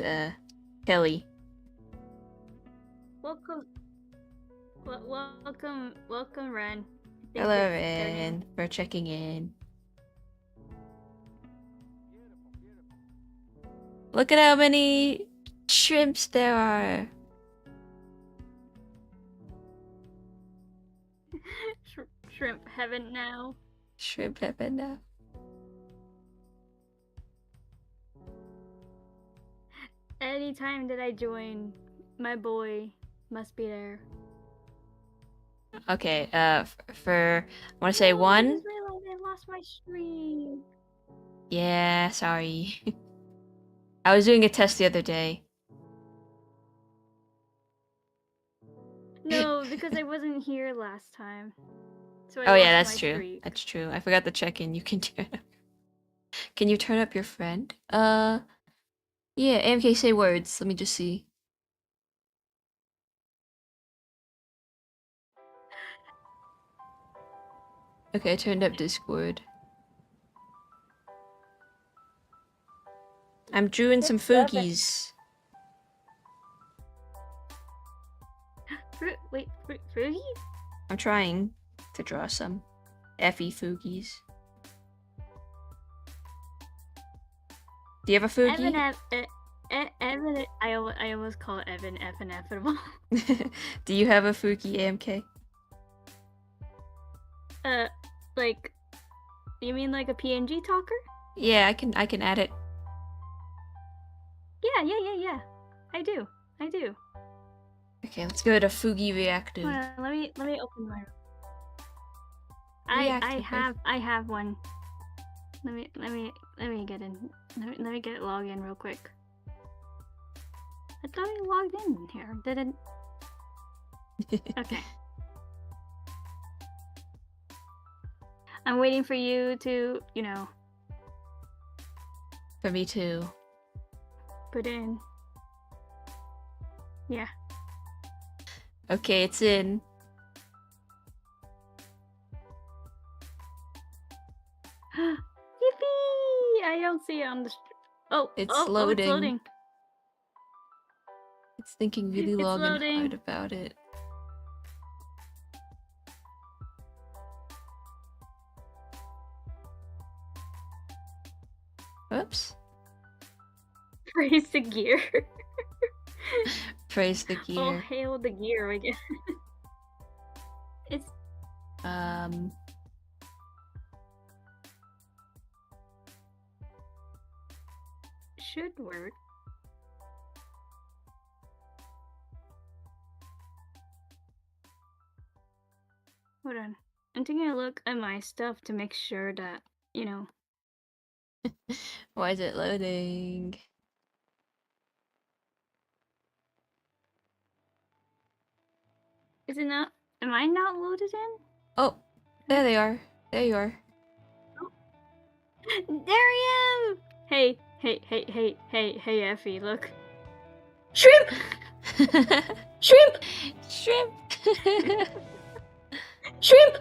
Kelly. Welcome, Ren. I think Hello, that's their name. Ren, for checking in. Look at how many shrimps there are. Shrimp heaven now. Shrimp heaven now. Anytime that I join, my boy must be there. Okay, for I want to say I one. just realized I lost my stream. Yeah, sorry. I was doing a test the other day. No, because I wasn't here last time. So I Oh yeah, lost that's my true. streak. That's true. I forgot to check in. You can turn up. Can you turn up your friend? Yeah, AMK say words. Let me just see. Okay, I turned up Discord. I'm drawing some Fugies. Wait, Fruity? I'm trying to draw some Effie Fugies. Do you have a Fugi? Evan, I almost call it Evan Effanineffable. Do you have a Fugi, AMK? Like, you mean like a PNG talker? Yeah, I can add it. Yeah. I do. Okay, let's go to Fugi Reactive. Hold on, let me open my. I have one. Let me get in. Let me get it logged in real quick. I thought I logged in here. Didn't. Okay. I'm waiting for you to, you know, For me too. Put in. Yeah. Okay, it's in. Yippee! I don't see it on the. Oh, It's oh, loading. it's loading. It's thinking really It's long and loading. hard about it. Whoops. Praise the gear. Praise the Oh, gear. hail the gear again. It's should work. Hold on. I'm taking a look at my stuff to make sure that, you know. Why is it loading? Is it not? Am I not loaded in? Oh, there they are. There you are. There I am! Hey, hey, Effie, look. Shrimp! Shrimp! Shrimp! Shrimp!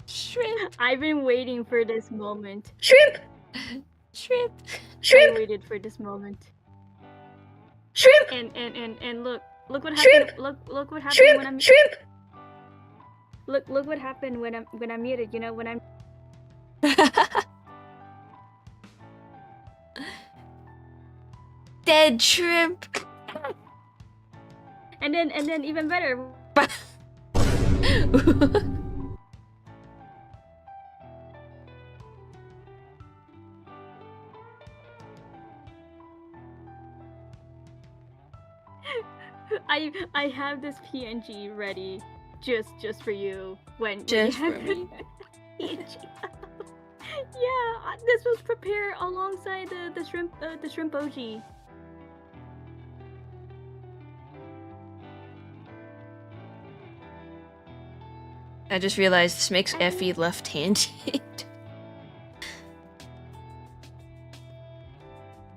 Shrimp! I've been waiting for this moment. Shrimp! Shrimp! I Shrimp! waited for this moment. Shrimp! And look what Shrimp! happened. Look what happened Shrimp! when I'm Shrimp! look what happened when I'm muted, you know, when I'm Dead shrimp! and then even better. I have this PNG ready just for you when Just you for have me. PNG. Yeah, this was prepared alongside the shrimp OG. I just realized this makes Effie left-handed.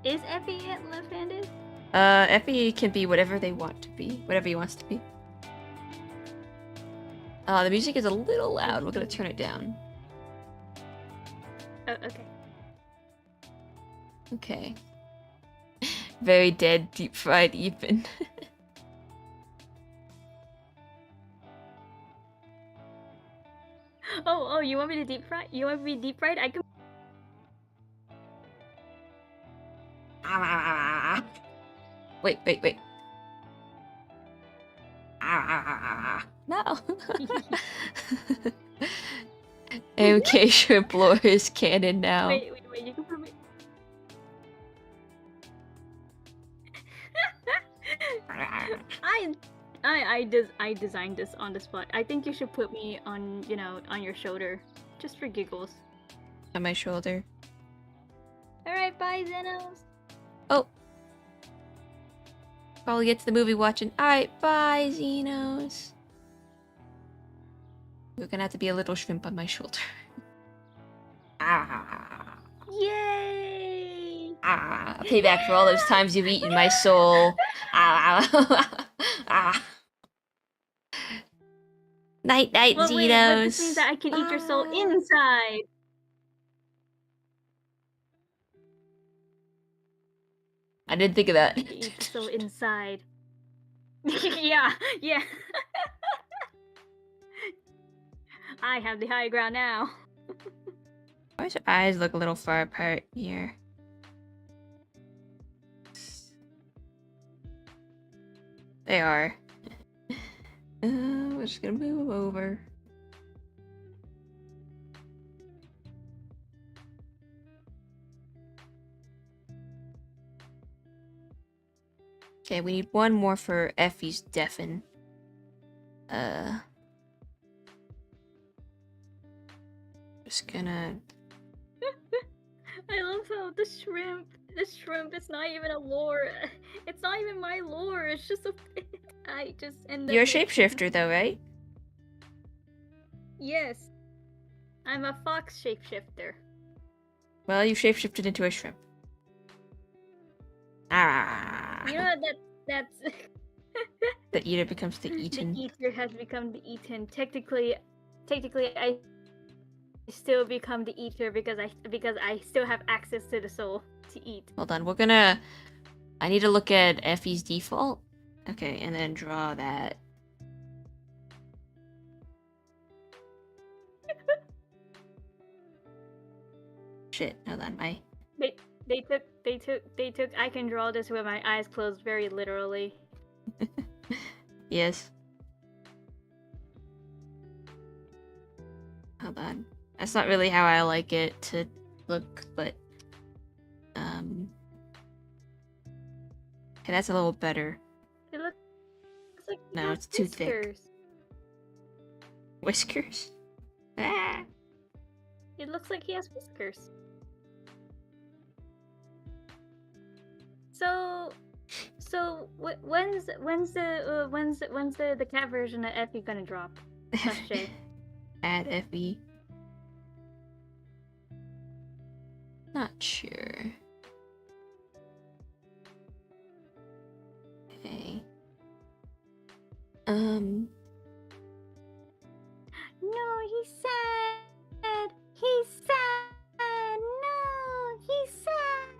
Is Effie left-handed? Effie can be whatever they want to be. Whatever he wants to be. The music is a little loud. We're gonna turn it down. Oh, okay. Okay. Very dead, deep-fried even. Oh, you want me to deep fry? You want me deep fried? I can. Wait. No. MK Shrimp lore is canon now. Wait, you can put me. I designed this on the spot. I think you should put me on, you know, on your shoulder, just for giggles. On my shoulder. All right, bye, Zenos. Oh. Probably gets the movie watching. Alright, bye, Xenos. You're gonna have to be a little shrimp on my shoulder. Yay! Payback for all those times you've eaten my soul. Night, Well, Xenos. wait, but this means that I can eat your soul Bye. inside. I didn't think of that. I can eat the soul inside. yeah. I have the high ground now. Why does your eyes look a little far apart here? They are. We're just gonna move over. Okay, we need one more for Effie's deafen. Just gonna. I love how the shrimp is not even a lore. It's not even my lore. It's just a. I just end You're a up. shapeshifter, though, right? Yes, I'm a fox shapeshifter. Well, you shapeshifted into a shrimp. Ah. You know that's The eater becomes the the eaten. eater has become the eaten. Technically, I still become the eater because I still have access to the soul to eat. Hold on, I need to look at Effie's default. Okay, and then draw that. Shit, hold on, They took I can draw this with my eyes closed very literally. Yes. Hold on. That's not really how I like it to look, but okay, that's a little better. It looks like he No, has it's too thick. whiskers. Whiskers? Ah. It looks like he has whiskers. So when's the cat version of Effie gonna drop? Shay. Add Effie. Not sure. Okay. No, he's sad. He's sad. No, he's sad.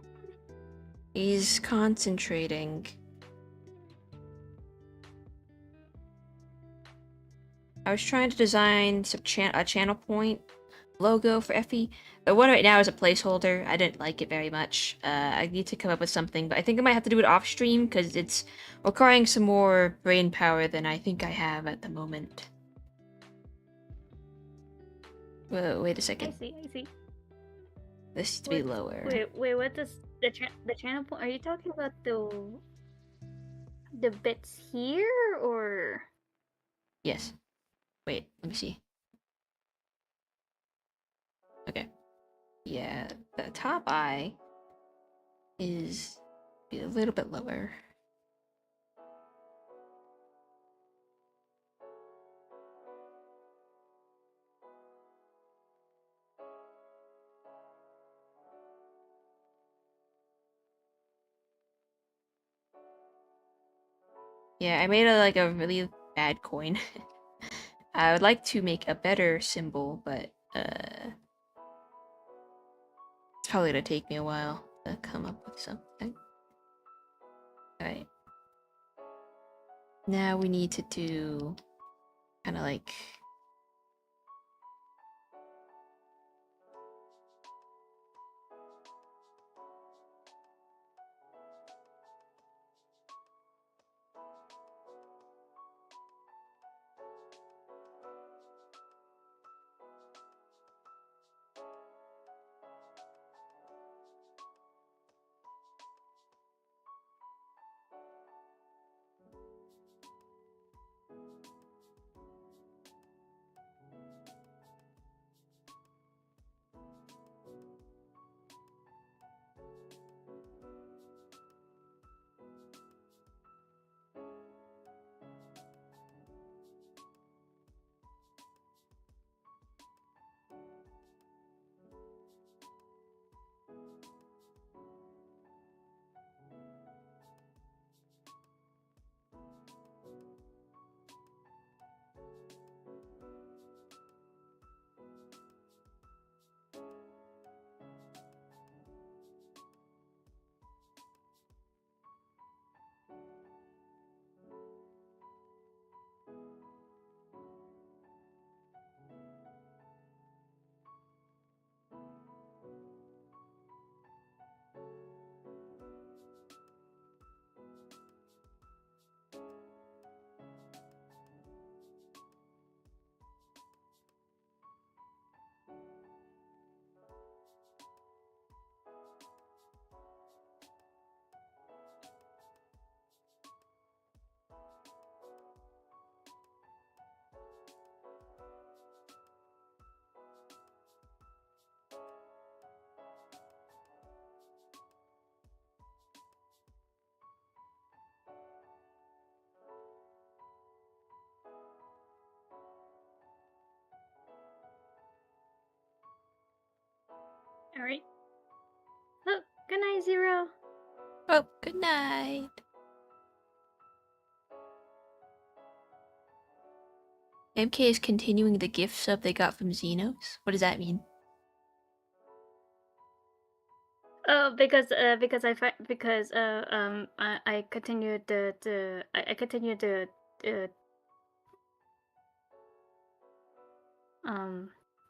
He's concentrating. I was trying to design some a channel point logo for Effie. The one right now is a placeholder. I didn't like it very much. I need to come up with something, but I think I might have to do it off stream because it's requiring some more brain power than I think I have at the moment. Whoa, wait a second. I see. This needs to be lower. Wait, what does the channel point? Are you talking about the bits here or? Yes. Wait, let me see. Okay. Yeah, the top eye is a little bit lower. Yeah, I made a really bad coin. I would like to make a better symbol, but it's probably gonna take me a while to come up with something. Alright. Now we need to do kind of like All right. Oh, good night, Zero. Oh, good night. MK is continuing the gift sub they got from Xenos. What does that mean? Oh, because I continued I continued to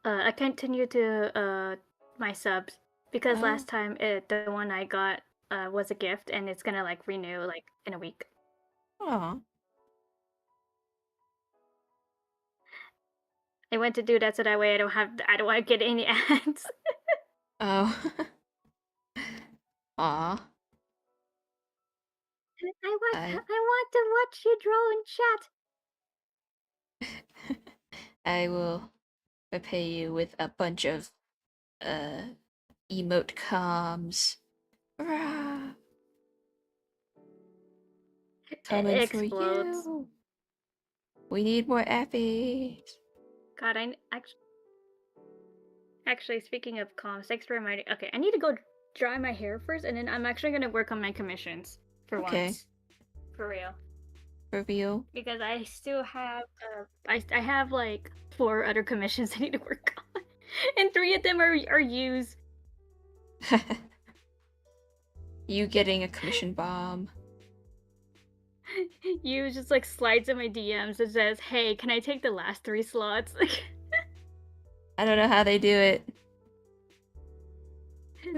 I continued to my subs because Oh. last time the one I got was a gift and it's gonna like renew like in a week. Aw. I went to do that so that way I don't want to get any ads. Oh. Aw. I want to watch you draw in chat. I will repay you with a bunch of emote comms. Rah. Coming It for explodes. you. We need more Effies. God, I actually speaking of comms, thanks for reminding. Okay, I need to go dry my hair first, and then I'm actually gonna work on my commissions for Okay. once, for real. Reveal. Because I still have I have like 4 other commissions I need to work on, and 3 of them are used. You getting a commission bomb. You just like slides in my DMs and says, "Hey, can I take the last 3 slots?" I don't know how they do it.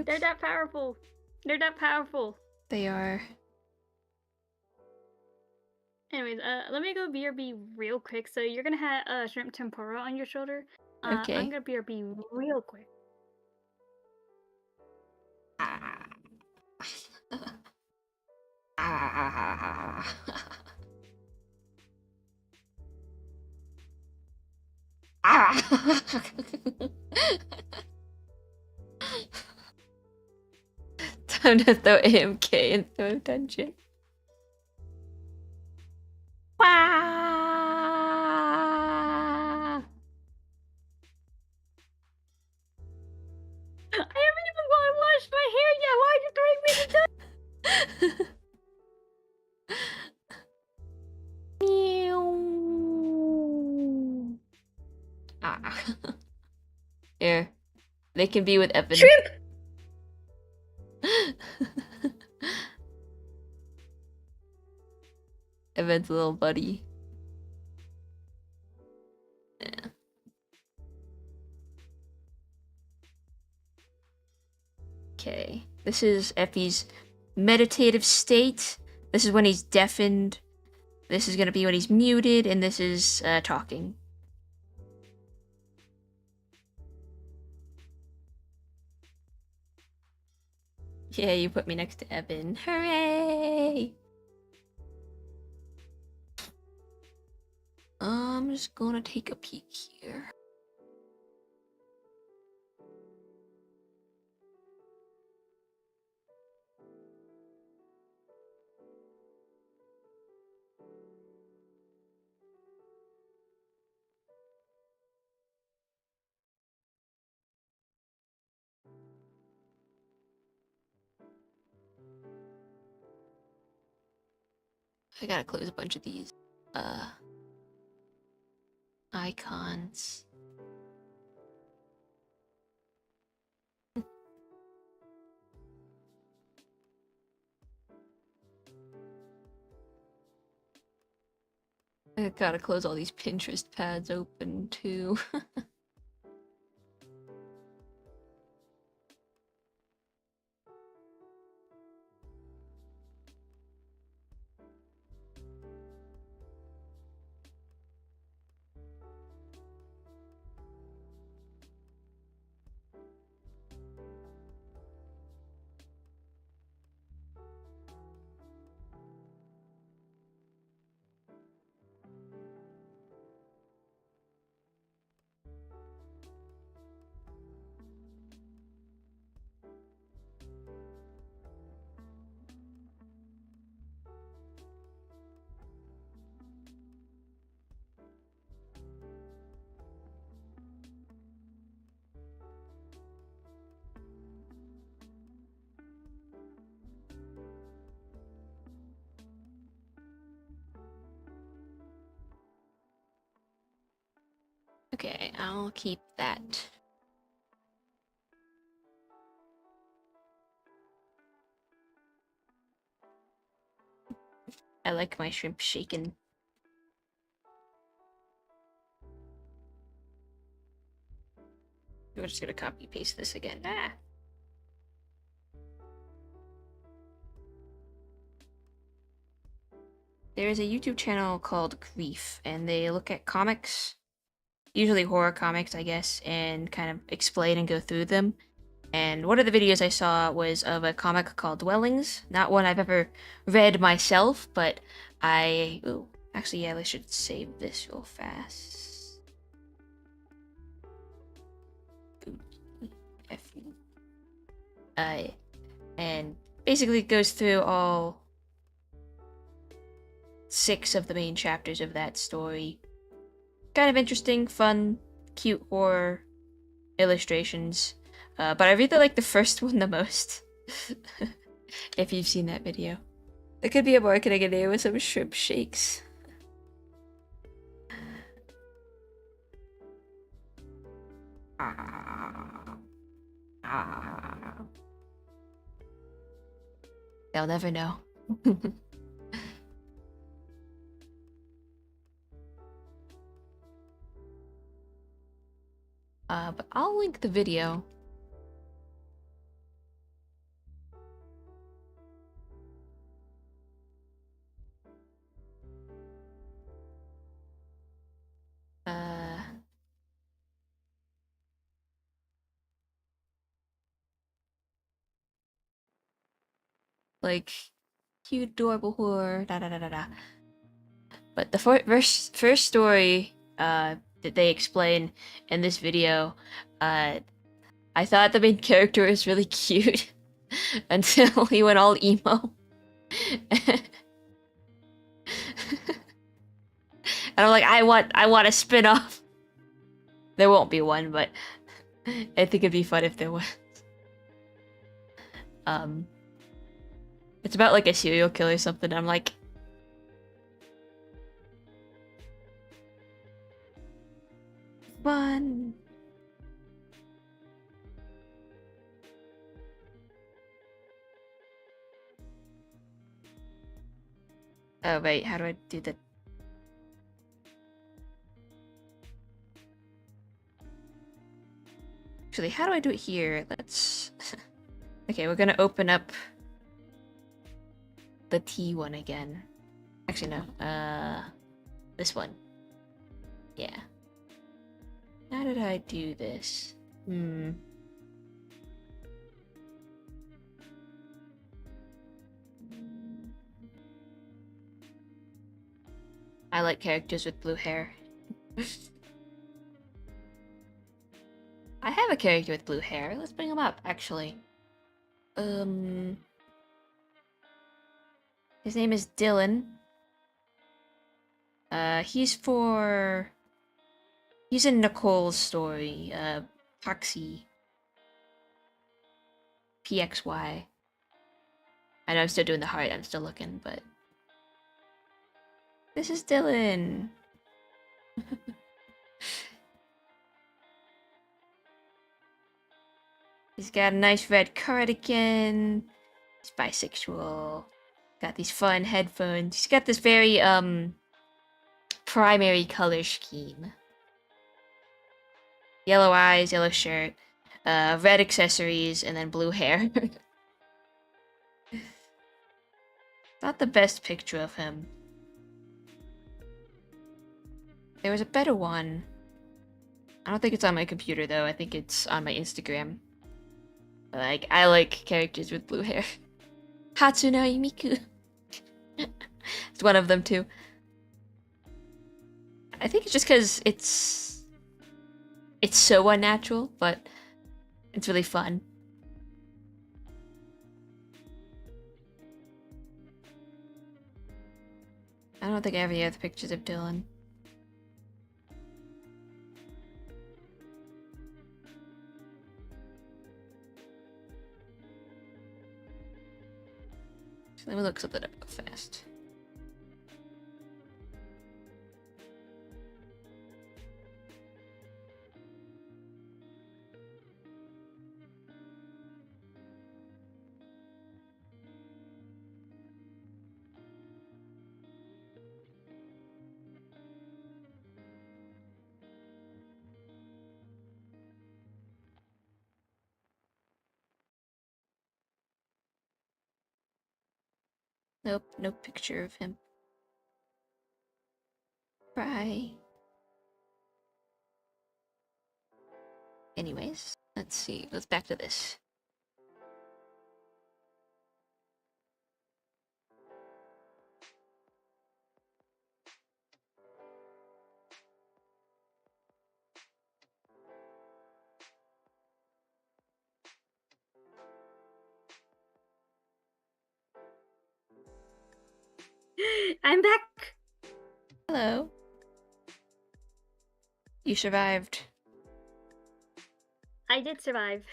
They're that powerful. They're that powerful. They are. Anyways, let me go BRB real quick. So you're gonna have shrimp tempura on your shoulder. Okay. I'm gonna BRB real quick. Time to throw AMK into a dungeon. Wow! I haven't even gone and washed my hair yet. Why are you throwing me in the dungeon? Meow. Ah. Here. They can be with Evan. Shrimp! Evan's little buddy. Yeah. Okay. This is Effie's meditative state. This is when he's deafened. This is gonna be when he's muted, and this is talking. Yeah, you put me next to Evan. Hooray! I'm just gonna take a peek here. I gotta close a bunch of these icons. I gotta close all these Pinterest pads open too. Okay, I'll keep that. I like my shrimp shaken. We're just gonna copy paste this again. Ah. There is a YouTube channel called Grief, and they look at comics, usually horror comics, I guess, and kind of explain and go through them. And one of the videos I saw was of a comic called Dwellings. Not one I've ever read myself, but ooh, actually, yeah, I should save this real fast. And basically it goes through all 6 of the main chapters of that story. Kind of interesting, fun, cute horror illustrations. But I really like the first one the most. If you've seen that video. It could be a marketing idea with some shrimp shakes. They'll never know. But I'll link the video. Like, cute, adorable horror, da da da da da. But the first story that they explain in this video, I thought the main character was really cute until he went all emo. And I'm like, I want a spin-off. There won't be one, but I think it'd be fun if there was. It's about like a serial killer or something. I'm like, fun. Oh wait, how do I do that? Actually, how do I do it here? Let's... Okay, we're gonna open up the T1 again. Actually, no. This one. Yeah. How did I do this? I like characters with blue hair. I have a character with blue hair. Let's bring him up, actually. His name is Dylan. He's in Nicole's story, Poxy. PXY. I know I'm still doing the heart, I'm still looking, but... This is Dylan! He's got a nice red cardigan. He's bisexual. Got these fun headphones. He's got this very, primary color scheme. Yellow eyes, yellow shirt, red accessories, and then blue hair. Not the best picture of him. There was a better one. I don't think it's on my computer, though. I think it's on my Instagram. Like, I like characters with blue hair. Hatsunoi Miku. It's one of them, too. I think it's just because it's so unnatural, but it's really fun. I don't think I have any other pictures of Dylan. Let me look something up fast. Nope, no picture of him. Bye. Anyways, let's see. Let's back to this. I'm back! Hello. You survived. I did survive.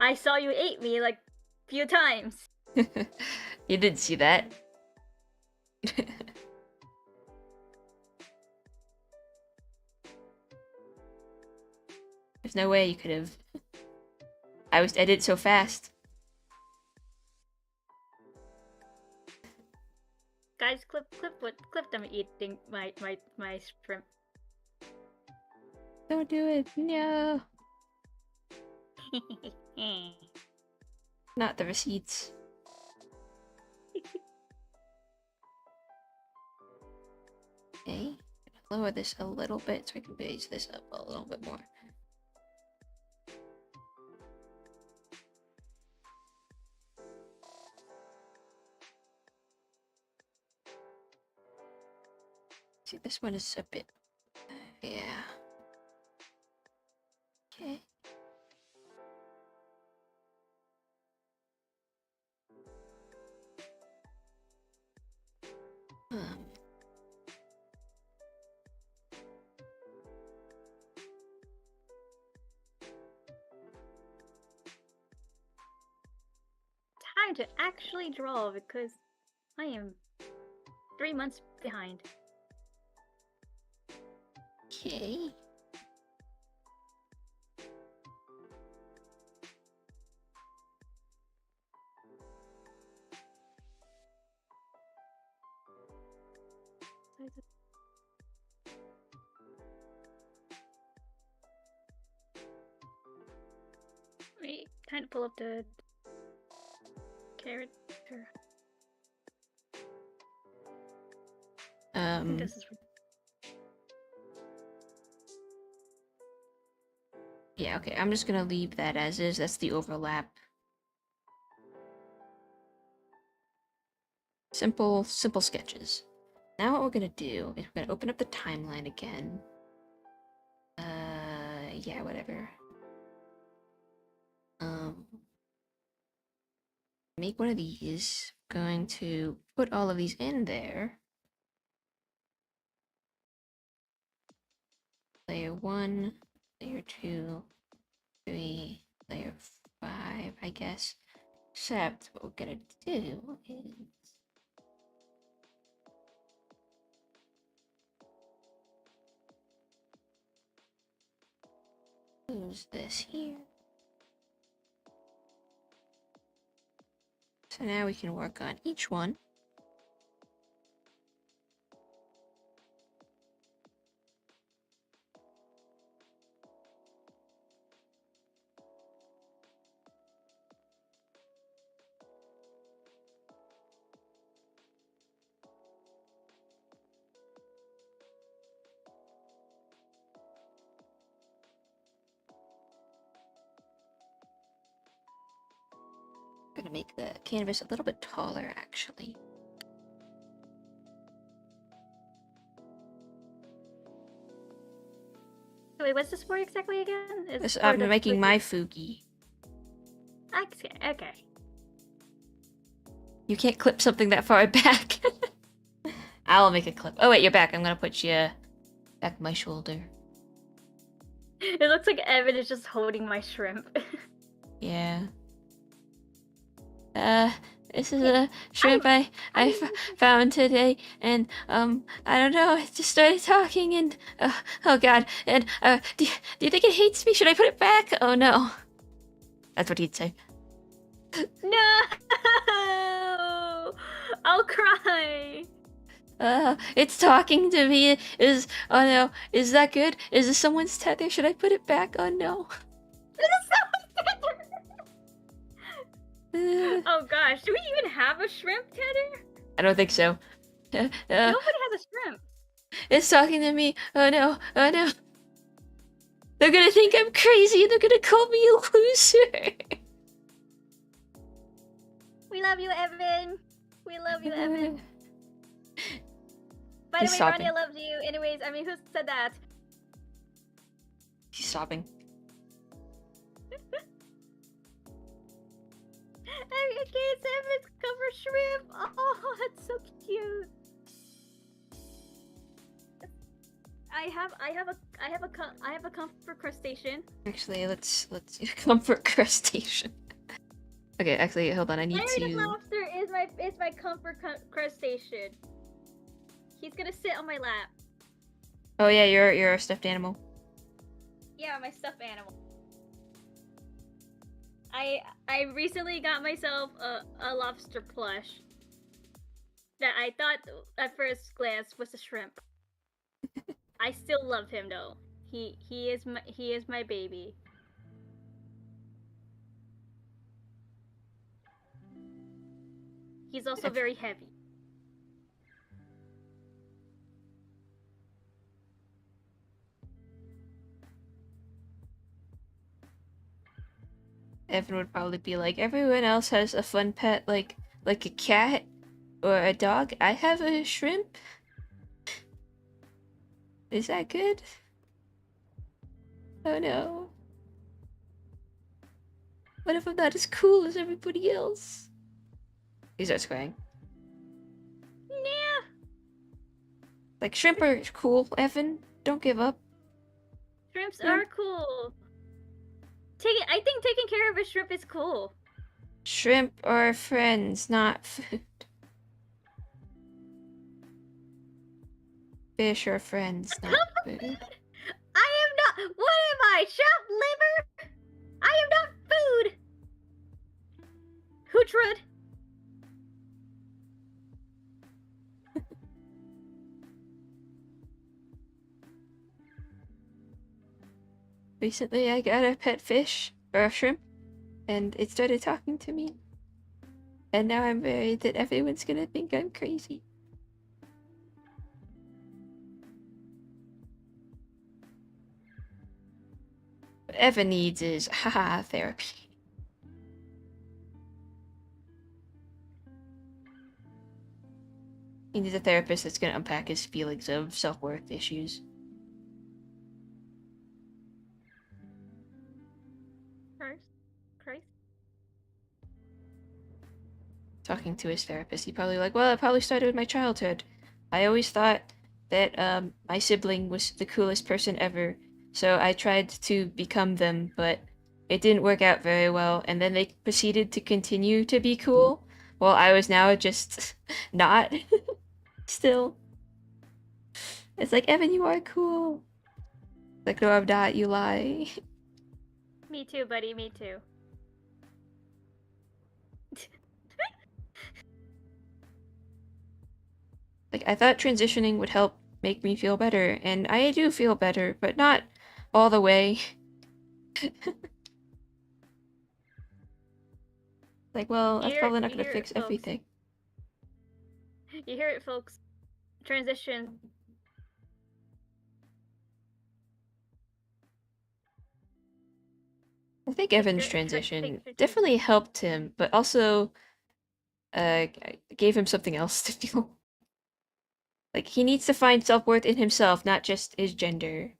I saw you ate me like a few times. You did see that. There's no way you could have. I did it so fast. Guys, clip them eating my shrimp. Don't do it. No. Not the receipts. Okay. Lower this a little bit so I can raise this up a little bit more. See, this one is a bit. Yeah. Okay. Time to actually draw because I am 3 months behind. Okay. Let me kind of pull up the character. I think this is. Yeah, okay, I'm just gonna leave that as is. That's the overlap. Simple sketches. Now what we're gonna do is we're gonna open up the timeline again. Yeah, whatever. Make one of these. Going to put all of these in there. Layer 1, layer 2, 3, layer 5, I guess. Except what we're gonna do is use this here. So now we can work on each one. I'm gonna make the canvas a little bit taller, actually. Wait, what's this for exactly again? This, I'm making my Fugi. Okay. You can't clip something that far back. I'll make a clip. Oh wait, you're back. I'm gonna put you back on my shoulder. It looks like Evan is just holding my shrimp. Yeah. This is a shrimp I found today, and I don't know. It just started talking, and oh god, and do you think it hates me? Should I put it back? Oh no. That's what he'd say. No! I'll cry. It's talking to me. Oh no, is that good? Is this someone's tether? Should I put it back? Oh no. Oh gosh, do we even have a shrimp, Tanner? I don't think so. Nobody has a shrimp. It's talking to me. Oh no, oh no. They're gonna think I'm crazy. They're gonna call me a loser. We love you, Evan. We love you, Evan. By the He's way, sobbing. Rania loves you. Anyways, I mean, who said that? He's sobbing. Okay, Evan's cover shrimp. Oh, that's so cute. I have a comfort crustacean. Actually, let's comfort crustacean. Okay, actually, hold on. I need Larry the to. lobster is my comfort crustacean. He's gonna sit on my lap. Oh yeah, you're a stuffed animal. Yeah, my stuffed animal. I recently got myself a lobster plush that I thought at first glance was a shrimp. I still love him though. He is my baby. He's also very heavy. Evan would probably be like, everyone else has a fun pet like a cat or a dog. I have a shrimp. Is that good? Oh no. What if I'm not as cool as everybody else? He starts crying. Nah. Like, shrimp are cool, Evan. Don't give up. Shrimps Yeah. are cool. I think taking care of a shrimp is cool. Shrimp are friends, not food. Fish are friends, not food. I am not. What am I? Shop liver? I am not food. Hootrud. Recently, I got a pet fish, or a shrimp, and it started talking to me. And now I'm worried that everyone's gonna think I'm crazy. What Evan needs is, haha, therapy. He needs a therapist that's gonna unpack his feelings of self-worth issues. Christ. Talking to his therapist, he probably like, well, it probably started with my childhood. I always thought that my sibling was the coolest person ever, so I tried to become them, but it didn't work out very well, and then they proceeded to continue to be cool, while I was now just not. Still. It's like, Evan, you are cool. Like, no, I'm not, you lie. Me too, buddy, me too. Like, I thought transitioning would help make me feel better, and I do feel better, but not all the way. Like, well, that's probably not gonna fix everything. You hear it, folks. Transition. I think Evan's transition definitely helped him, but also gave him something else to feel. Like, he needs to find self-worth in himself, not just his gender.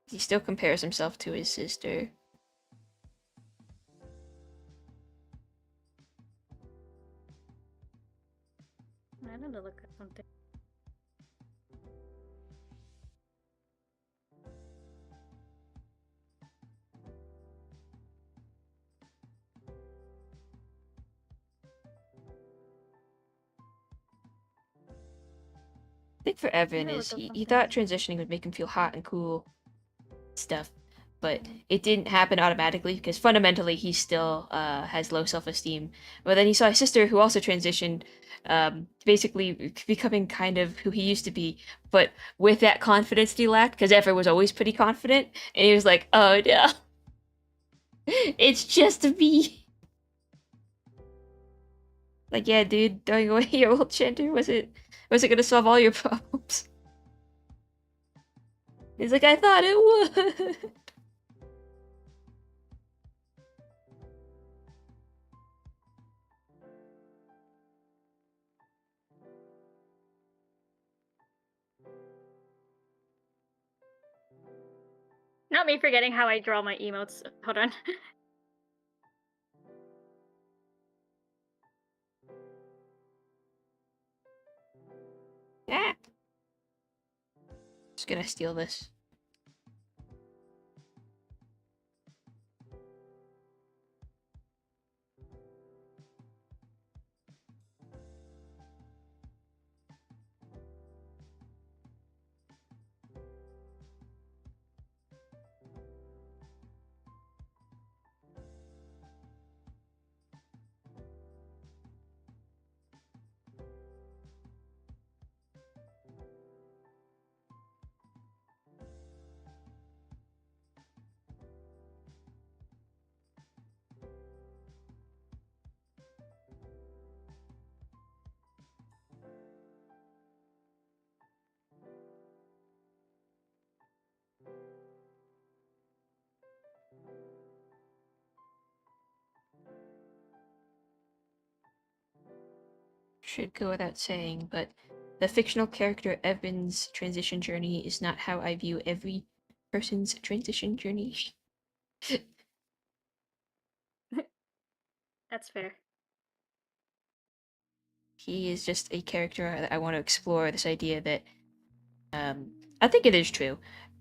He still compares himself to his sister. I need to look at something. I think for Evan is he thought transitioning would make him feel hot and cool stuff. but it didn't happen automatically because fundamentally he still has low self-esteem. But then he saw his sister who also transitioned, basically becoming kind of who he used to be, but with that confidence he lacked because Effa was always pretty confident, and he was like, "Oh no, it's just me." Like, yeah, dude, throwing away your old gender was it gonna solve all your problems? He's like, I thought it would. Not me forgetting how I draw my emotes. Hold on. Yeah. Just gonna steal this. Should go without saying, but the fictional character Evan's transition journey is not how I view every person's transition journey. That's fair. He is just a character that I want to explore. This idea that I think it is true.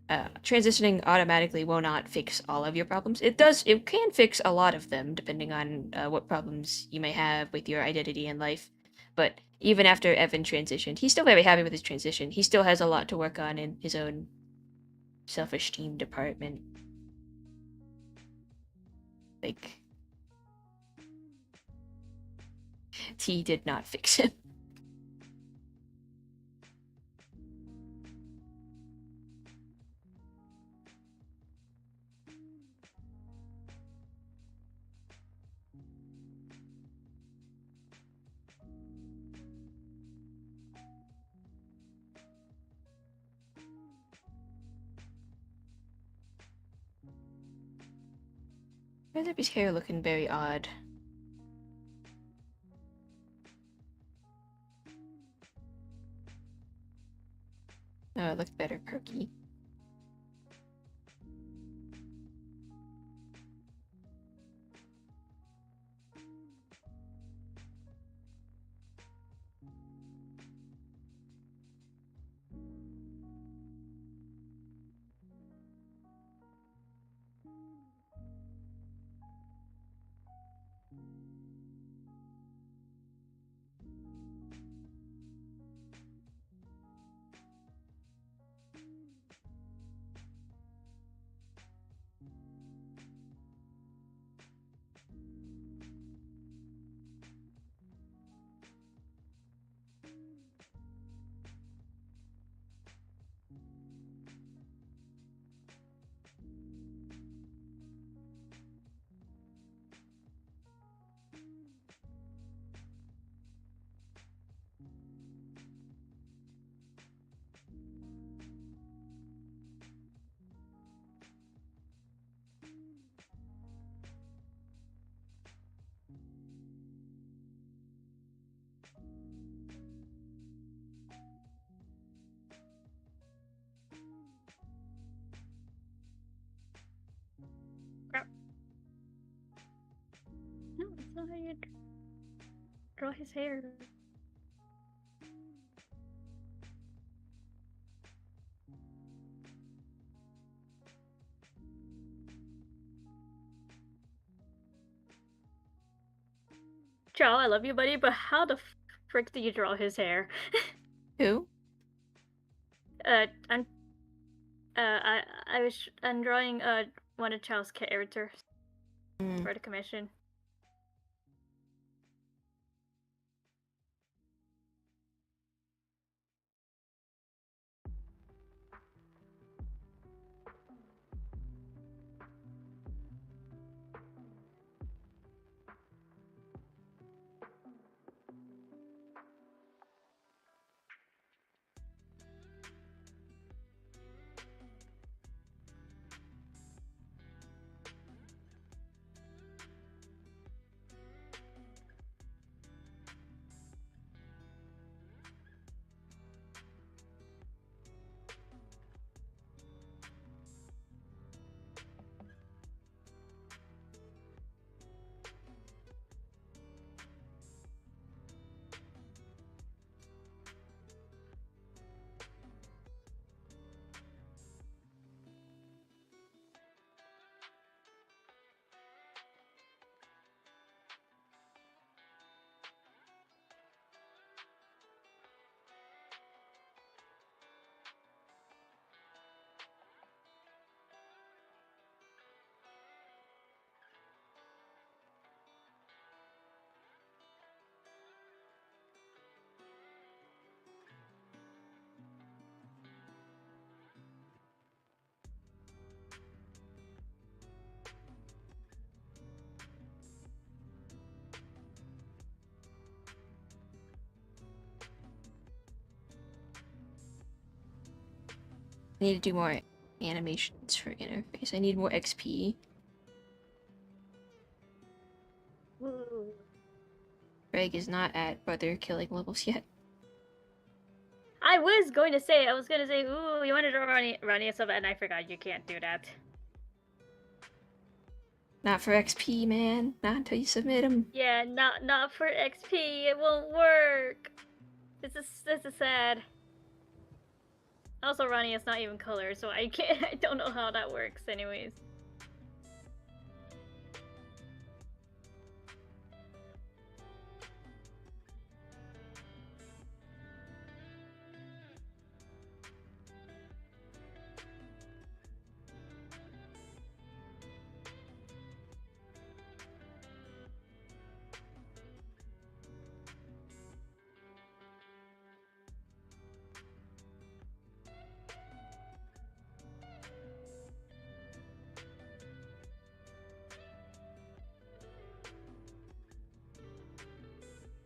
Transitioning automatically will not fix all of your problems. It does. It can fix a lot of them, depending on what problems you may have with your identity in life. But even after Evan transitioned, he's still very happy with his transition. He still has a lot to work on in his own self-esteem department. Like, T did not fix him. Penelope's hair looking very odd. Oh, it looked better perky. No, that's not how you draw his hair. Joe, I love you, buddy, but how the frick do you draw his hair? Who? I'm drawing one of Charles' characters for the commission. I need to do more animations for interface. I need more XP. Woo. Greg is not at brother killing levels yet. I was going to say, ooh, you wanted to run yourself, and I forgot you can't do that. Not for XP, man. Not until you submit them. Yeah, not for XP. It won't work. This is sad. Also, Ronnie is not even color, so I can't. I don't know how that works, anyways.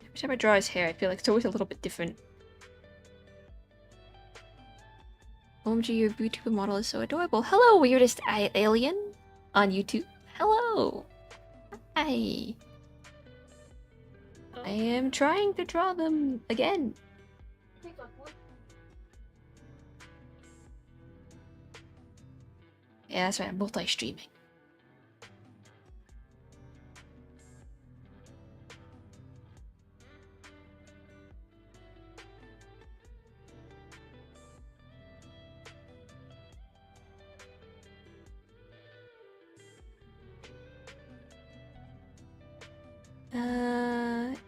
Every time I draw his hair, I feel like it's always a little bit different. OMG, your YouTuber model is so adorable. Hello, weirdest alien on YouTube. Hello. Hi. I am trying to draw them again. Yeah, that's right. I'm multi-streaming.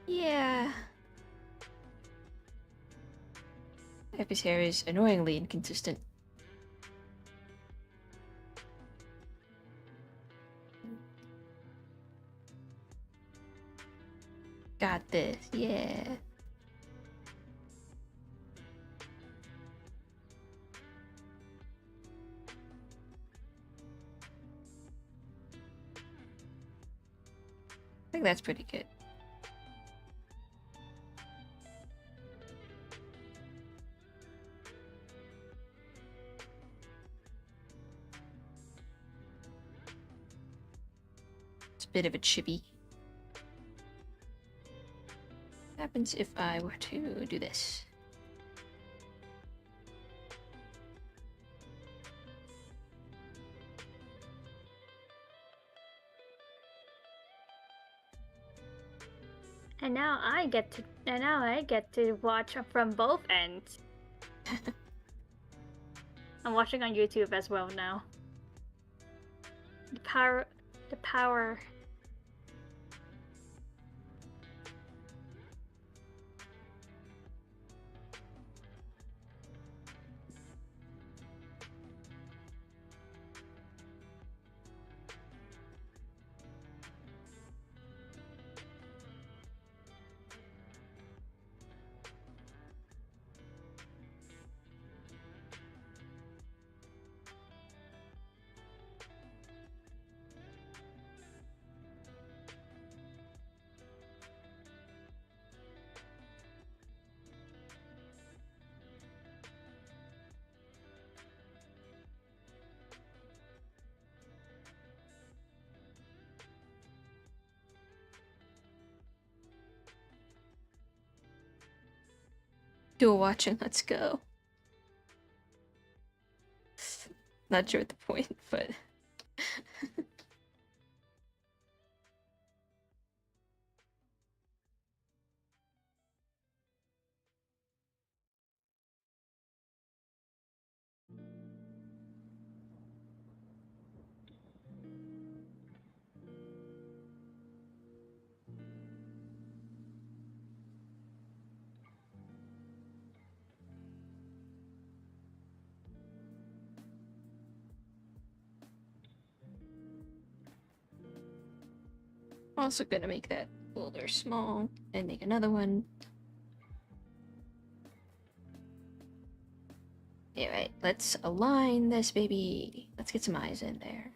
Yeah. Effie's hair is annoyingly inconsistent. Got this, yeah. I think that's pretty good. It's a bit of a chibi. What happens if I were to do this? And now I get to watch from both ends. I'm watching on YouTube as well now. The power. Dual watching, let's go. Not sure at the point, but... Also gonna make that folder small and make another one. Alright, let's align this baby. Let's get some eyes in there.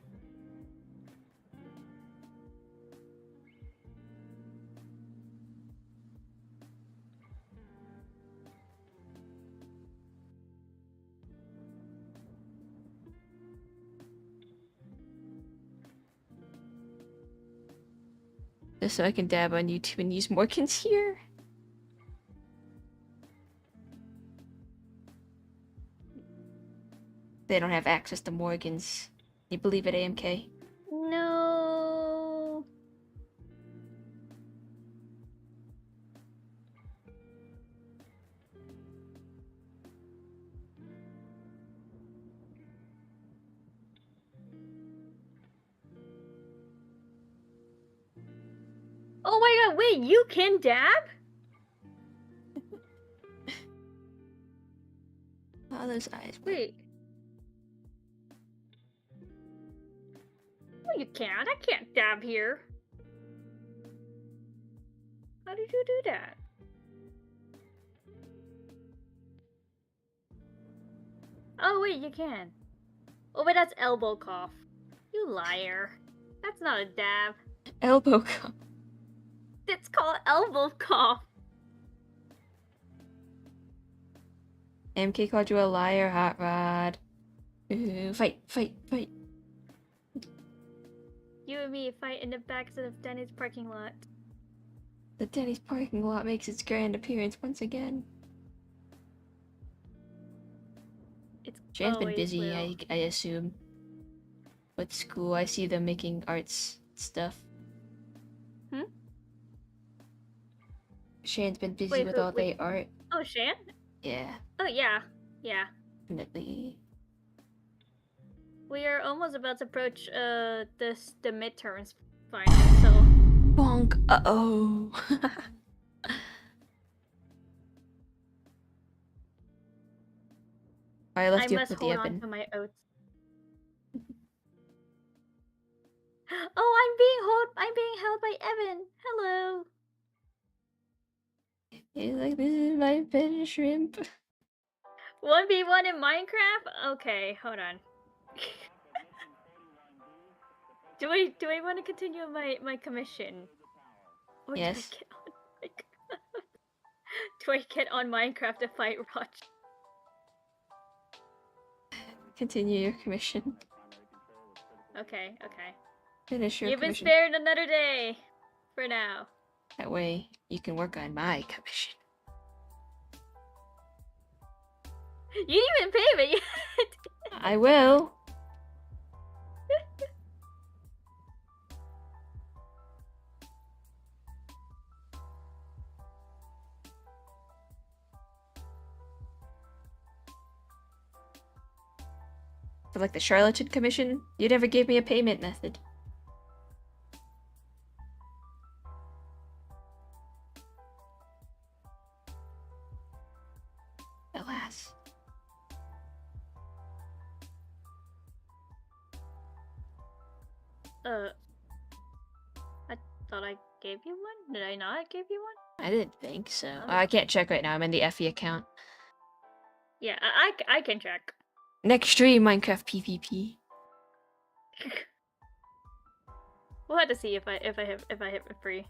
Just so I can dab on YouTube and use Morgan's here. They don't have access to Morgan's. You believe it, AMK? No. Oh my god, wait, you can dab? Oh, those eyes. Wait. No, you can't. I can't dab here. How did you do that? Oh wait, you can. Oh wait, that's elbow cough. You liar. That's not a dab. Elbow cup. It's called elbow cough. AMK called you a liar, Hot Rod. Ooh, fight, fight, fight. You and me fight in the backside of Denny's parking lot. The Denny's parking lot makes its grand appearance once again. It's Jan's been always busy, will. I assume. With school, I see them making arts stuff. Hmm? Shan's been busy Wait, with who- all wait. day art. Oh, Shan? Yeah, Oh yeah, yeah. definitely. We are almost about to approach the midterms final, so Bonk. Uh-oh. I I left you up must with the hold on oven. to my oats. Oh, I'm being held by Evan. Hello. He's like, this is my pet shrimp. 1v1 in Minecraft? Okay, hold on. do I want to continue my commission? Or Yes. do I get on Minecraft to fight Roch? Continue your commission. Okay, okay. Finish your You've been commission. spared another day. For now. That way, you can work on my commission. You didn't even pay me yet! I will. For like the Charlatan commission, you never gave me a payment method. Alas. I thought I gave you one? Did I not give you one? I didn't think so. Oh. I can't check right now. I'm in the Effie account. Yeah, I can check. Next stream, Minecraft PvP. We'll have to see if I hit it free.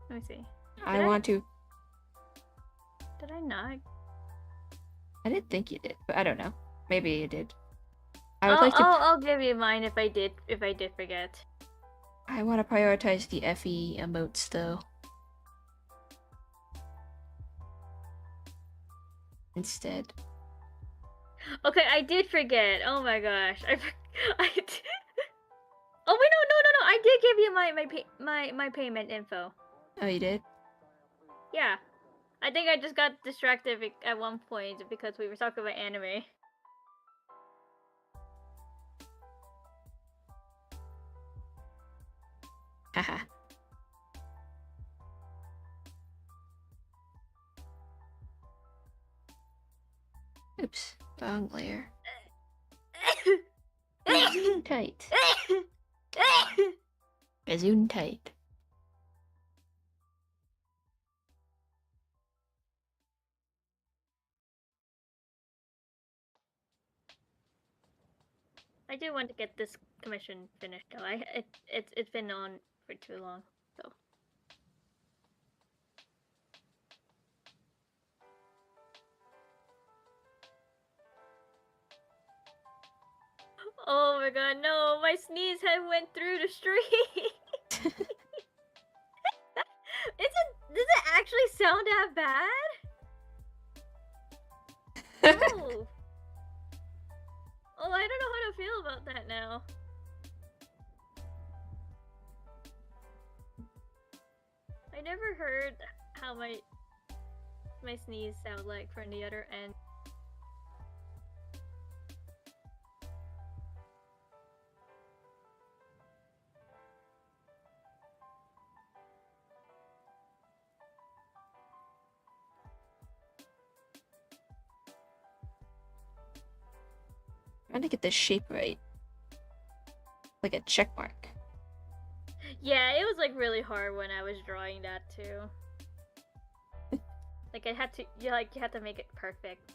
Let me see. I Did I? want to. Did I not? I didn't think you did, but I don't know. Maybe you did. I would like to. I'll give you mine if I did forget. I want to prioritize the Effie emotes though. instead. Okay, I did forget. Oh my gosh, I did. Oh wait, no! I did give you my payment info. Oh, you did? Yeah, I think I just got distracted at one point because we were talking about anime. Haha. Oops, wrong layer. Zoom tight. Zoom tight. I do want to get this commission finished though. It's been on for too long, so. Oh my god, no! My sneeze head went through the street. Does it actually sound that bad? Oh. Oh, I don't know how to feel about that now. I never heard how my sneeze sound like from the other end. Trying to get the shape right. Like a check mark. Yeah, it was like really hard when I was drawing that too. Like I had to, you had to make it perfect.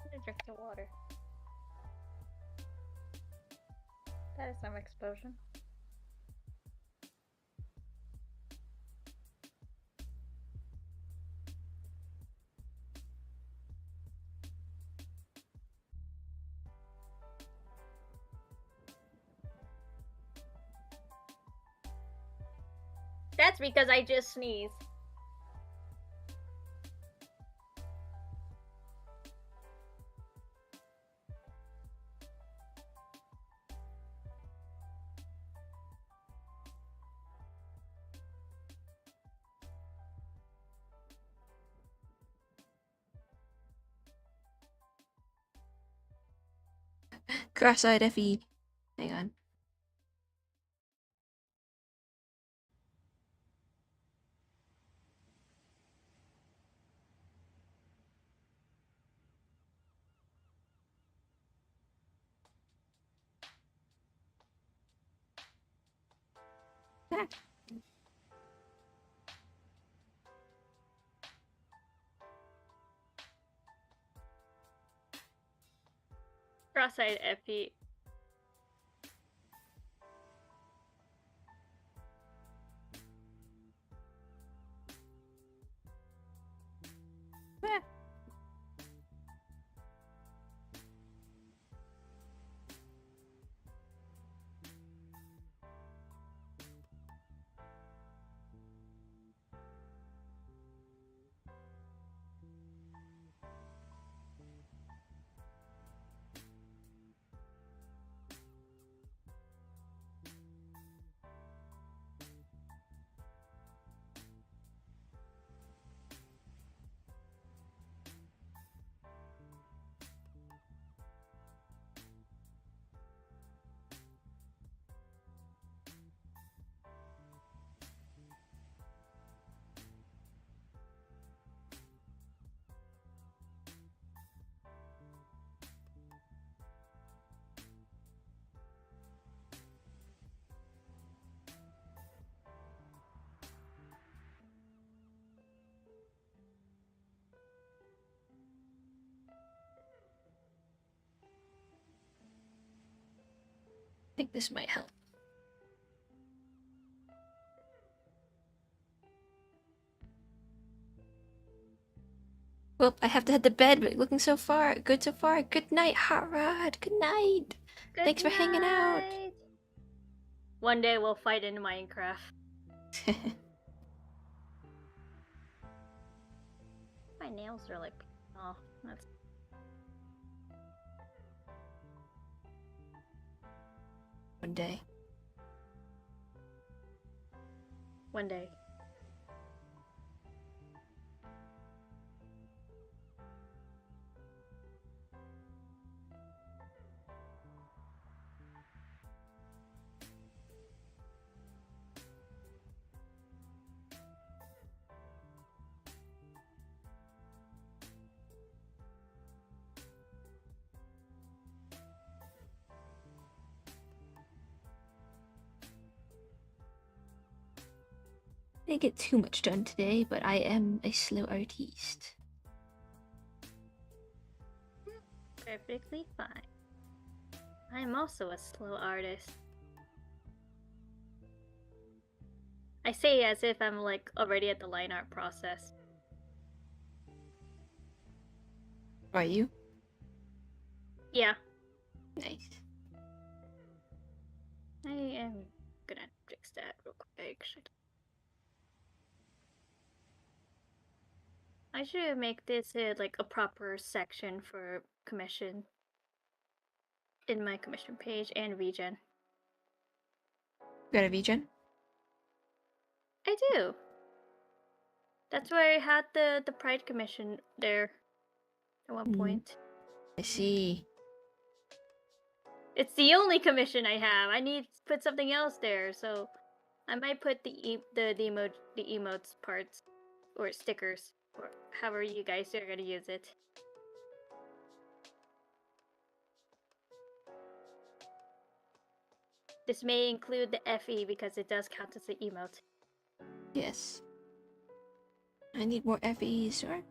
I'm gonna drink the water. That is some explosion. That's because I just sneezed. Cross-eyed Effie. Hang on. Cross-eyed Effie. I think this might help. Well, I have to head to bed, but looking so far. Good so far. Good night, Hot Rod. Good night. Good Thanks for hanging out. night. One day we'll fight in Minecraft. my nails are like, oh, that's One day. one day. I didn't get too much done today, but I am a slow artiste. Perfectly fine. I am also a slow artist. I say as if I'm like already at the line art process. Are you? Yeah, Nice. I am gonna fix that real quick. I should make this like a proper section for commission in my commission page and regen. Got a regen? I do. That's where I had the Pride commission there at one point. I see. It's the only commission I have. I need to put something else there, so I might put the emotes parts or stickers or however you guys are gonna use it. This may include the Effie because it does count as an emote. Yes. I need more FEs, sir.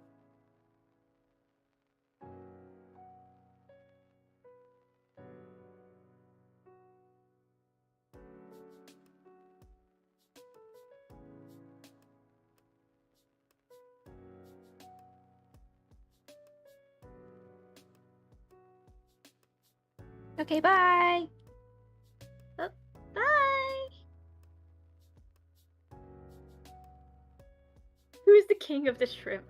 Okay, bye! Oh, bye! Who's the king of the shrimp?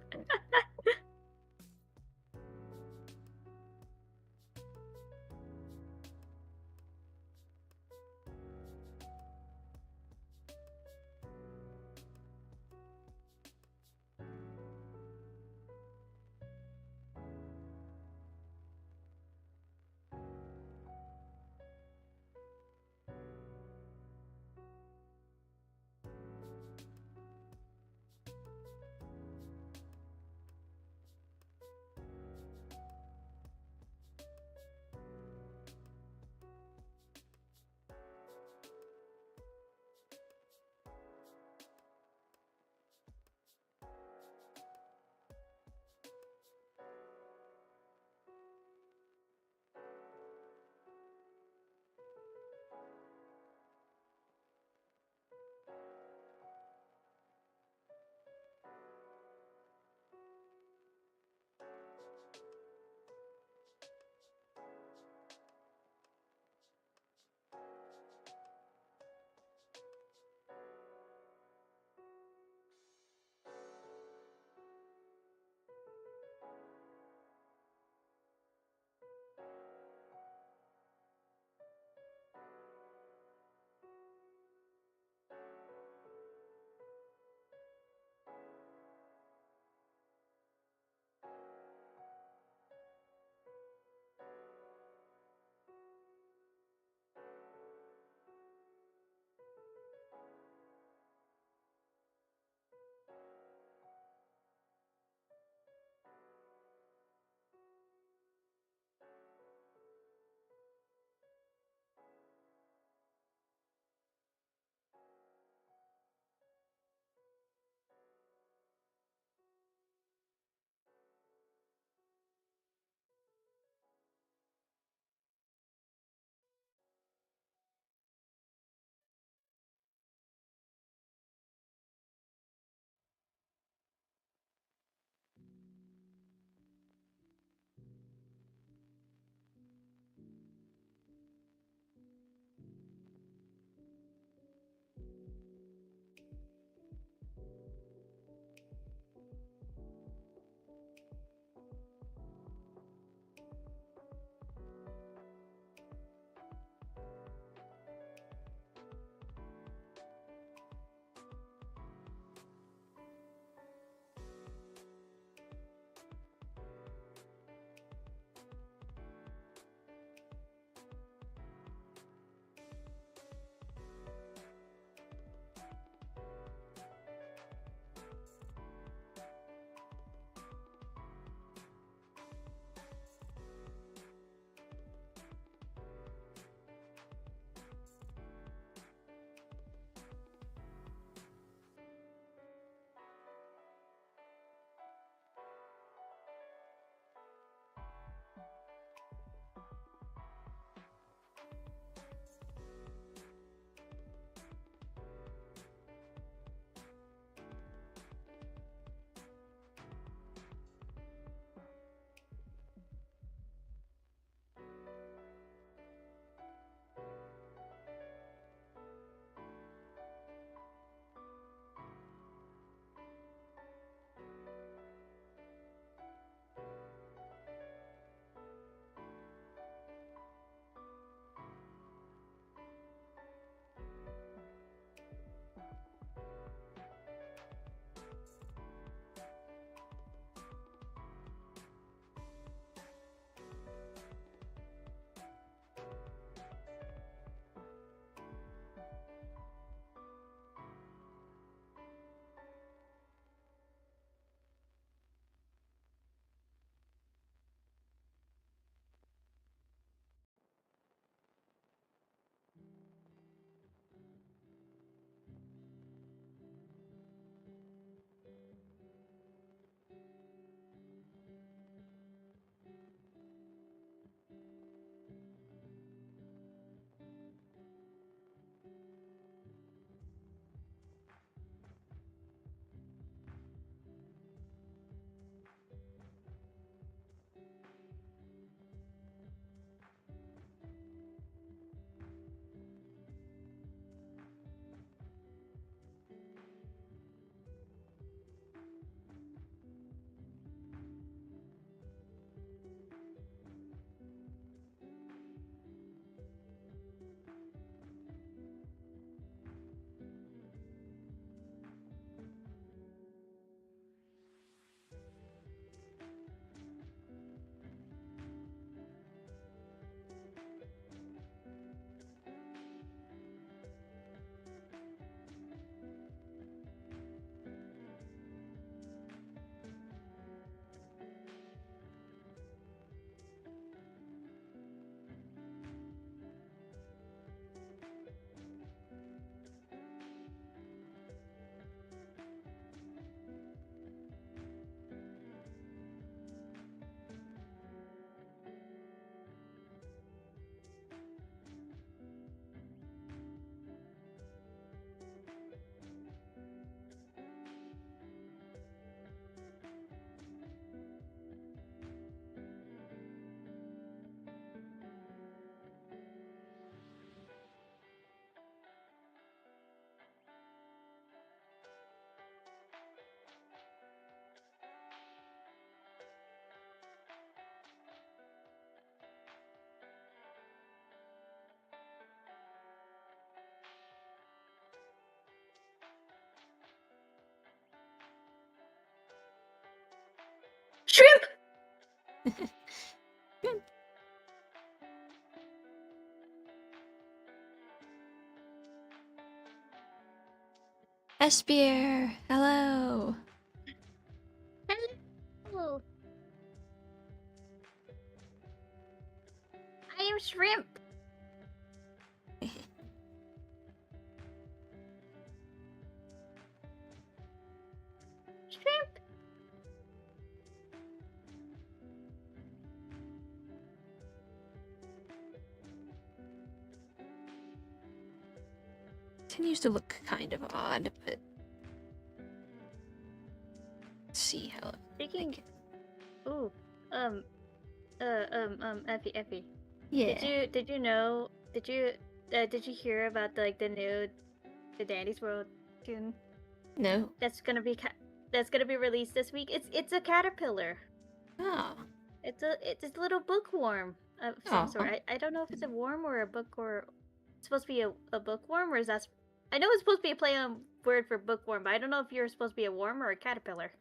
Shrimp! Espurr, hello. Hello. I am shrimp. Shrimp. Continues to look kind of odd, but let's see how. Speaking. Ooh. Effie. Yeah. Did you know? Did you hear about the new the Dandy's World tune No. that's gonna be released this week? It's a caterpillar. Oh. It's a little bookworm of some Oh. sort. I don't know if it's a worm or a book or it's supposed to be a bookworm or is that? I know it's supposed to be a play on word for bookworm, but I don't know if you're supposed to be a worm or a caterpillar.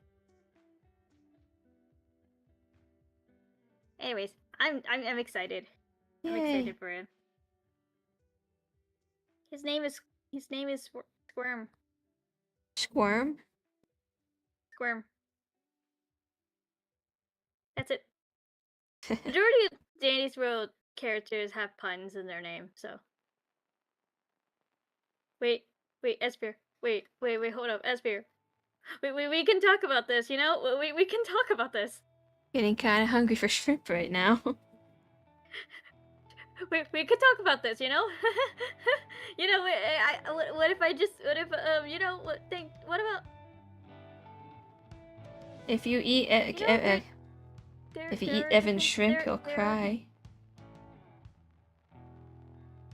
Anyways, I'm excited. I'm Yay. excited for him. His name is Squirm. Squirm? Squirm. That's it. Majority of Danny's World characters have puns in their name, so. Wait, Espurr. Wait, hold up, Espurr. We can talk about this, you know? We can talk about this. Getting kind of hungry for shrimp right now. We could talk about this, you know? You know, what if what about... If you eat if you eat Evan's shrimp, he'll cry.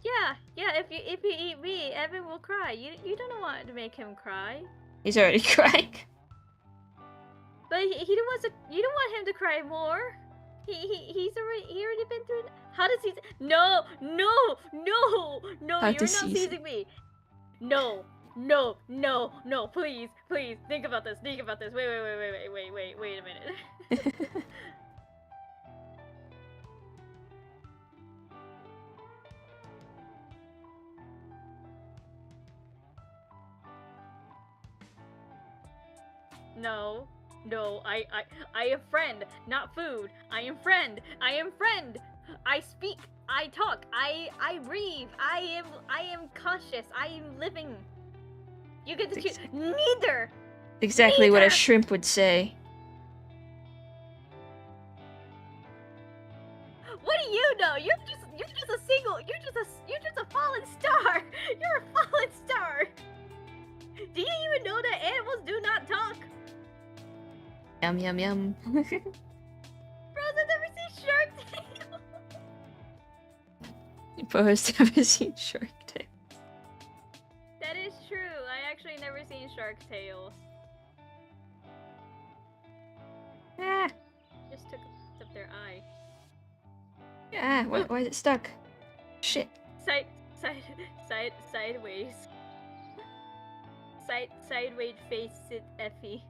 Yeah, if you eat me, Evan will cry. You don't want to make him cry. He's already crying. But you don't want him to cry more. He already been through. How does he? No, How you're does not he- seizing me. No, please, think about this. Wait a minute. No, I am friend, not food. I am friend. I speak. I talk. I breathe. I am conscious. I am living. You get to choose. Neither. Exactly what a Neither. shrimp would say. What do you know? You're just a fallen star. You're a fallen star. Do you even know that animals do not talk? Yum yum yum. Rose has never seen Shark Tale. You post ever seen Shark Tale? That is true. I actually never seen Shark Tale. Ah, Just took up their eye. ah, why is it stuck? Shit. Sideways. Sideways face it, Effie.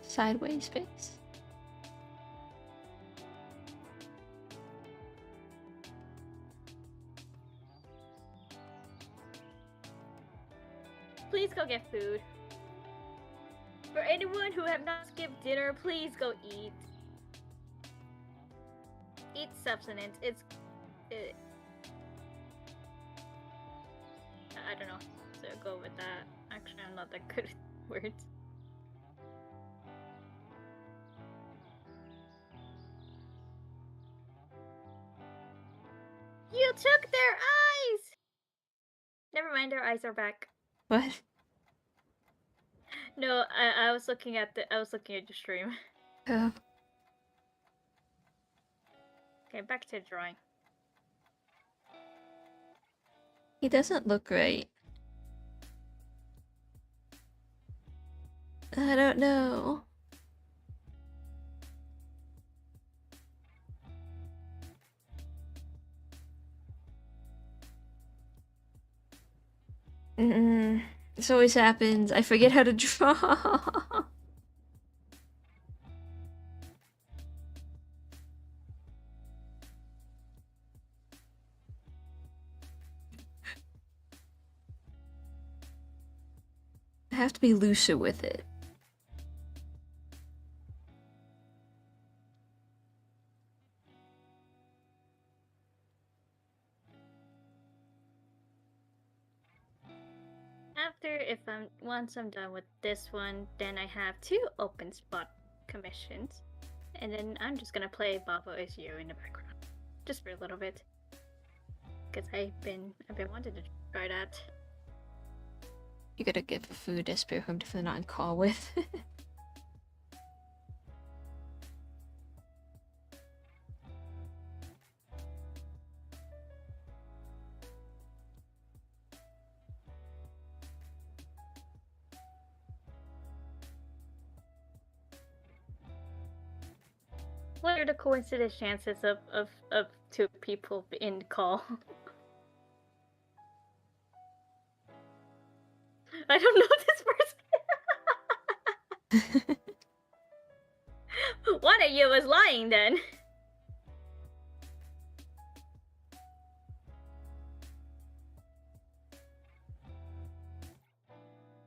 Sideways face. Please go get food. For anyone who have not skipped dinner, please go eat. Eat substance. It's... I don't know. So go with that. Actually, I'm not that good with words. You took their eyes! Never mind, their eyes are back. What? No, I was looking at your stream. Oh. Okay, back to drawing. He doesn't look right. I don't know. This always happens. I forget how to draw. have to be looser with it. After, once I'm done with this one, then I have 2 open spot commissions, and then I'm just gonna play Babo Is You in the background, just for a little bit, because I've been wanting to try that. You gotta give a food to Espurr whom they're not in call with. What are the coincidence chances of 2 people in call? I don't know this person. One of you was lying then.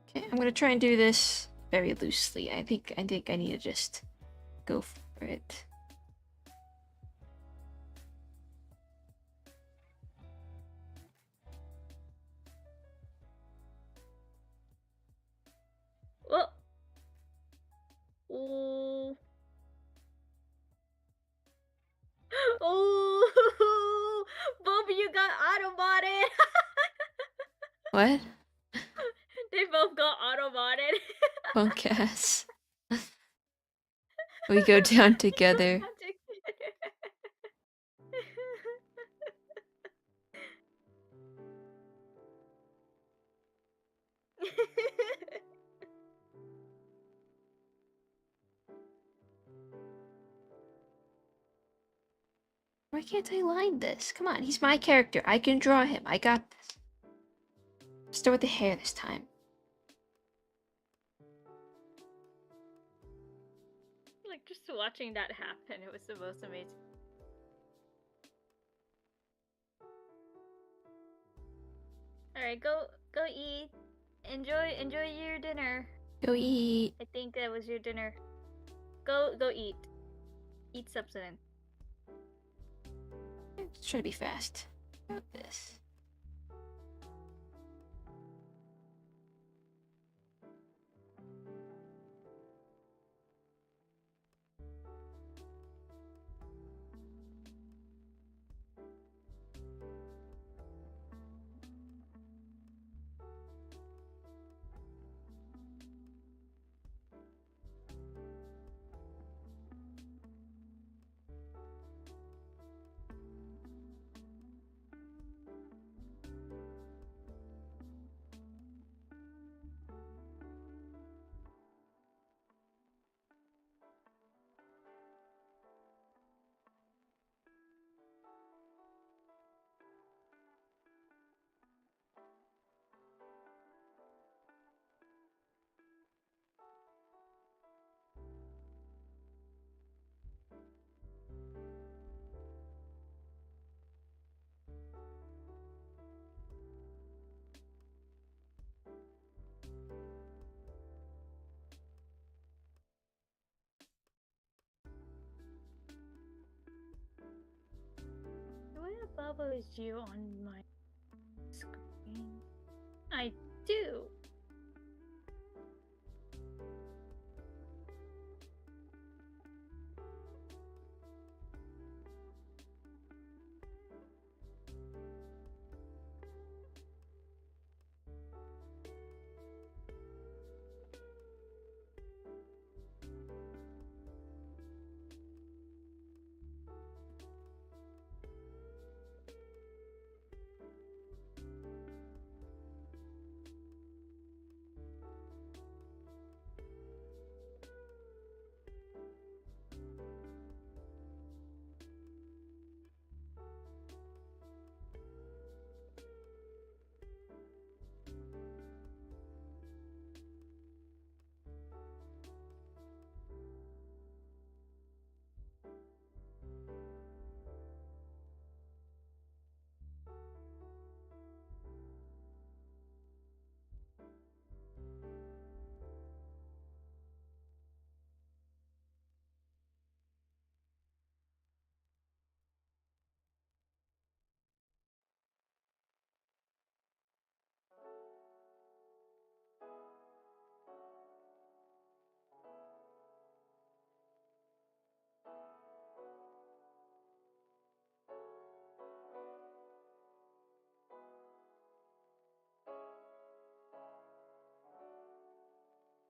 Okay, I'm gonna try and do this very loosely. I think I need to just go for it. Well, ooh. Ooh, both of you got autobotted. What? They both got autobotted. Punk ass. We go down together. Why can't I line this? Come on, he's my character. I can draw him. I got this. Start with the hair this time. Like, just watching that happen, it was the most amazing. Alright, go eat. Enjoy your dinner. Go eat. I think that was your dinner. Go eat. Eat something. Let's try to be fast. Got this. Do I have Babo Is You on my screen? I do.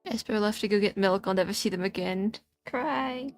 Esper left to go get milk. I'll never see them again. Cry.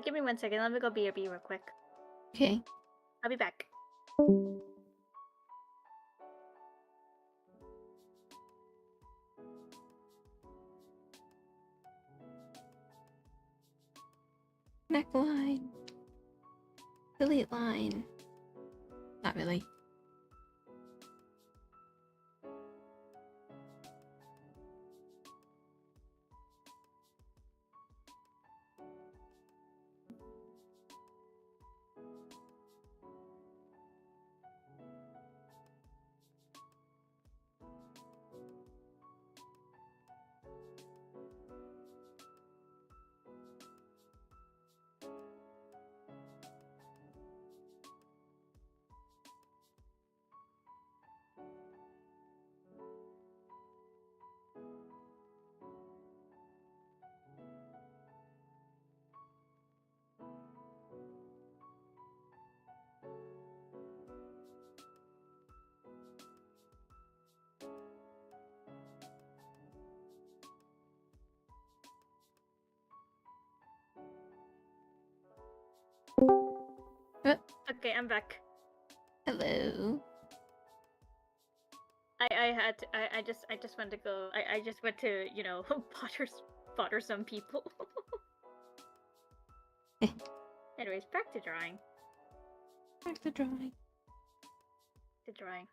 Give me 1 second. Let me go BRB real quick. Okay. I'll be back. Neckline. Delete line. Not really. Okay, I'm back. Hello. I just went to go. I just went to, you know, potter some people. Anyways, back to drawing. Back to drawing. To drawing.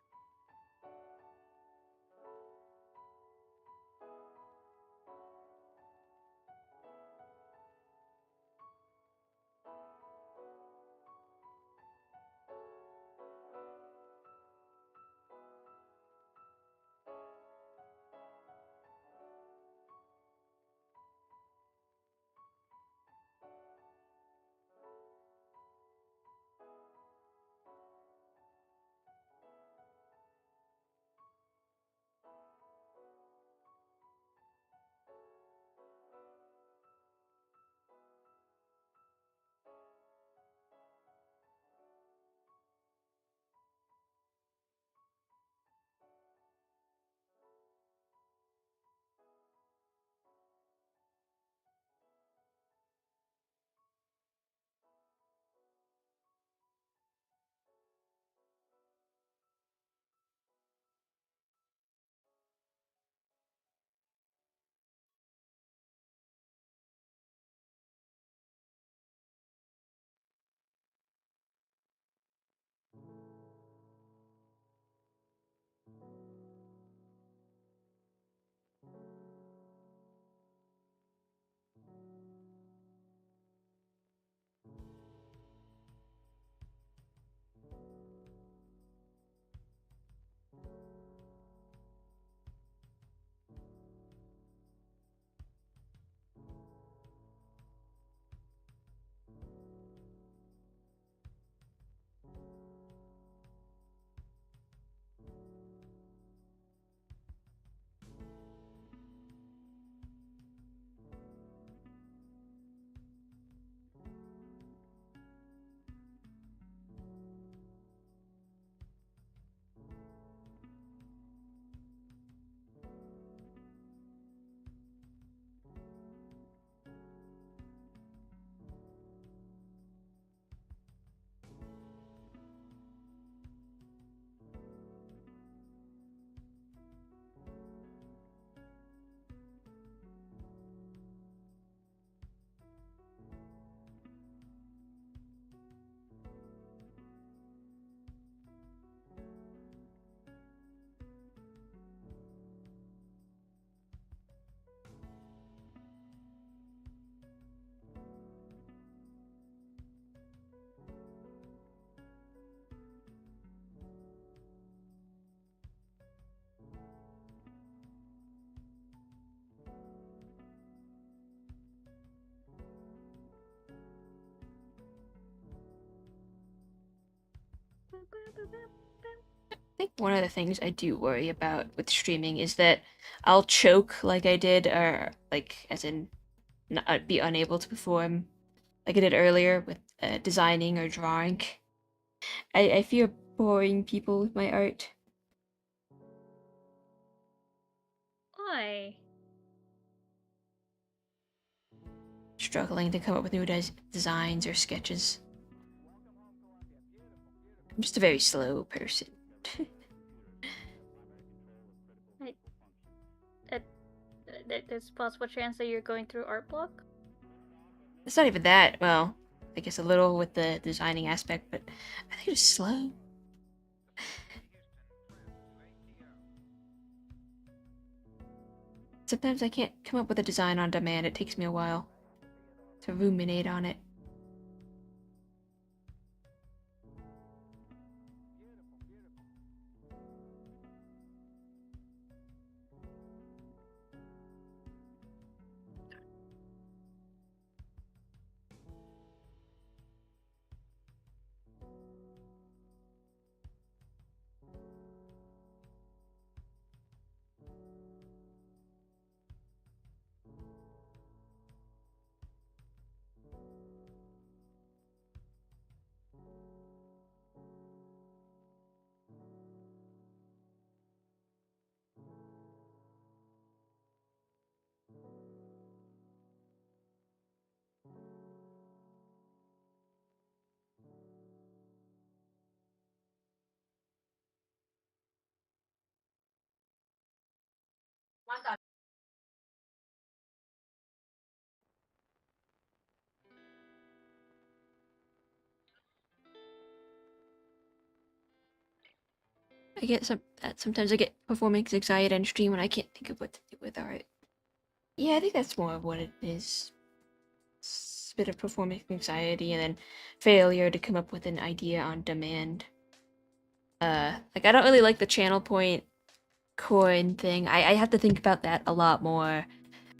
I think one of the things I do worry about with streaming is that I'll choke like I did, or like as in not be unable to perform like I did earlier with designing or drawing. I fear boring people with my art. Why? Struggling to come up with new designs or sketches. I'm just a very slow person. There's a possible chance that you're going through art block? It's not even that. Well, I guess a little with the designing aspect, but I think it's slow. Sometimes I can't come up with a design on demand. It takes me a while to ruminate on it. I get sometimes I get performance anxiety on stream when I can't think of what to do with art. Yeah, I think that's more of what it is. It's a bit of performance anxiety and then failure to come up with an idea on demand. Like I don't really like the channel point coin thing. I have to think about that a lot more.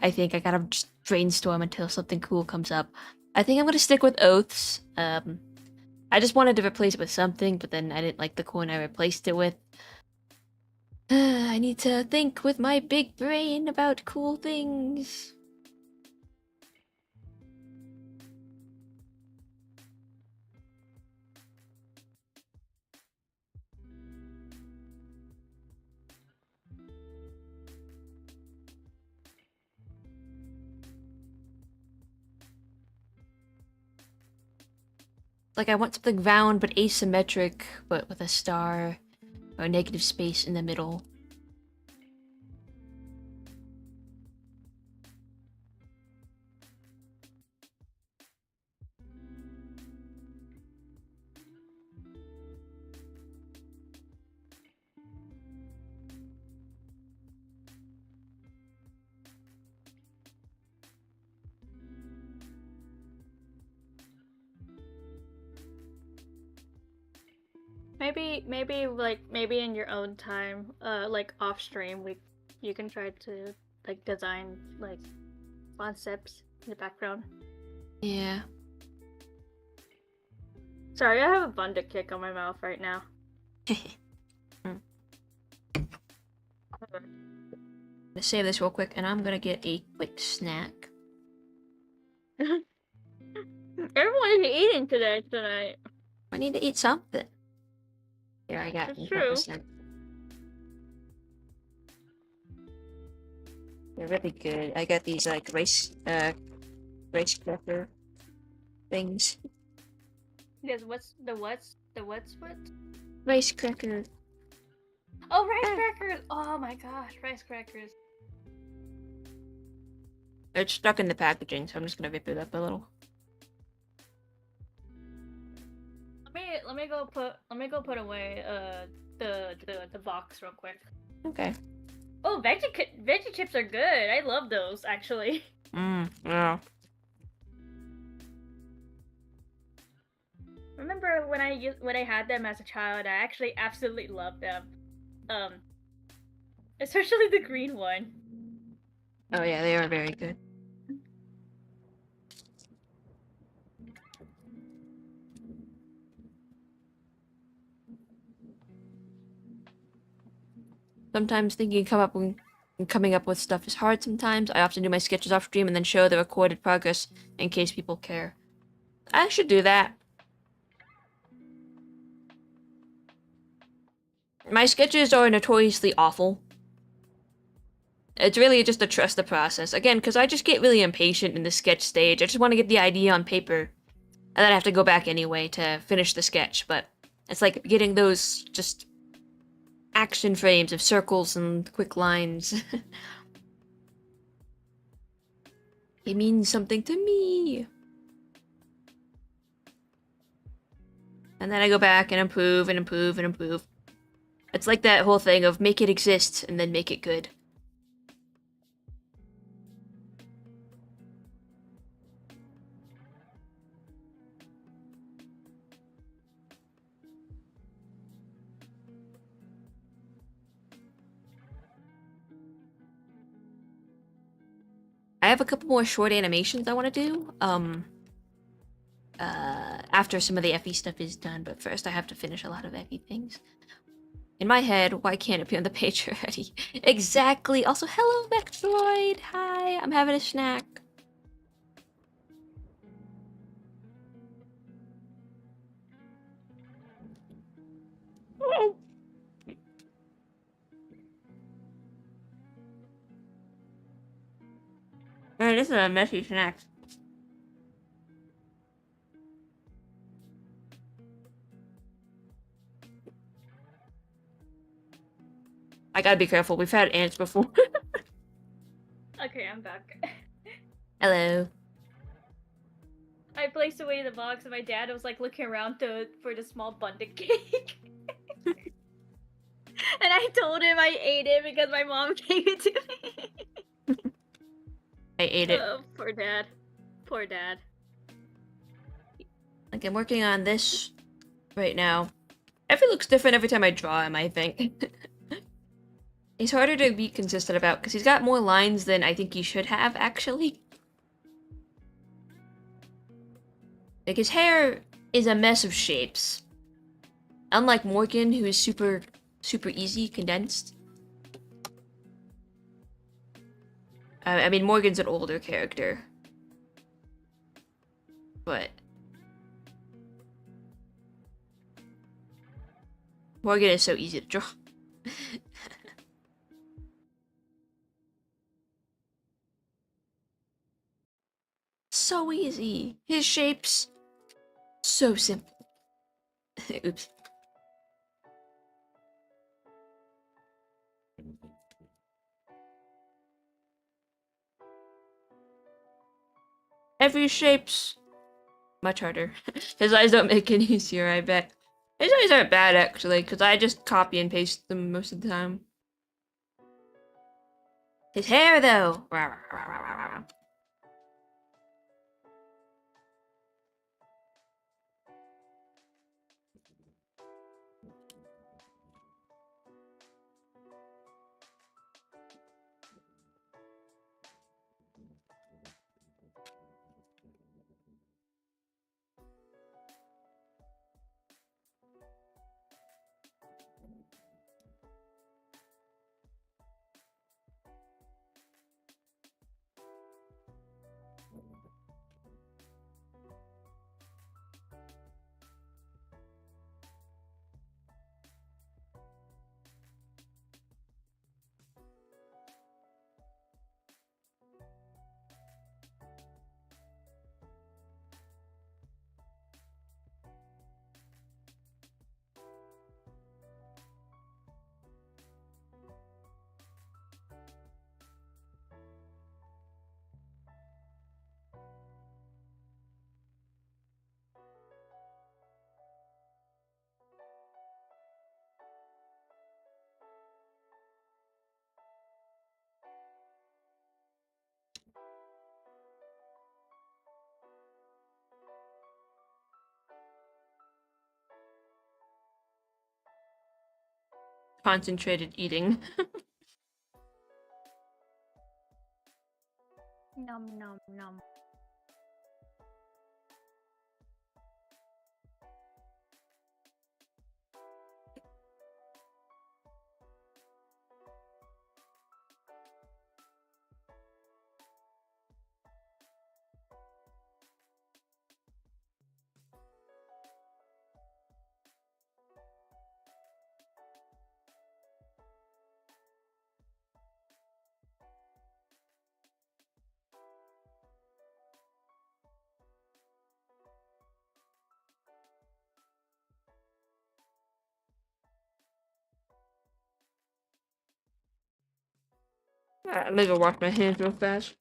I think I gotta just brainstorm until something cool comes up. I think I'm gonna stick with oaths. I just wanted to replace it with something, but then I didn't like the coin I replaced it with. I need to think with my big brain about cool things. Like I want something round but asymmetric, but with a star or a negative space in the middle. Maybe in your own time, like off stream, you can try to like design like concepts in the background. Yeah. Sorry, I have a bun to kick on my mouth right now. I'm gonna save this real quick, and I'm gonna get a quick snack. Everyone is eating tonight. I need to eat something. Here, I got That's true. the snack. They're really good. I got these like rice cracker things. Yes, what's what? Rice cracker. Oh, rice crackers! Oh my gosh, rice crackers. It's stuck in the packaging, so I'm just gonna rip it up a little. Let me go put away the box real quick. Okay. Oh, veggie chips are good. I love those actually. Yeah. Remember when I had them as a child? I actually absolutely loved them. Especially the green one. Oh yeah, they are very good. Sometimes coming up with stuff is hard sometimes. I often do my sketches off stream and then show the recorded progress in case people care. I should do that. My sketches are notoriously awful. It's really just to trust the process. Again, because I just get really impatient in the sketch stage. I just want to get the idea on paper. And then I have to go back anyway to finish the sketch. But it's like getting those just action frames of circles and quick lines. It means something to me. And then I go back and improve and improve and improve. It's like that whole thing of make it exist and then make it good. I have a couple more short animations I want to do, after some of the Effie stuff is done, but first I have to finish a lot of Effie things. In my head, why can't it be on the page already? Exactly! Also, hello, Vectroid! Hi, I'm having a snack. Man, this is a messy snack. I gotta be careful, we've had ants before. Okay, I'm back. Hello. I placed away the box and my dad was like looking around for the small bundt cake. And I told him I ate it because my mom gave it to me. I ate it. Oh, poor dad. Poor dad. Like, I'm working on this right now. Effie looks different every time I draw him, I think. He's harder to be consistent about, because he's got more lines than I think he should have, actually. Like, his hair is a mess of shapes. Unlike Morgan, who is super easy, condensed. I mean, Morgan's an older character. But Morgan is so easy to draw. So easy. His shapes, so simple. Oops. Every shape's much harder. His eyes don't make it easier, I bet. His eyes aren't bad, actually, because I just copy and paste them most of the time. His hair, though! Concentrated eating. Nom nom nom. Let me go wash my hands real fast.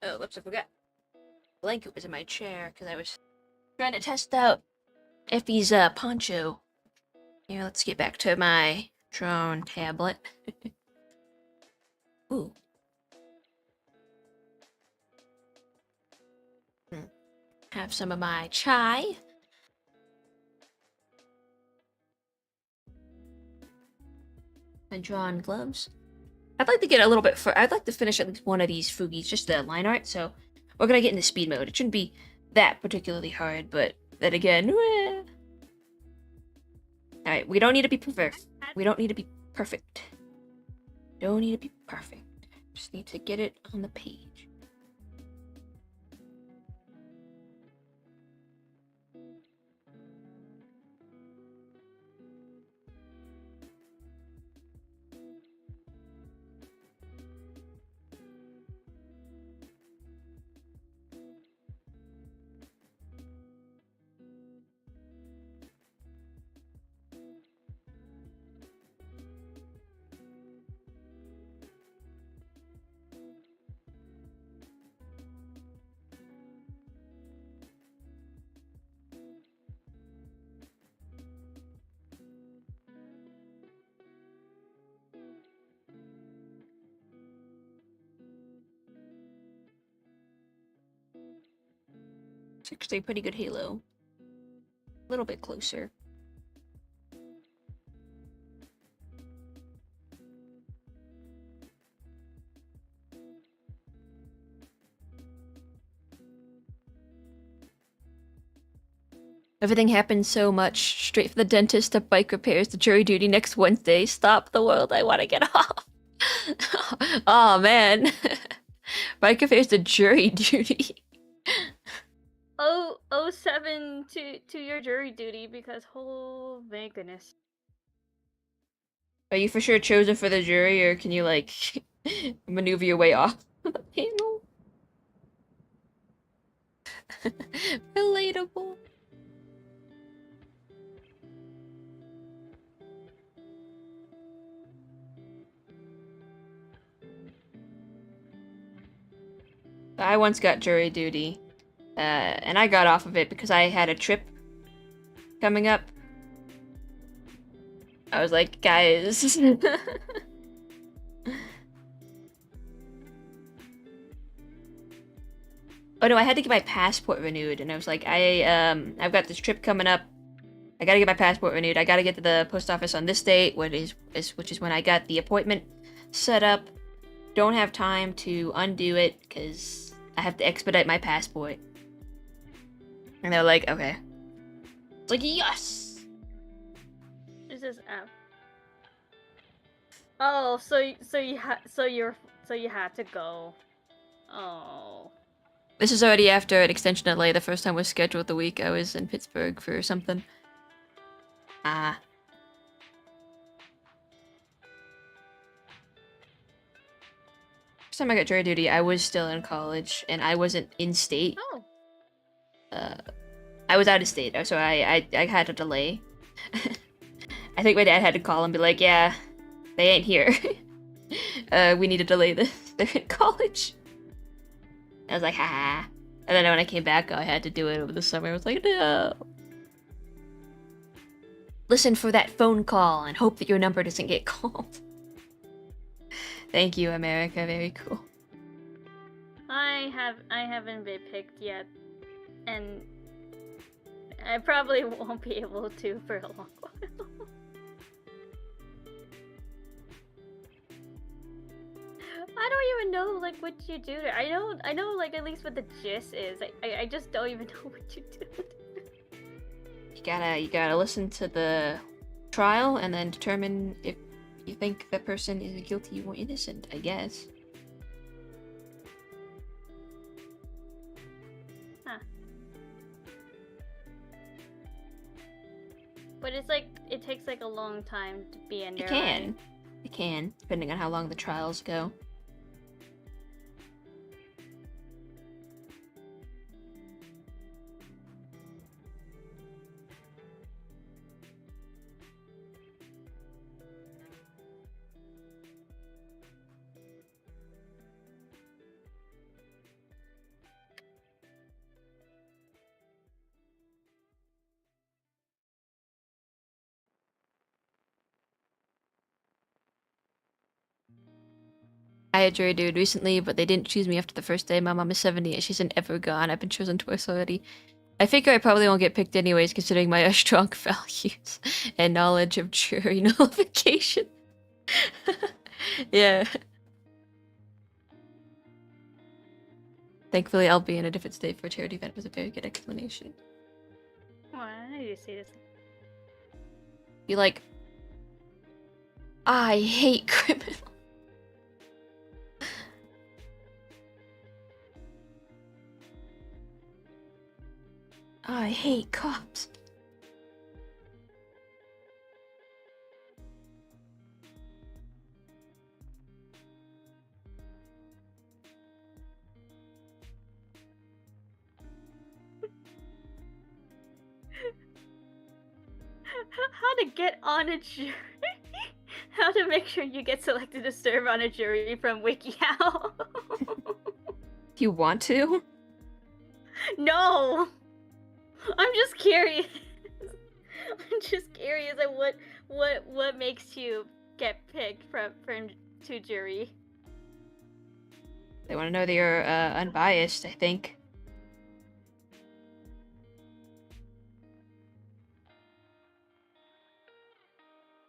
Oh, whoops, I forgot. Blanket was in my chair because I was trying to test out Effie's poncho. Here, let's get back to my drone tablet. Ooh. Have some of my chai. My drawn gloves. I'd like to get a little bit I'd like to finish at least one of these Fugis, just the line art, so we're gonna get into speed mode. It shouldn't be that particularly hard, but then again, Alright, we don't need to be perfect. We don't need to be perfect. Don't need to be perfect. Just need to get it on the page. It's actually a pretty good halo. A little bit closer. Everything happened so much. Straight from the dentist to bike repairs to jury duty next Wednesday. Stop the world, I want to get off. Oh man. Bike repairs to jury duty. Oh, 07 to your jury duty because oh my goodness. Are you for sure chosen for the jury, or can you like maneuver your way off the panel? Relatable. I once got jury duty, and I got off of it because I had a trip coming up. I was like, guys. Oh no, I had to get my passport renewed, and I was like, I've got this trip coming up. I gotta get my passport renewed. I gotta get to the post office on this date, which is when I got the appointment set up. Don't have time to undo it because I have to expedite my passport. And they're like, okay. It's like, yes. Is this app? Oh, so you had to go. Oh. This is already after an extension delay. The first time was scheduled the week I was in Pittsburgh for something. Ah. First time I got jury duty, I was still in college, and I wasn't in state. Oh. I was out of state, so I had a delay. I think my dad had to call and be like, yeah, they ain't here. We need to delay this. They're in college. I was like, haha. And then when I came back, I had to do it over the summer. I was like, no. Listen for that phone call and hope that your number doesn't get called. Thank you, America. Very cool. I haven't been picked yet, and I probably won't be able to for a long while. I don't even know like what you do. I know like at least what the gist is. I just don't even know what you do. You gotta listen to the trial and then determine if you think the person is guilty or innocent, I guess. Huh. But it's like, it takes like a long time to be in there. It can. It can, depending on how long the trials go. I had jury dude recently, but they didn't choose me after the first day. My mom is 70 and she's an ever gone. I've been chosen twice already. I figure I probably won't get picked anyways, considering my strong values and knowledge of jury nullification. Yeah. Thankfully, I'll be in a different state for a charity event was a very good explanation. Oh, I need to see this. Be like, I hate criminals. I hate cops. How to get on a jury? How to make sure you get selected to serve on a jury from WikiHow. Do you want to? No! I'm just curious. I'm just curious at what makes you get picked to jury. They want to know that you're unbiased, I think.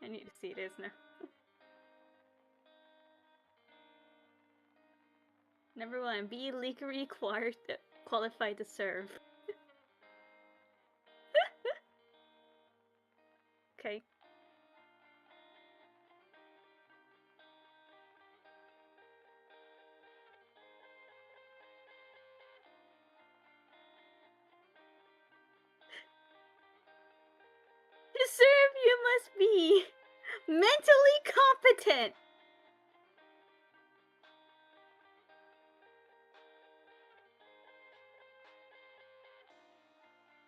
I need to see this now. Number 1, be legally qualified to serve. Okay. To serve, you must be mentally competent.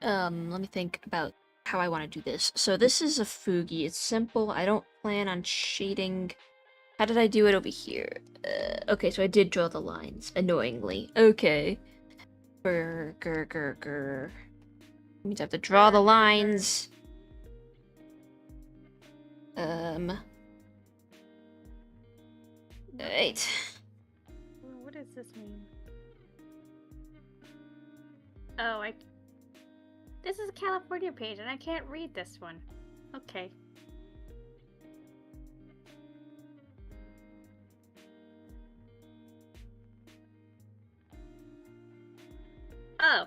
Let me think about how I want to do this. So this is a Fugi. It's simple. I don't plan on shading. How did I do it over here? Okay, so I did draw the lines, annoyingly. Okay. Grr. Means I have to draw the lines. Right. What does this mean? Oh, this is a California page and I can't read this one. Okay. Oh.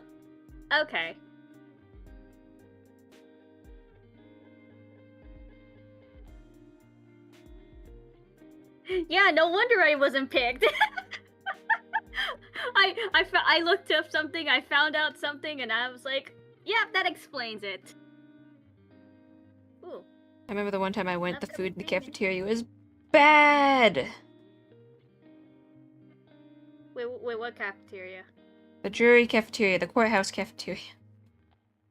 Okay. Yeah, no wonder I wasn't picked. I looked up something, I found out something, and I was like, yeah, that explains it. Ooh. I remember the one time I went, the food in the cafeteria was bad! Wait, what cafeteria? The jury cafeteria, the courthouse cafeteria.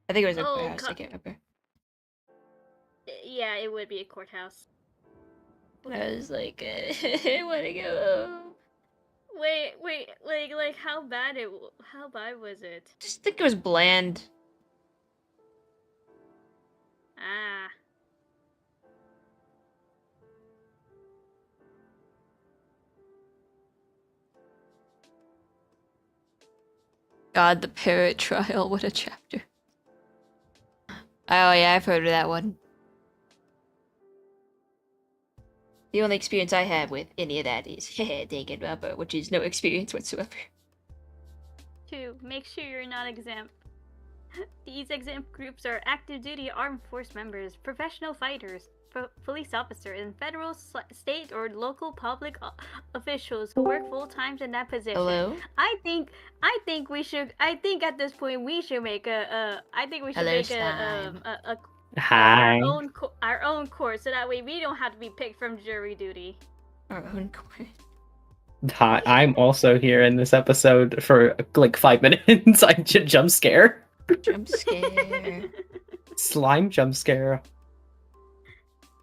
I think it was a Oh, courthouse, I can't remember. Yeah, it would be a courthouse. I was like, I wanna go home. Wait, like how bad was it? Just think it was bland. Ah. God, the parrot trial, what a chapter. Oh yeah, I've heard of that one. The only experience I have with any of that is dang it, rubber, which is no experience whatsoever. 2. Make sure you're not exempt. These exempt groups are active duty armed force members, professional fighters, police officers, and federal, state, or local public officials who work full time in that position. Hello? I think at this point we should make Hello, a Hi. Our own court, so that way we don't have to be picked from jury duty. Our own court. Hi. I'm also here in this episode for like 5 minutes. I jump scare. Jump scare. Slime jump scare.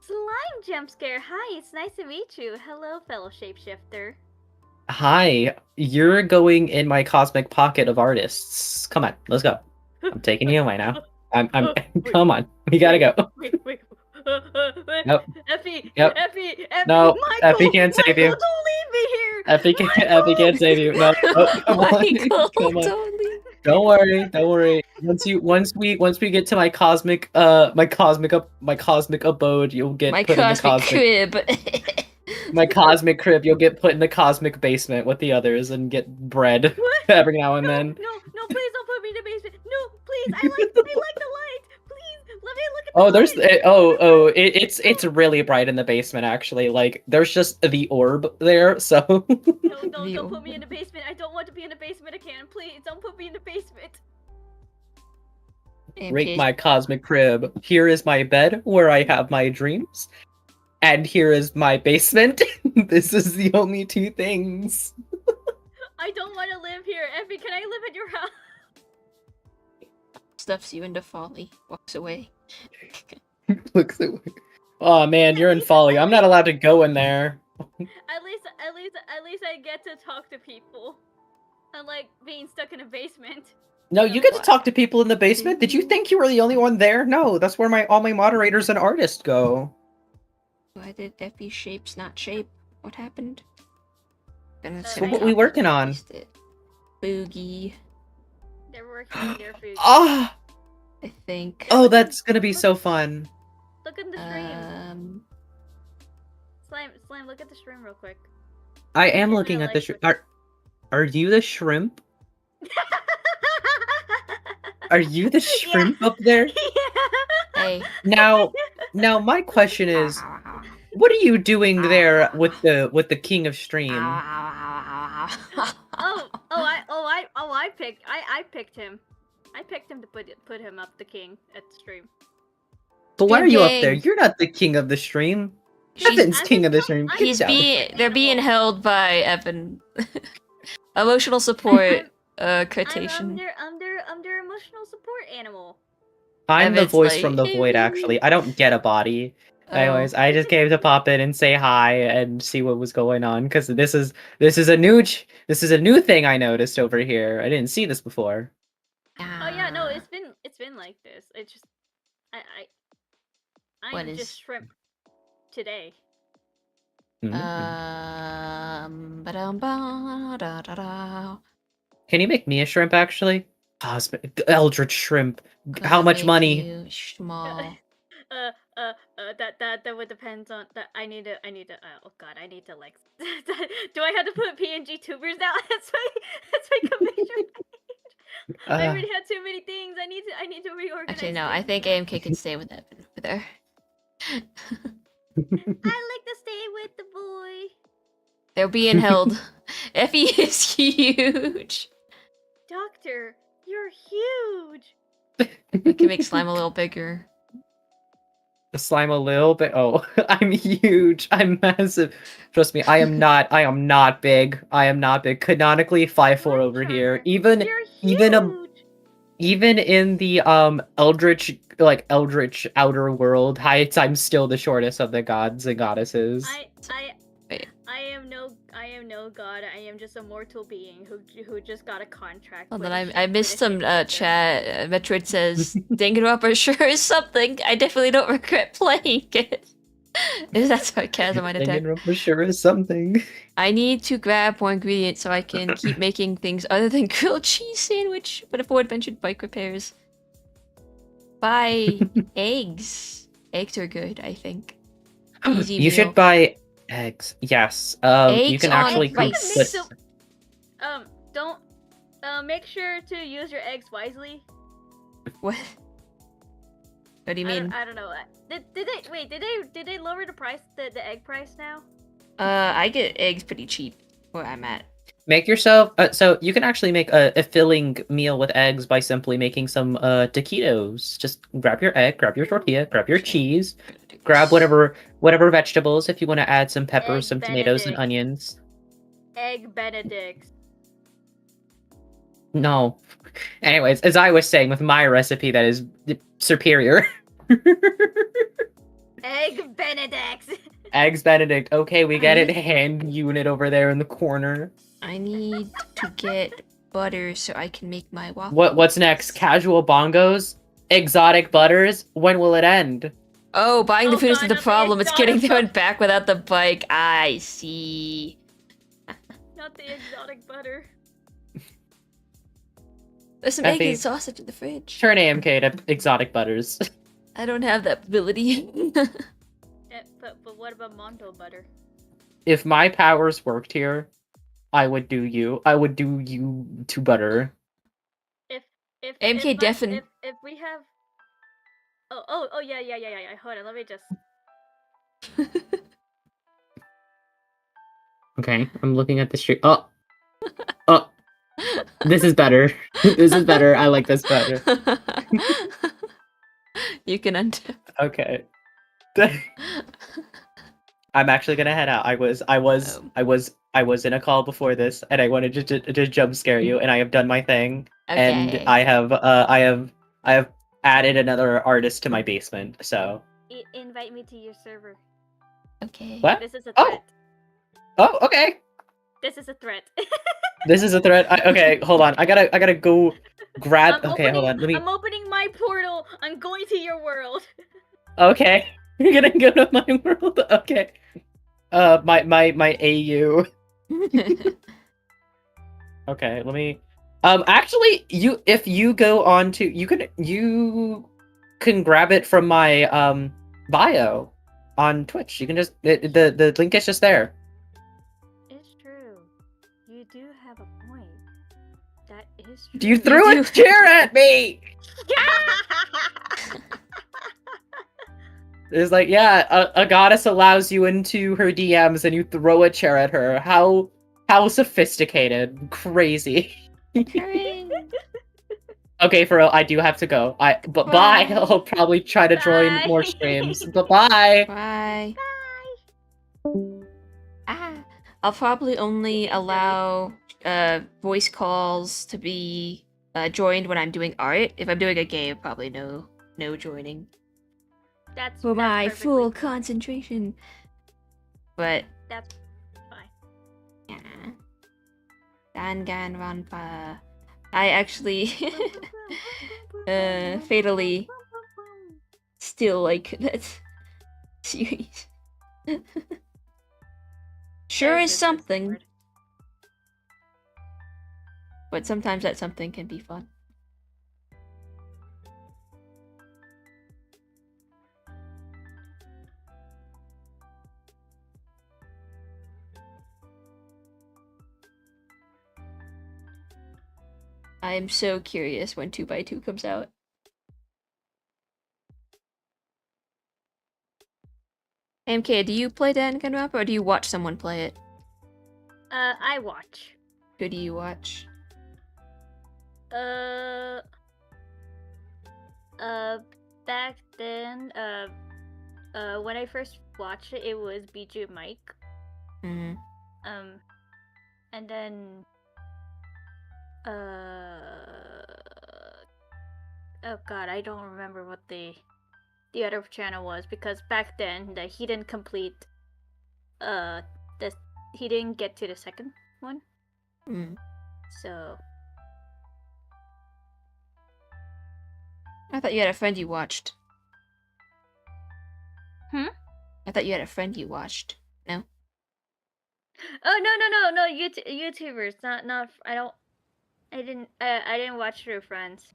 Slime jump scare. Hi, it's nice to meet you. Hello, fellow shapeshifter. Hi. You're going in my cosmic pocket of artists. Come on, let's go. I'm taking you away now. I'm come on. We gotta go. Wait. Nope. Effie, Yep. Effie, No, Michael, Effie can't save you. Michael, don't leave me here. Effie can't save you. No, oh, come on. Michael, Come on. don't leave. Don't worry. Once we get to my cosmic abode, you'll get My put in the cosmic cosmic crib. my cosmic crib. You'll get put in the cosmic basement with the others and get bread every now and then. No, please don't put me in the basement. No, please. I like the light. Please, let me look at the Oh, there's light. it's really bright in the basement actually. Like there's just the orb there, so No, don't put me in the basement. I don't want to be in the basement again. Please, don't put me in the basement. rate my cosmic crib. Here is my bed where I have my dreams. And here is my basement. This is the only two things. I don't want to live here. Effie, can I live at your house? Stuffs you into folly. Walks away. Looks away. Oh man, you're in folly. I'm not allowed to go in there. At least I get to talk to people. Unlike being stuck in a basement. No, you get to talk to people in the basement. Did you think you were the only one there? No, that's where all my moderators and artists go. Why did Effie's shapes not shape? What happened? So what we working on? Fugi. They're working on their food. Ah! I think. Oh, that's gonna be so fun. Look at the stream. Slime, look at the stream real quick. I am looking at the shrimp. Are you the shrimp? Are you the shrimp up there? Hey. Now my question is, what are you doing there with the king of stream? I picked him. I picked him to put him up the king at the stream. But why are you up Dang. there? You're not the king of the stream. Evan's king of the stream. They're being held by Evan. Emotional support. Quotation. I'm their emotional support animal. I'm the Evan's voice like, from the void. Actually, I don't get a body. Anyways, I just came to pop in and say hi and see what was going on because this is a new thing I noticed over here. I didn't see this before. Oh yeah, no, it's been like this. It's just I'm just shrimp today. Can you make me a shrimp actually? Cosmic Eldritch shrimp. How much money? Small. That would depend on that. I need to. Oh god, I need to like. Do I have to put PNG tubers now? That's my commission. I already had too many things. I need to reorganize. Actually, no. I think AMK can stay with Evan over there. I like to stay with the boy. They're being held. Effie is huge. Doctor, you're huge. We can make slime a little bigger. The slime a little bit. Oh, I'm huge. I'm massive. Trust me, I am not big. I am not big. Canonically 5'4" over here. Even in the eldritch outer world heights, I'm still the shortest of the gods and goddesses. I am no god. I am just a mortal being who just got a contract. Hold on, I missed some chat. Metroid says, Danganronpa sure is something. I definitely don't regret playing it. Is that sarcasm I detect? Danganronpa sure is something. I need to grab more ingredients so I can keep making things other than grilled cheese sandwich. But before it mentioned bike repairs. Buy eggs. Eggs are good, I think. Easy You meal. should buy eggs. Yes. You can actually cook rice. Don't make sure to use your eggs wisely. What? What do you mean? I don't know. Did they lower the price, the egg price now? I get eggs pretty cheap where I'm at. Make yourself so you can actually make a filling meal with eggs by simply making some taquitos. Just grab your egg, grab your tortilla, grab your cheese, grab whatever vegetables if you want to add some peppers, Egg some tomatoes and Benedict. onions. Egg Benedict. No. Anyways, as I was saying with my recipe that is superior. Egg Benedict. Eggs Benedict. Okay, we get it. Hand unit over there in the corner. I need to get butter so I can make my waffle. What's next? Casual bongos? Exotic butters? When will it end? Oh, buying the Oh food God, isn't the not the problem. It's getting exotic there and back without the bike. I see. Not the exotic butter. There's some Effie. egg and sausage in the fridge. Turn AMK to exotic butters. I don't have that ability. But what about Monto butter? If my powers worked here, I would do you. I would do you to butter. If MK defen- if we have oh yeah. Hold on, let me just. Okay, I'm looking at the street. Oh, this is better. This is better. I like this better. You can untap. Okay. I'm actually gonna head out. I was in a call before this, and I wanted to jump scare you, and I have done my thing, and Okay. I have added another artist to my basement. So Invite me to your server. Okay. what? This is a Oh. threat. Oh, okay. This is a threat. This is a threat. Okay, hold on. I gotta go grab. Okay, hold on. Let me. I'm opening my portal. I'm going to your world. Okay, you're gonna go to my world. Okay. My AU. Okay, let me. Actually, if you go on to you can grab it from my bio on Twitch. You can just the link is just there. It's true. You do have a point. That is true. You threw a chair at me. It's like, yeah, a goddess allows you into her DMs and you throw a chair at her. How sophisticated, crazy. Okay, for real, I do have to go. But bye. Bye. I'll probably try to join Bye. more streams. But bye. Bye. Ah. I'll probably only allow voice calls to be joined when I'm doing art. If I'm doing a game, probably no joining. That's For my perfectly full fine. concentration. But That's fine. yeah. Danganronpa. I actually fatally still like that series. Sure is something, but sometimes that something can be fun. I am so curious when 2x2 comes out. MK, do you play Danganronpa or do you watch someone play it? I watch. Who do you watch? Back then, when I first watched it, it was BJ Mike. Mm-hmm. And then, oh god, I don't remember what the other channel was, because back then he didn't complete, he didn't get to the second one. Mm. So I thought you had a friend you watched. Hmm? I thought you had a friend you watched. No? Oh no, YouTubers, not I didn't watch through friends.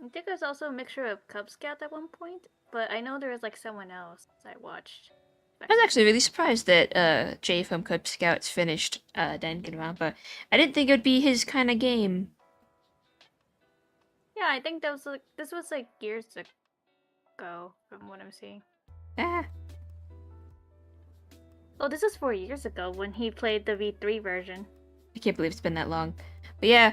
I think there's also a mixture of Cub Scout at one point, but I know there was like someone else I watched. I was actually really surprised that Jay from Cub Scouts finished Danganronpa. I didn't think it would be his kind of game. Yeah, I think that was like this was like years ago. ago, from what I'm seeing. Ah. Oh, this is 4 years ago when he played the V3 version. I can't believe it's been that long. But yeah.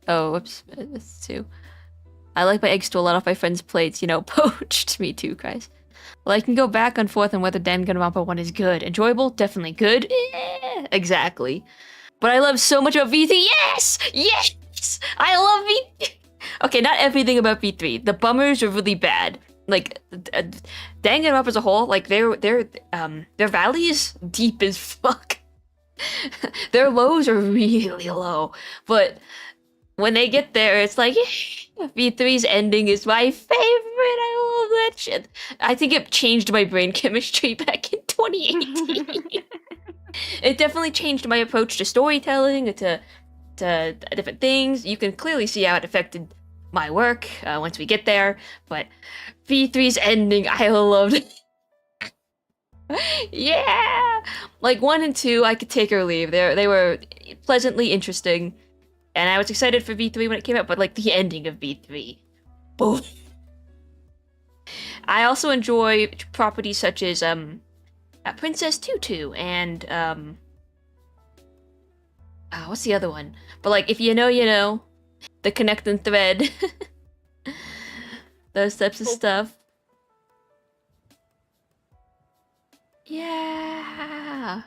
Oh, whoops. This too. I like my eggs stolen off my friends' plates, you know, poached. Me too, guys. Well, I can go back and forth on whether Danganronpa 1 is good. Enjoyable? Definitely good. Exactly. But I love so much about V3. Yes! Yes! I love V3. Okay, not everything about V3. The bummers are really bad. Like, Danganronpa as a whole, like, their valleys deep as fuck. Their lows are really low. But when they get there, it's like, V3's ending is my favorite. I love that shit. I think it changed my brain chemistry back in 2018. It definitely changed my approach to storytelling, to different things. You can clearly see how it affected my work once we get there. But V3's ending, I loved it. Yeah! Like 1 and 2, I could take or leave. They were pleasantly interesting. And I was excited for V3 when it came out, but like the ending of V3. Boom. I also enjoy properties such as Princess Tutu and what's the other one? But like, if you know, you know. The connect and thread. Those types of stuff. Yeah.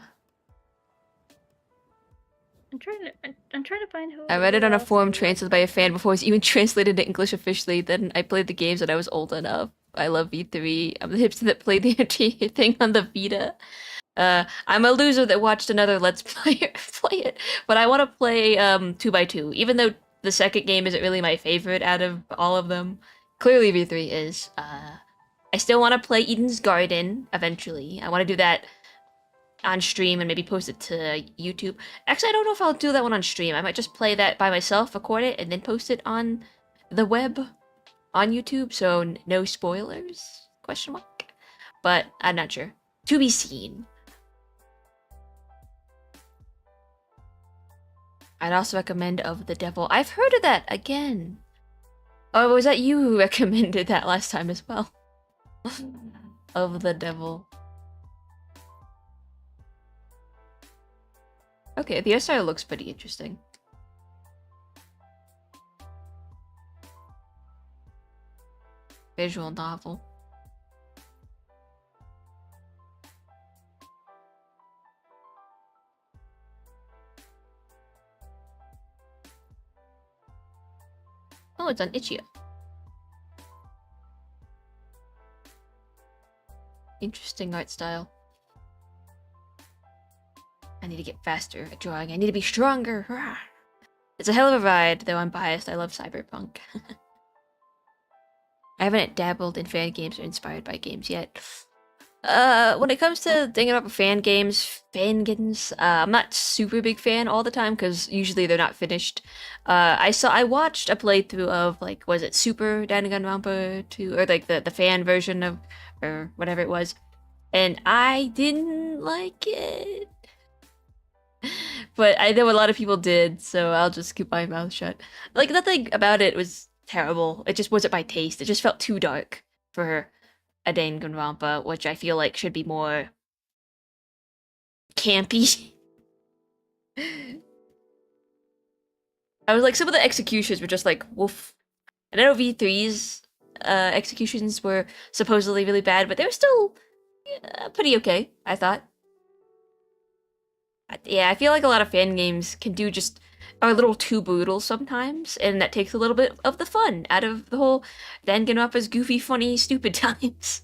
I'm trying to find who. I read it on a else forum I translated by a fan before it was even translated to English officially. Then I played the games when I was old enough. I love V3. I'm the hipster that played the entire thing on the Vita. I'm a loser that watched another Let's Player play it, but I want to play 2x2, even though the second game isn't really my favorite out of all of them. Clearly V3 is. I still want to play Eden's Garden eventually. I want to do that on stream and maybe post it to YouTube. Actually, I don't know if I'll do that one on stream. I might just play that by myself, record it, and then post it on the web on YouTube, so no spoilers? Question mark. But I'm not sure. To be seen. I'd also recommend Of the Devil. I've heard of that again. Oh, was that you who recommended that last time as well? Of the Devil. Okay, the art style looks pretty interesting. Visual novel. Oh, it's on Itch.io. Interesting art style. I need to get faster at drawing. I need to be stronger. Rah. It's a hell of a ride, though I'm biased. I love cyberpunk. I haven't dabbled in fan games or inspired by games yet. When it comes to thinking about fan games, I'm not super big fan all the time because usually they're not finished. I watched a playthrough of like, was it Super Danganronpa 2 or like the fan version of or whatever it was, and I didn't like it. But I know a lot of people did, so I'll just keep my mouth shut. Like, nothing about it was terrible. It just wasn't my taste. It just felt too dark for a Danganronpa, which I feel like should be more campy. I was like, some of the executions were just like, woof. And I know V3's executions were supposedly really bad, but they were still pretty okay, I thought. Yeah, I feel like a lot of fan games can do just are a little too brutal sometimes, and that takes a little bit of the fun out of the whole Danganronpa's goofy, funny, stupid times.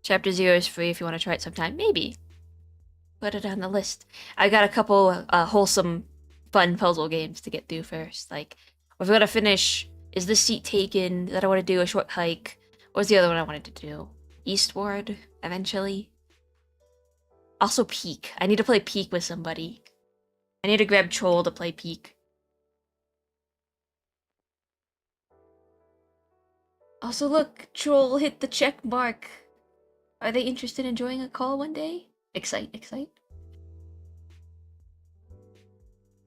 Chapter 0 is free if you want to try it sometime. Maybe. Put it on the list. I got a couple wholesome, fun puzzle games to get through first. Like, we've got to finish Is This Seat Taken? That I want to do a short hike. What was the other one I wanted to do? Eastward, eventually. Also Peak. I need to play Peak with somebody. I need to grab Troll to play Peak. Also look, Troll hit the check mark. Are they interested in joining a call one day? Excite.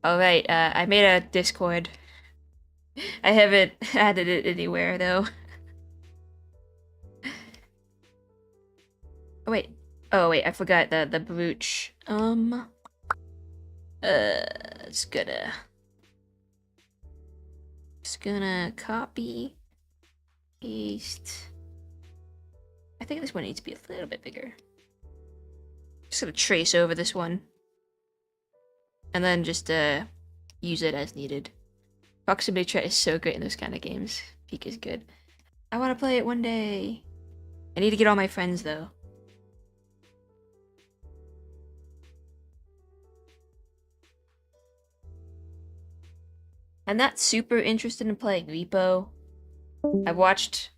Alright, I made a Discord. I haven't added it anywhere, though. Oh, wait. Oh, wait, I forgot the brooch. It's gonna copy, paste. I think this one needs to be a little bit bigger. Just gonna trace over this one. And then just, use it as needed. Proximity chat is so great in those kind of games. Peak is good. I want to play it one day. I need to get all my friends, though. I'm not super interested in playing Repo. I've watched...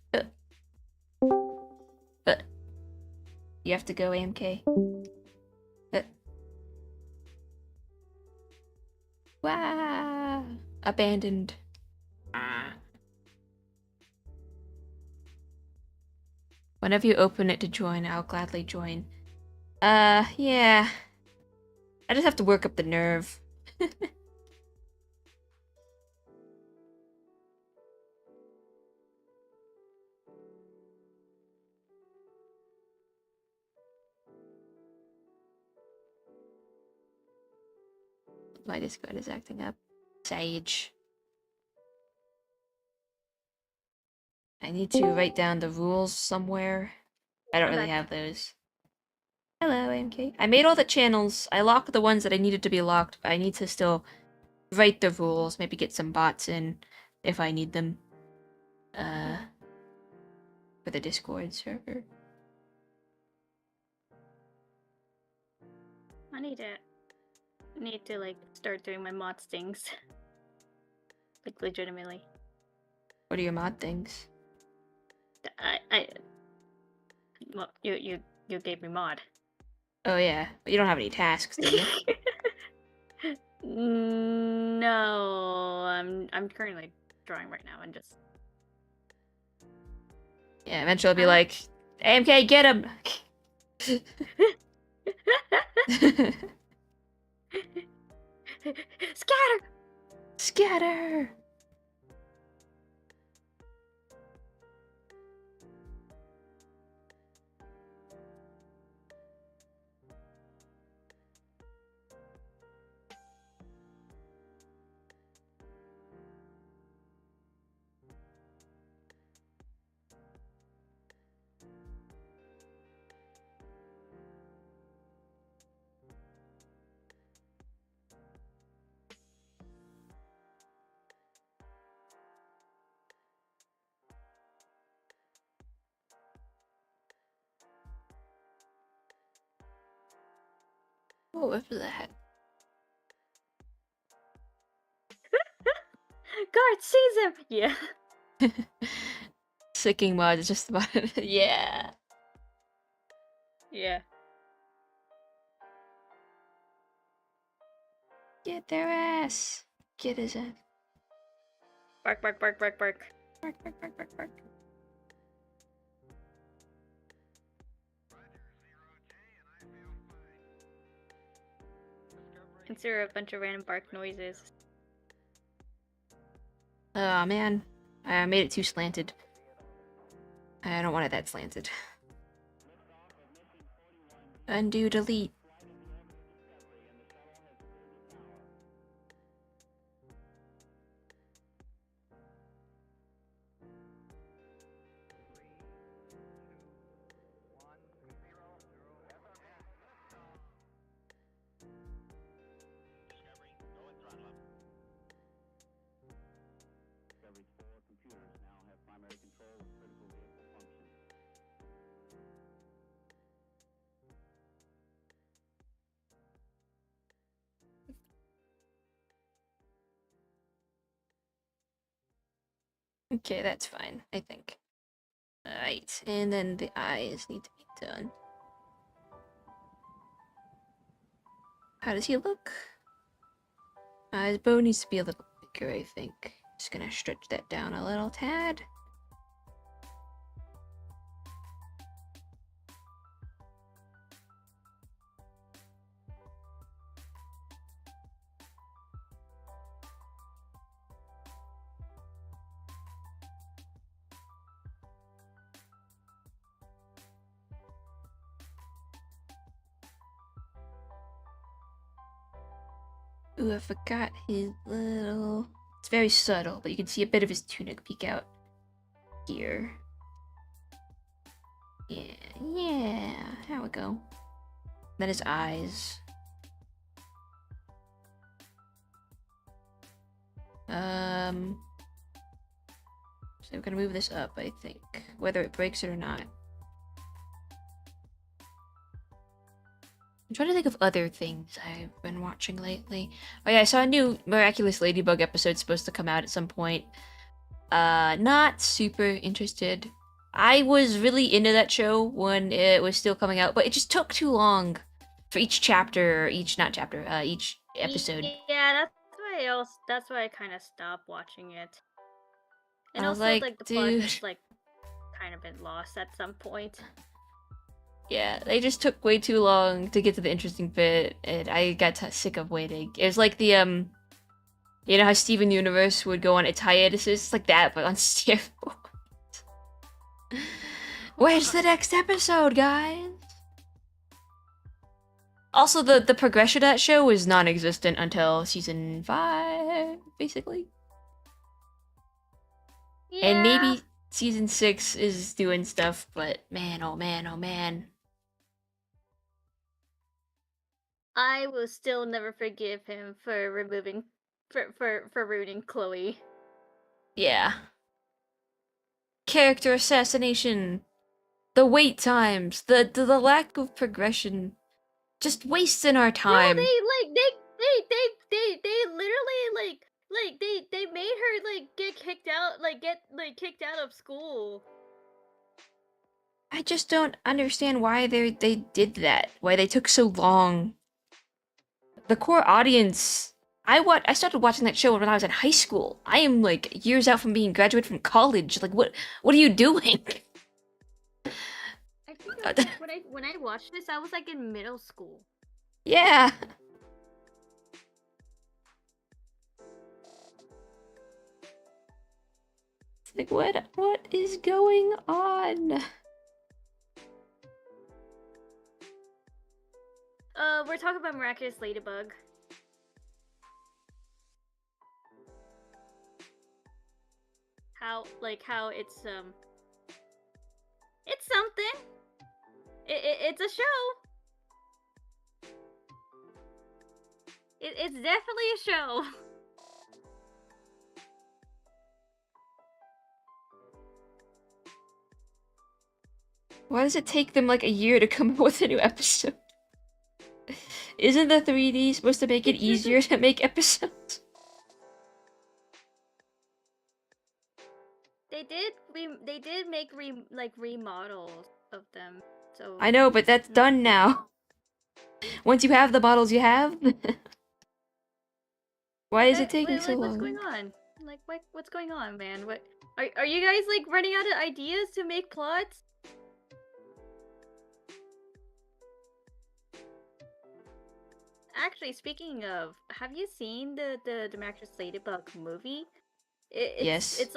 you have to go, AMK. Wow! Abandoned. Whenever you open it to join, I'll gladly join. Yeah. I just have to work up the nerve. My Discord is acting up. Sage. I need to write down the rules somewhere. I don't I'm really back. have those. Hello, AMK. I made all the channels. I locked the ones that I needed to be locked, but I need to still write the rules. Maybe get some bots in if I need them. For the Discord server. I need to like start doing my mods things. Like legitimately. What are your mod things? Well, you gave me mod. Oh yeah, but you don't have any tasks, do you? No, I'm currently drawing right now and just. Yeah, eventually I'll be like, AMK, get him! Scatter! Scatter! What was that? Guard sees him! Yeah. Sicking mod is just about it. Yeah. Yeah. Get their ass. Get his ass. Bark, bark, bark, bark, bark. Bark, bark, bark, bark, bark. Consider a bunch of random bark noises. Oh man, I made it too slanted. I don't want it that slanted. Undo, delete. Discovery's 4 computers now have primary control of critical vehicle functions. Okay, that's fine, I think. Alright, and then the eyes need to be done. How does he look? His bow needs to be a little bigger, I think. Just gonna stretch that down a little tad. Ooh, I forgot his little... It's very subtle, but you can see a bit of his tunic peek out here. Yeah, there we go. Then his eyes. So we're gonna move this up, I think, whether it breaks it or not. I'm trying to think of other things I've been watching lately. Oh yeah, I saw a new Miraculous Ladybug episode supposed to come out at some point. Not super interested. I was really into that show when it was still coming out, but it just took too long for each chapter, each episode. Yeah, that's why I kind of stopped watching it. And I was also, like, the plot dude. has kind of been lost at some point. Yeah, they just took way too long to get to the interesting bit, and I got sick of waiting. It was like the you know how Steven Universe would go on its hiatuses? It's like that, but on steroids. Where's the next episode, guys? Also, the progression of that show was non-existent until season 5, basically. Yeah. And maybe season 6 is doing stuff, but man, oh man, oh man. I will still never forgive him for removing, for ruining Chloe. Yeah. Character assassination. The wait times. The lack of progression. Just wasting our time. No, they literally they made her get kicked out, of school. I just don't understand why they did that. Why they took so long. The core audience. I started watching that show when I was in high school. I am like years out from being graduated from college. Like what are you doing? I think when I watched this, I was like in middle school. Yeah. It's like what is going on? We're talking about Miraculous Ladybug. How it's something. It's a show. It's definitely a show. Why does it take them like a year to come up with a new episode? Isn't the 3D supposed to make it easier to make episodes? They did make remodels of them. So I know, but that's done now. Once you have the models you have. Why is it taking so long? What's going on? What's going on, man? What are you guys running out of ideas to make plots? Actually, speaking of, have you seen the Miraculous Ladybug movie? Yes. It's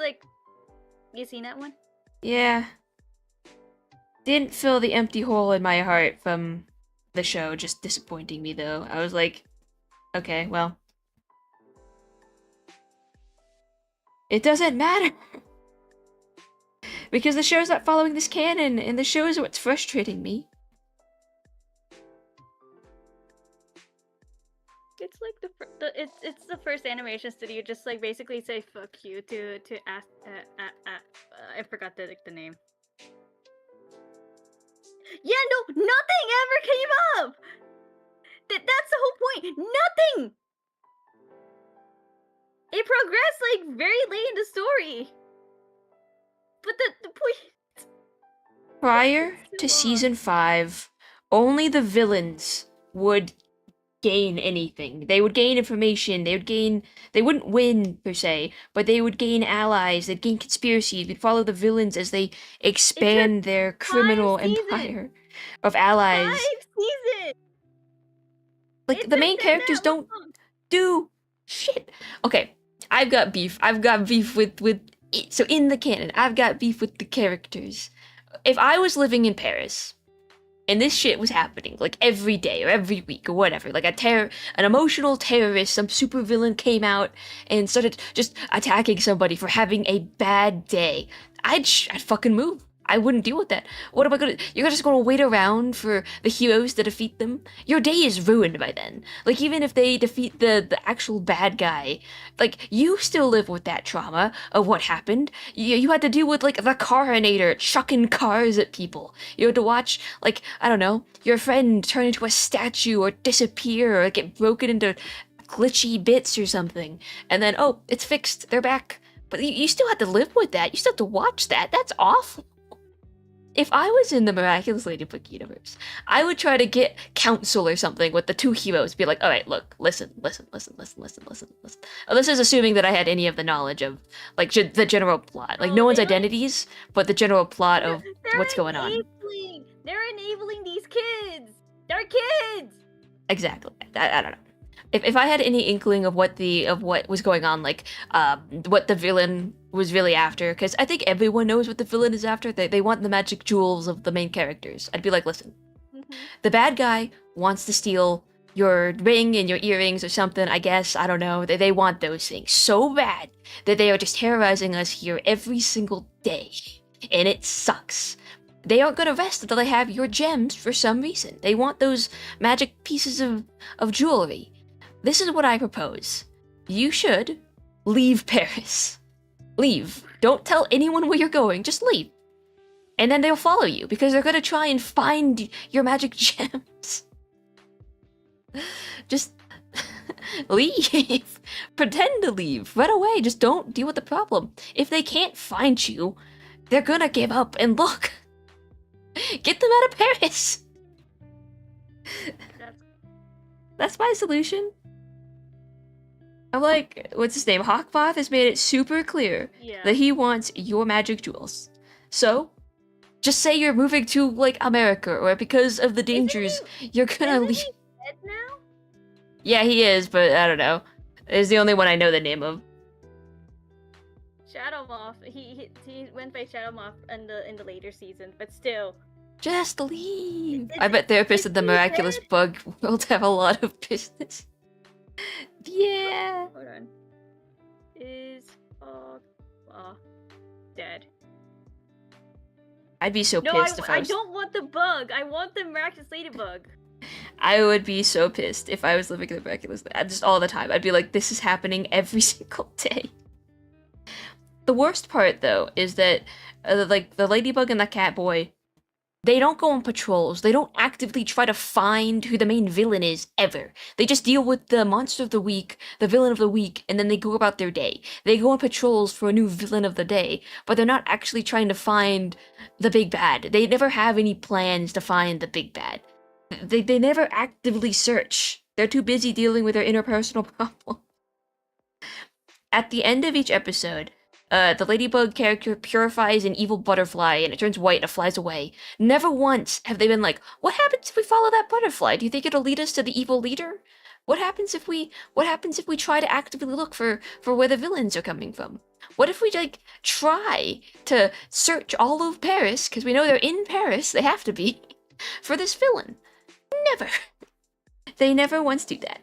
you seen that one? Yeah. Didn't fill the empty hole in my heart from the show, just disappointing me though. I was like, okay, well. It doesn't matter. Because the show's not following this canon, and the show is what's frustrating me. It's it's the first animation studio just basically say fuck you to ask I forgot the name. Yeah, no, nothing ever came up. That's the whole point. Nothing. It progressed very late in the story. But the point. Prior to season 5, only the villains would gain anything. They would gain information, they wouldn't win per se, but they would gain allies, they'd gain conspiracies, we'd follow the villains as they expand their criminal empire of allies. 5 seasons. Like, the main characters don't do shit. Okay, I've got beef with so in the canon, I've got beef with the characters. If I was living in Paris, and this shit was happening like every day or every week or whatever. Like an emotional terrorist, some supervillain came out and started just attacking somebody for having a bad day. I'd fucking move. I wouldn't deal with that. What am I gonna? You're just gonna wait around for the heroes to defeat them? Your day is ruined by then. Like, even if they defeat the actual bad guy, like, you still live with that trauma of what happened. You had to deal with, like, the carinator chucking cars at people. You had to watch, like, I don't know, your friend turn into a statue or disappear or get broken into glitchy bits or something. And then, oh, it's fixed. They're back. But you still have to live with that. You still have to watch that. That's awful. If I was in the Miraculous Ladybug universe, I would try to get counsel or something with the two heroes. Be like, all right, look, listen. Oh, this is assuming that I had any of the knowledge of, like, the general plot. Like, no one's identities, but the general plot of what's going on. They're enabling these kids. They're kids. Exactly. I don't know. If I had any inkling of what was going on, like what the villain was really after, because I think everyone knows what the villain is after. They want the magic jewels of the main characters. I'd be like, listen, the bad guy wants to steal your ring and your earrings or something, I guess. I don't know. They want those things so bad that they are just terrorizing us here every single day, and it sucks. They aren't gonna rest until they have your gems for some reason. They want those magic pieces of jewelry. This is what I propose. You should leave Paris. Leave. Don't tell anyone where you're going. Just leave. And then they'll follow you because they're gonna try and find your magic gems. Just leave. Pretend to leave. Run away. Just don't deal with the problem. If they can't find you, they're gonna give up and look. Get them out of Paris. That's my solution. I'm like, what's his name? Hawkmoth has made it super clear that he wants your magic jewels. So, just say you're moving to, like, America, or because of the dangers, you're gonna leave. Isn't he dead now? Yeah, he is, but I don't know. He's the only one I know the name of. Shadowmoth. He went by Shadowmoth in the later seasons, but still. Just leave. I bet therapists in the Miraculous Bug world have a lot of business. Yeah. Hold on. Is dead? I'd be so pissed if I was... I don't want the bug. I want the Miraculous Ladybug. I would be so pissed if I was living in the Miraculous... Just all the time. I'd be like, this is happening every single day. The worst part, though, is that, like, the Ladybug and the Catboy, they don't go on patrols. They don't actively try to find who the main villain is, ever. They just deal with the monster of the week, the villain of the week, and then they go about their day. They go on patrols for a new villain of the day, but they're not actually trying to find the big bad. They never have any plans to find the big bad. They never actively search. They're too busy dealing with their interpersonal problems. At the end of each episode, the Ladybug character purifies an evil butterfly and it turns white and it flies away. Never once have they been like, what happens if we follow that butterfly? Do you think it'll lead us to the evil leader? What happens if we try to actively look for where the villains are coming from? What if we, like, try to search all of Paris, because we know they're in Paris, they have to be, for this villain? Never. They never once do that.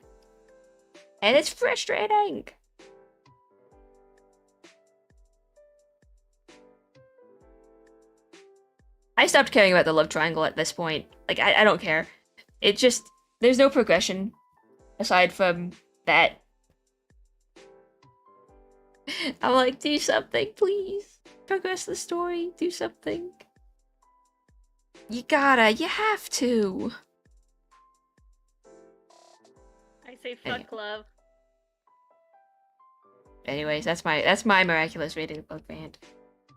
And it's frustrating. I stopped caring about the love triangle at this point. Like, I don't care. It just, there's no progression aside from that. I'm like, do something, please. Progress the story, do something. You have to. I say fuck love. Anyways, that's my Miraculous rated bug band.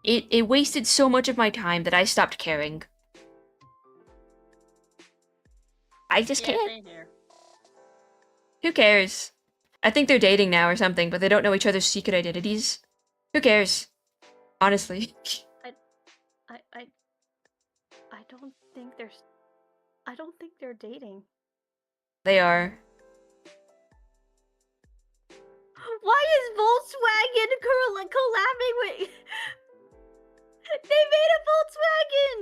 It wasted so much of my time that I stopped caring. I just can't. Same here. Who cares? I think they're dating now or something, but they don't know each other's secret identities. Who cares? Honestly. I don't think they're dating. They are. Why is Volkswagen collabing with... They made a Volkswagen!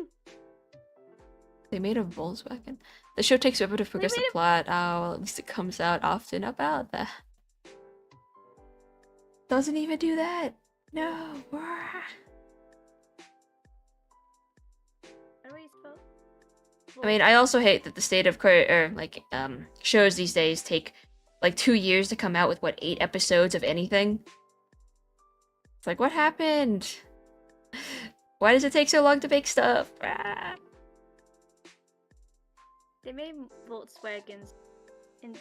They made a Volkswagen. The show takes forever to progress the plot. Oh, well, at least it comes out often about that. Doesn't even do that. No. How do you spell? I mean, I also hate that the state of shows these days take like 2 years to come out with what 8 episodes of anything. It's like, what happened? Why does it take so long to make stuff? They made Volkswagens in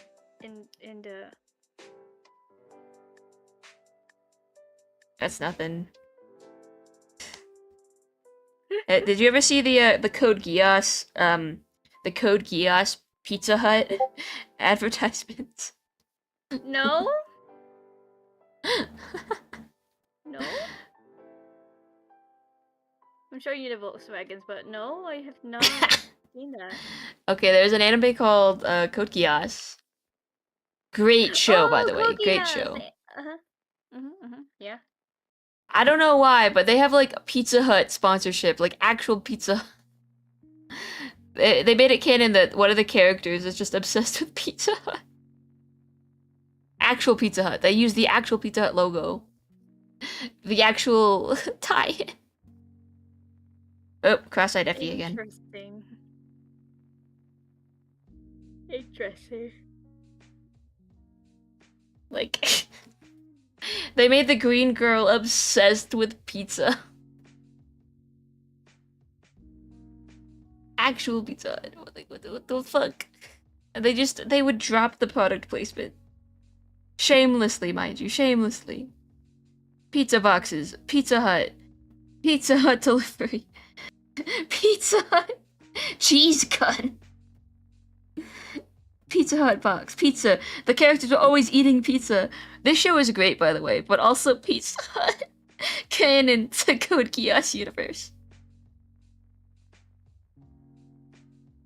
the. That's nothing. Did you ever see the Code Geass Pizza Hut advertisements? No. No. I'm showing you the Volkswagens, but no, I have not seen that. Okay, there's an anime called Code Geass. Great show, by the way. Code Great Geass! show. Yeah. I don't know why, but they have like a Pizza Hut sponsorship, like actual pizza. They made it canon that one of the characters is just obsessed with Pizza Hut. Actual Pizza Hut. They use the actual Pizza Hut logo. The actual tie-in. Oh, cross-eyed Effie again. Interesting. Interesting. Like, they made the green girl obsessed with pizza. Actual Pizza Hut. What the fuck? And they would drop the product placement. Shamelessly, mind you, shamelessly. Pizza boxes, Pizza Hut delivery, Pizza Hut, cheese gun, Pizza Hut box, pizza. The characters are always eating pizza. This show is great, by the way, but also Pizza Hut canon to Code Geass universe.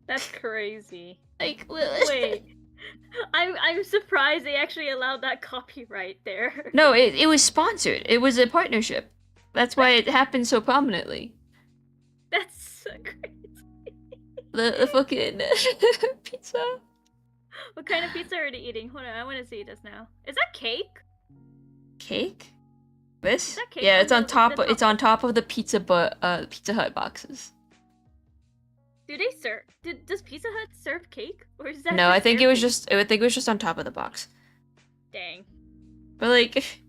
That's crazy. Like, wait. I'm surprised they actually allowed that copyright there. No, it was sponsored. It was a partnership. That's why it happened so prominently. That's so crazy. The fucking pizza. What kind of pizza are they eating? Hold on, I want to see this now. Is that cake? Cake? This? Is that cake Yeah, on it's on the top. top? It's on top of the Pizza Hut boxes. Do they serve? Does Pizza Hut serve cake, or is that? No, I think their it was cake? just. I think it was just on top of the box. Dang. But like,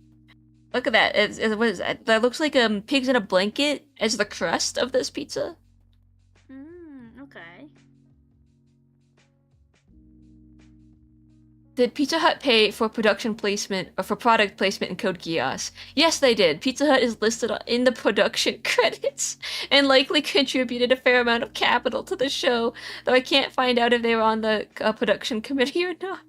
look at that. What is that? That looks like pigs in a blanket as the crust of this pizza. Okay. Did Pizza Hut pay for production placement or for product placement in Code Geass? Yes, they did. Pizza Hut is listed in the production credits and likely contributed a fair amount of capital to the show, though I can't find out if they were on the production committee or not.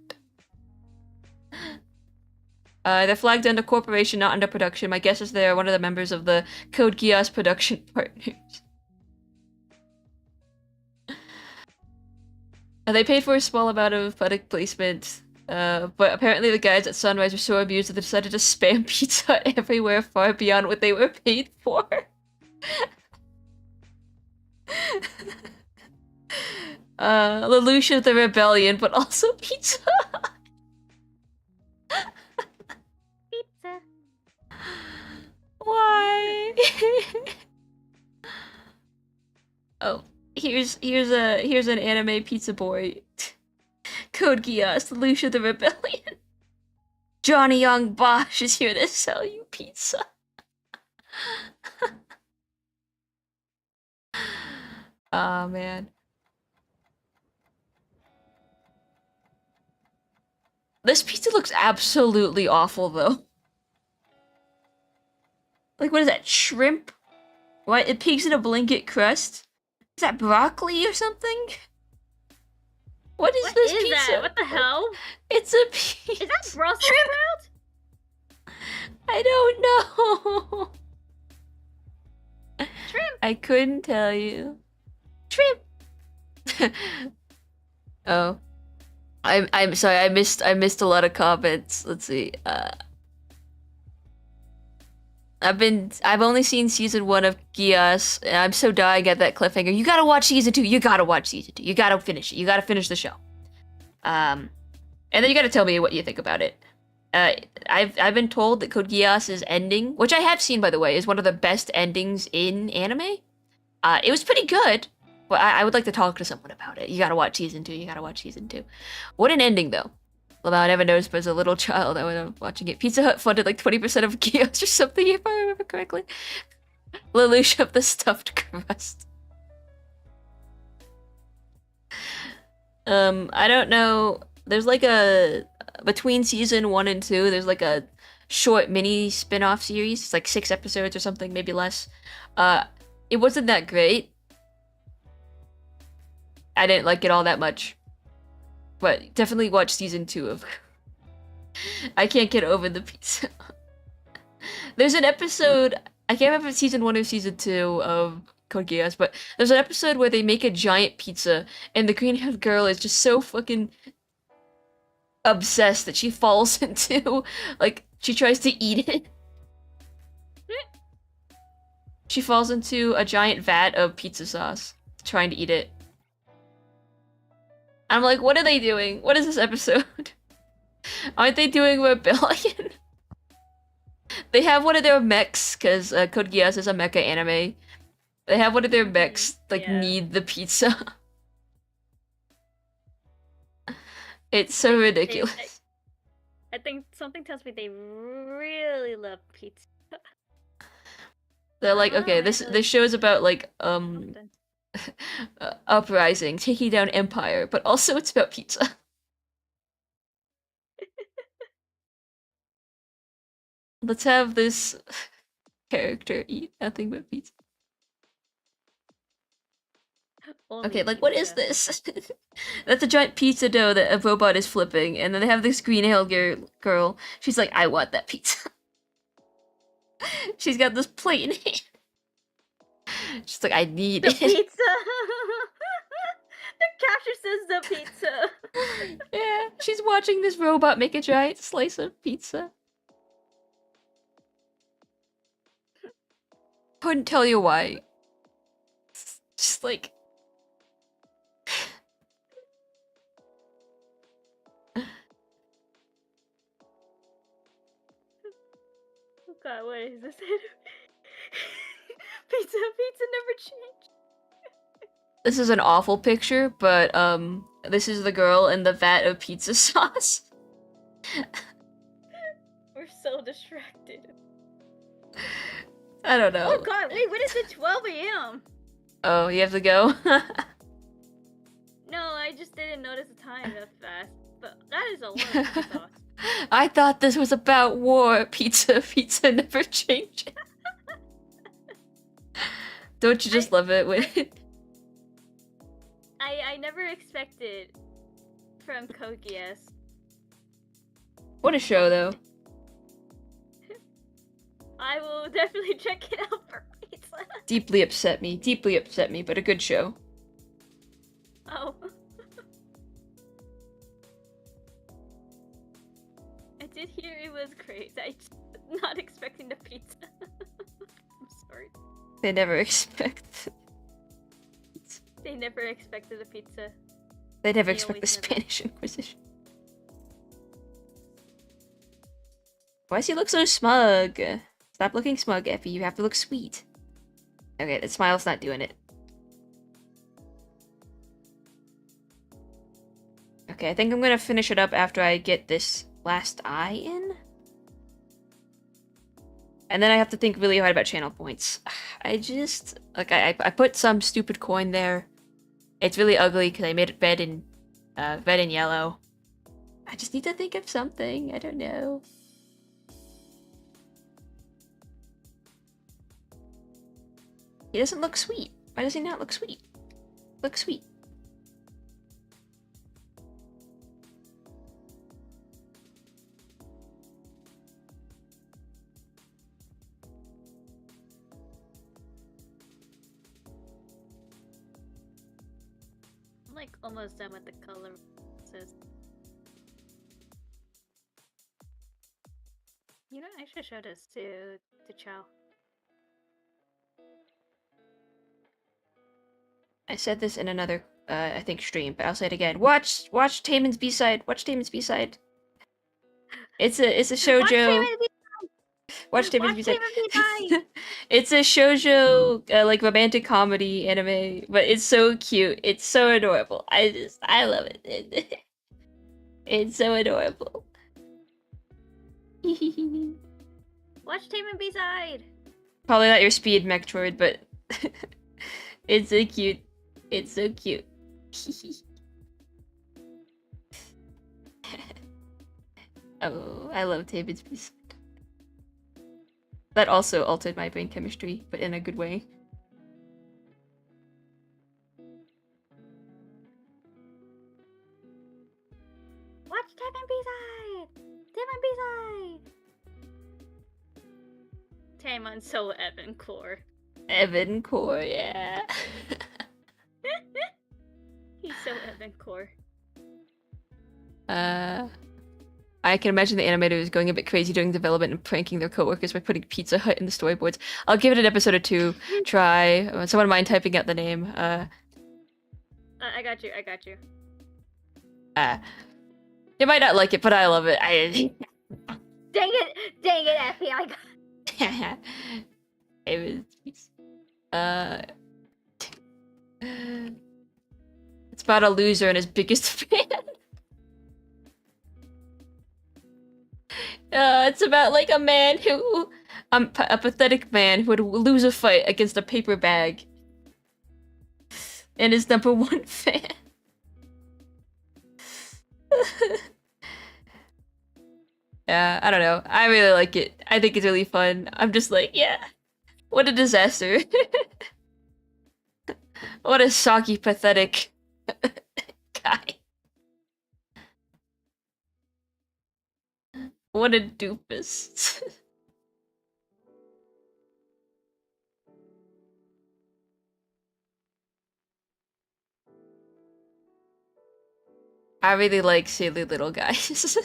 They're flagged under corporation, not under production. My guess is they're one of the members of the Code Geass production partners. They paid for a small amount of product placement. But apparently the guys at Sunrise were so abused that they decided to spam pizza everywhere far beyond what they were paid for. Lelouch the Rebellion, but also pizza. Pizza. Why? Oh, here's an anime pizza boy. Code Geass, Lelouch the Rebellion. Johnny Young Bosch is here to sell you pizza. Oh man. This pizza looks absolutely awful though. Like, what is that, shrimp? What, it pigs in a blanket crust? Is that broccoli or something? What is this pizza? That? What the hell? It's a pizza. Is that Brussels sprout? I don't know. Shrimp. I couldn't tell you. Shrimp. Oh, I'm sorry. I missed a lot of comments. Let's see. I've only seen season 1 of Gias, and I'm so dying at that cliffhanger. You gotta watch season 2. You gotta watch season 2. You gotta finish it. You gotta finish the show. And then you gotta tell me what you think about it. I've been told that Code Geass's ending, which I have seen by the way, is one of the best endings in anime. It was pretty good, but I would like to talk to someone about it. You gotta watch season 2. You gotta watch season 2. What an ending though. Well, I never noticed, but as a little child, I was watching it. Pizza Hut funded like 20% of Geass or something, if I remember correctly. Lelouch the stuffed crust. I don't know. There's like a between season 1 and 2. There's like a short mini spin-off series. It's like 6 episodes or something, maybe less. It wasn't that great. I didn't like it all that much. But definitely watch season 2 of. I can't get over the pizza. There's an episode. I can't remember if it's season 1 or season 2 of Code Geass, but there's an episode where they make a giant pizza, and the green-haired girl is just so fucking obsessed that she falls into, like, she tries to eat it. She falls into a giant vat of pizza sauce, trying to eat it. I'm like, what are they doing? What is this episode? Aren't they doing rebellion? They have one of their mechs, because Code Geass is a mecha anime. They have one of their mechs, like, need the pizza. It's so ridiculous. I think something tells me they really love pizza. They're like, okay, this show is about, like, Something. uprising, taking down empire, but also it's about pizza. Let's have this character eat nothing but pizza. Only Okay, like, what is pizza. this? That's a giant pizza dough that a robot is flipping, and then they have this green-haired girl. She's like, I want that pizza. She's got this plate in hand. She's like, I need The it. pizza! The capture says the pizza! Yeah, she's watching this robot make a giant slice of pizza. Couldn't tell you why. It's just like... Oh god, what is this? Pizza never changed. This is an awful picture, but, this is the girl in the vat of pizza sauce. We're so distracted. I don't know. Oh god, wait, when is it 12 AM? Oh, you have to go? No, I just didn't notice the time that fast. But that is a lot of pizza sauce. I thought this was about war. Pizza never changes. Don't you just love it when... I never expected from Code Geass. What a show, though. I will definitely check it out for pizza. Deeply upset me, but a good show. Oh. I did hear it was great. I just not expecting the pizza. I'm sorry. They never expect... They never expected the pizza. They never They expect the always never. Spanish Inquisition. Why does he look so smug? Stop looking smug, Effie. You have to look sweet. Okay, that smile's not doing it. Okay, I think I'm gonna finish it up after I get this last eye in. And then I have to think really hard about channel points. I just... Like, I put some stupid coin there. It's really ugly because I made it red and yellow. I just need to think of something. I don't know. He doesn't look sweet. Why does he not look sweet? Look sweet. I'm like almost done with the color. Says. You know, I should show this to to Chow. I said this in another, I think, stream, but I'll say it again. Watch Taemin's B-side. Watch Taemin's B-side. It's a shoujo. Watch Taemin's B-side. It's a shoujo, like romantic comedy anime, but it's so cute. It's so adorable. I love it. It's so adorable. Watch Taemin B-side. Probably not your speed, Mechtroid, but it's so cute. It's so cute. Oh, I love Taemin's B-side. That also altered my brain chemistry, but in a good way. Watch Taemin B-side. Taemin B-side. Taemin's so Evan core. Evan core, yeah. He's so Evan core. I can imagine the animators going a bit crazy during development and pranking their coworkers by putting Pizza Hut in the storyboards. I'll give it an episode or two. Try. Someone mind typing out the name. I got you. You might not like it, but I love it. Dang it, Effie! I got. It was. It's about a loser and his biggest fan. It's about like a man who, a pathetic man who would lose a fight against a paper bag, and his #1 fan. Yeah, I don't know. I really like it. I think it's really fun. I'm just like, yeah, what a disaster. What a soggy, pathetic guy. What a doofus. I really like silly little guys.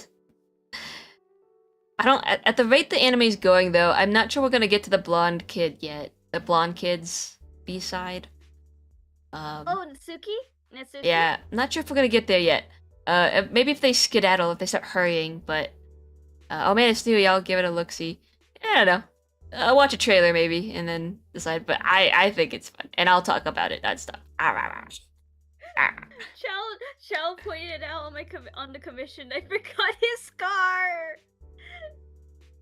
I don't. At the rate the anime's going, though, I'm not sure we're gonna get to the blonde kid yet. The blonde kid's B-side. Oh, Natsuki? Yeah, I'm not sure if we're gonna get there yet. Maybe if they skedaddle, if they start hurrying, but... oh man, it's new, y'all give it a look-see. I don't know. I'll watch a trailer, maybe, and then decide, but I think it's fun, and I'll talk about it, that stuff. Shell pointed it out on the commission. I forgot his scar!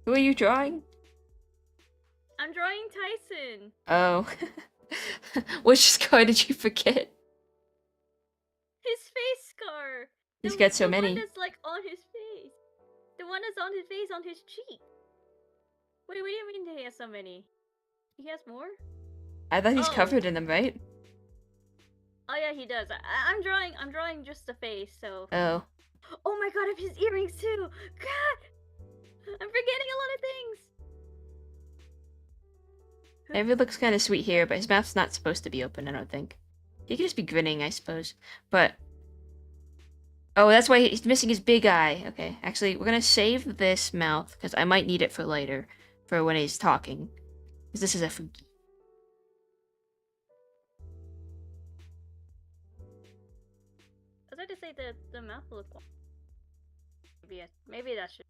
Who are you drawing? I'm drawing Tyson. Oh. Which scar did you forget? His face scar. He's got so many. The one that's like on his face. The one that's on his face on his cheek. What do you mean he has so many? He has more? I thought he's covered in them, right? Oh yeah, he does. I'm drawing just the face, so. Oh. Oh my god, I have his earrings too! God! I'm forgetting a lot of things! Maybe it looks kind of sweet here, but his mouth's not supposed to be open, I don't think. He could just be grinning, I suppose. But... oh, that's why he's missing his big eye. Okay, actually, we're gonna save this mouth, because I might need it for later. For when he's talking. Because this is a Fugi. I was going to say the mouth will look... Maybe that should...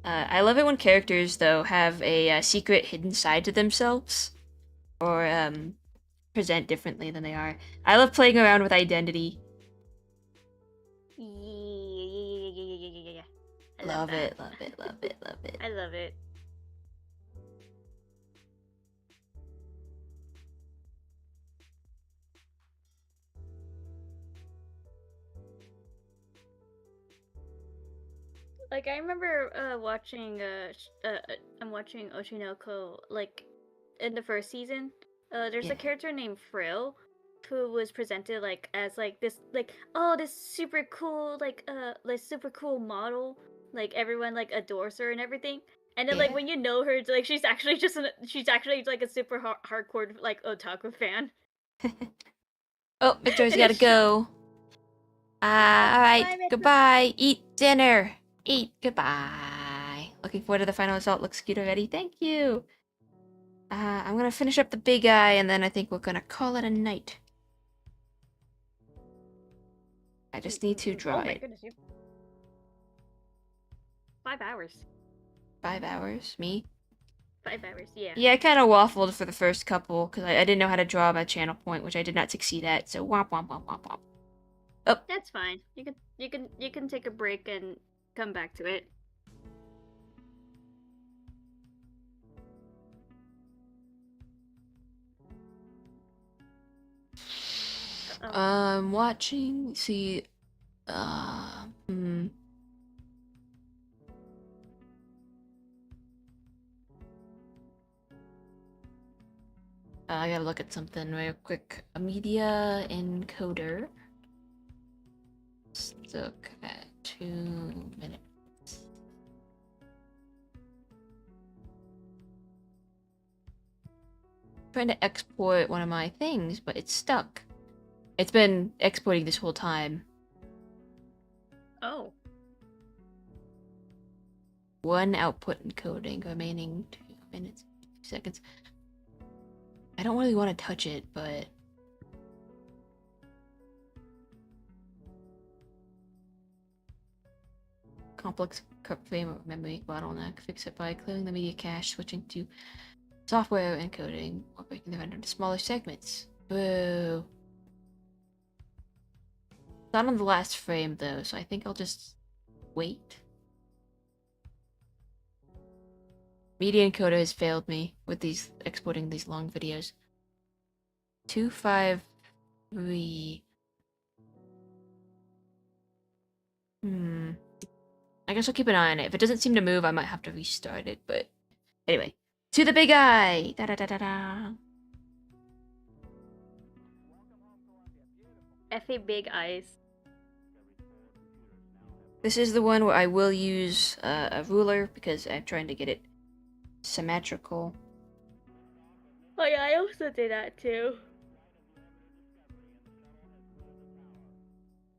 I love it when characters, though, have a secret hidden side to themselves. Or, present differently than they are. I love playing around with identity. Yeah. Love it, love it, love it, love it. I love it. Like, I remember watching, I'm watching Oshinoko, like, in the first season. There's a character named Frill, who was presented, like, as, like, this, like, oh, this super cool, like super cool model. Like, everyone, like, adores her and everything. And then, like, when you know her, it's like, she's actually like, a super hardcore, like, otaku fan. Oh, Victoria's gotta go. Alright, Bye, goodbye. Eat dinner. Eat. Goodbye. Looking forward to the final result. Looks cute already. Thank you. I'm gonna finish up the big eye, and then I think we're gonna call it a night. I just need to draw Oh my it. goodness, 5 hours. 5 hours. Me? 5 hours, yeah. Yeah, I kind of waffled for the first couple because I didn't know how to draw my channel point, which I did not succeed at. So womp womp womp womp womp. Oh, That's fine. You can take a break and come back to it. I'm watching. See, I gotta look at something real quick. A media encoder. Let's look at 2 minutes. Trying to export one of my things, but it's stuck. It's been exporting this whole time. Oh. 1 output encoding, remaining 2 minutes, 2 seconds. I don't really want to touch it, but complex frame of memory bottleneck. Fix it by clearing the media cache, switching to software encoding, or breaking the render into smaller segments. Boo. Not on the last frame though, so I think I'll just wait. Media encoder has failed me with these exporting these long videos. 253. I guess I'll keep an eye on it. If it doesn't seem to move, I might have to restart it, but anyway. To the big eye! Da da da da da. Effie Big Eyes. This is the one where I will use a ruler because I'm trying to get it symmetrical. Oh yeah, I also did that too.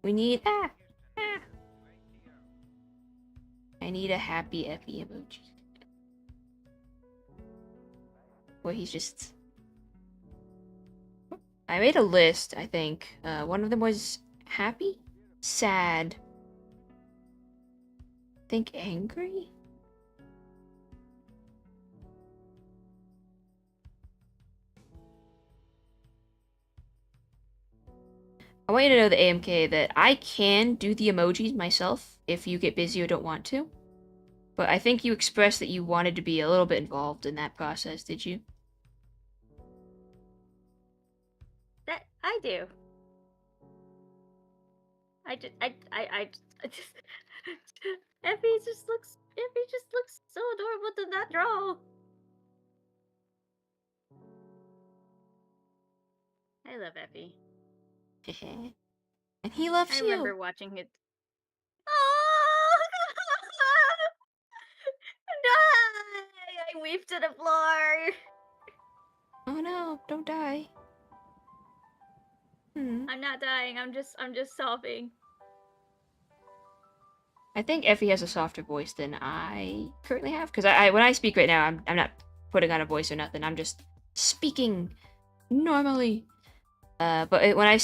We need I need a happy Effie emoji. Where he's just... I made a list, I think. One of them was happy? Sad. I think angry? I want you to know, the AMK, that I can do the emojis myself if you get busy or don't want to. But I think you expressed that you wanted to be a little bit involved in that process, did you? That I do. I just Effie just looks so adorable to that draw. I love Effie. And he loves I you. remember watching it. Oh! Die! I weep to the floor. Oh no, don't die. I'm not dying. I'm just sobbing. I think Effie has a softer voice than I currently have, because I when I speak right now, I'm not putting on a voice or nothing. I'm just speaking normally. But when I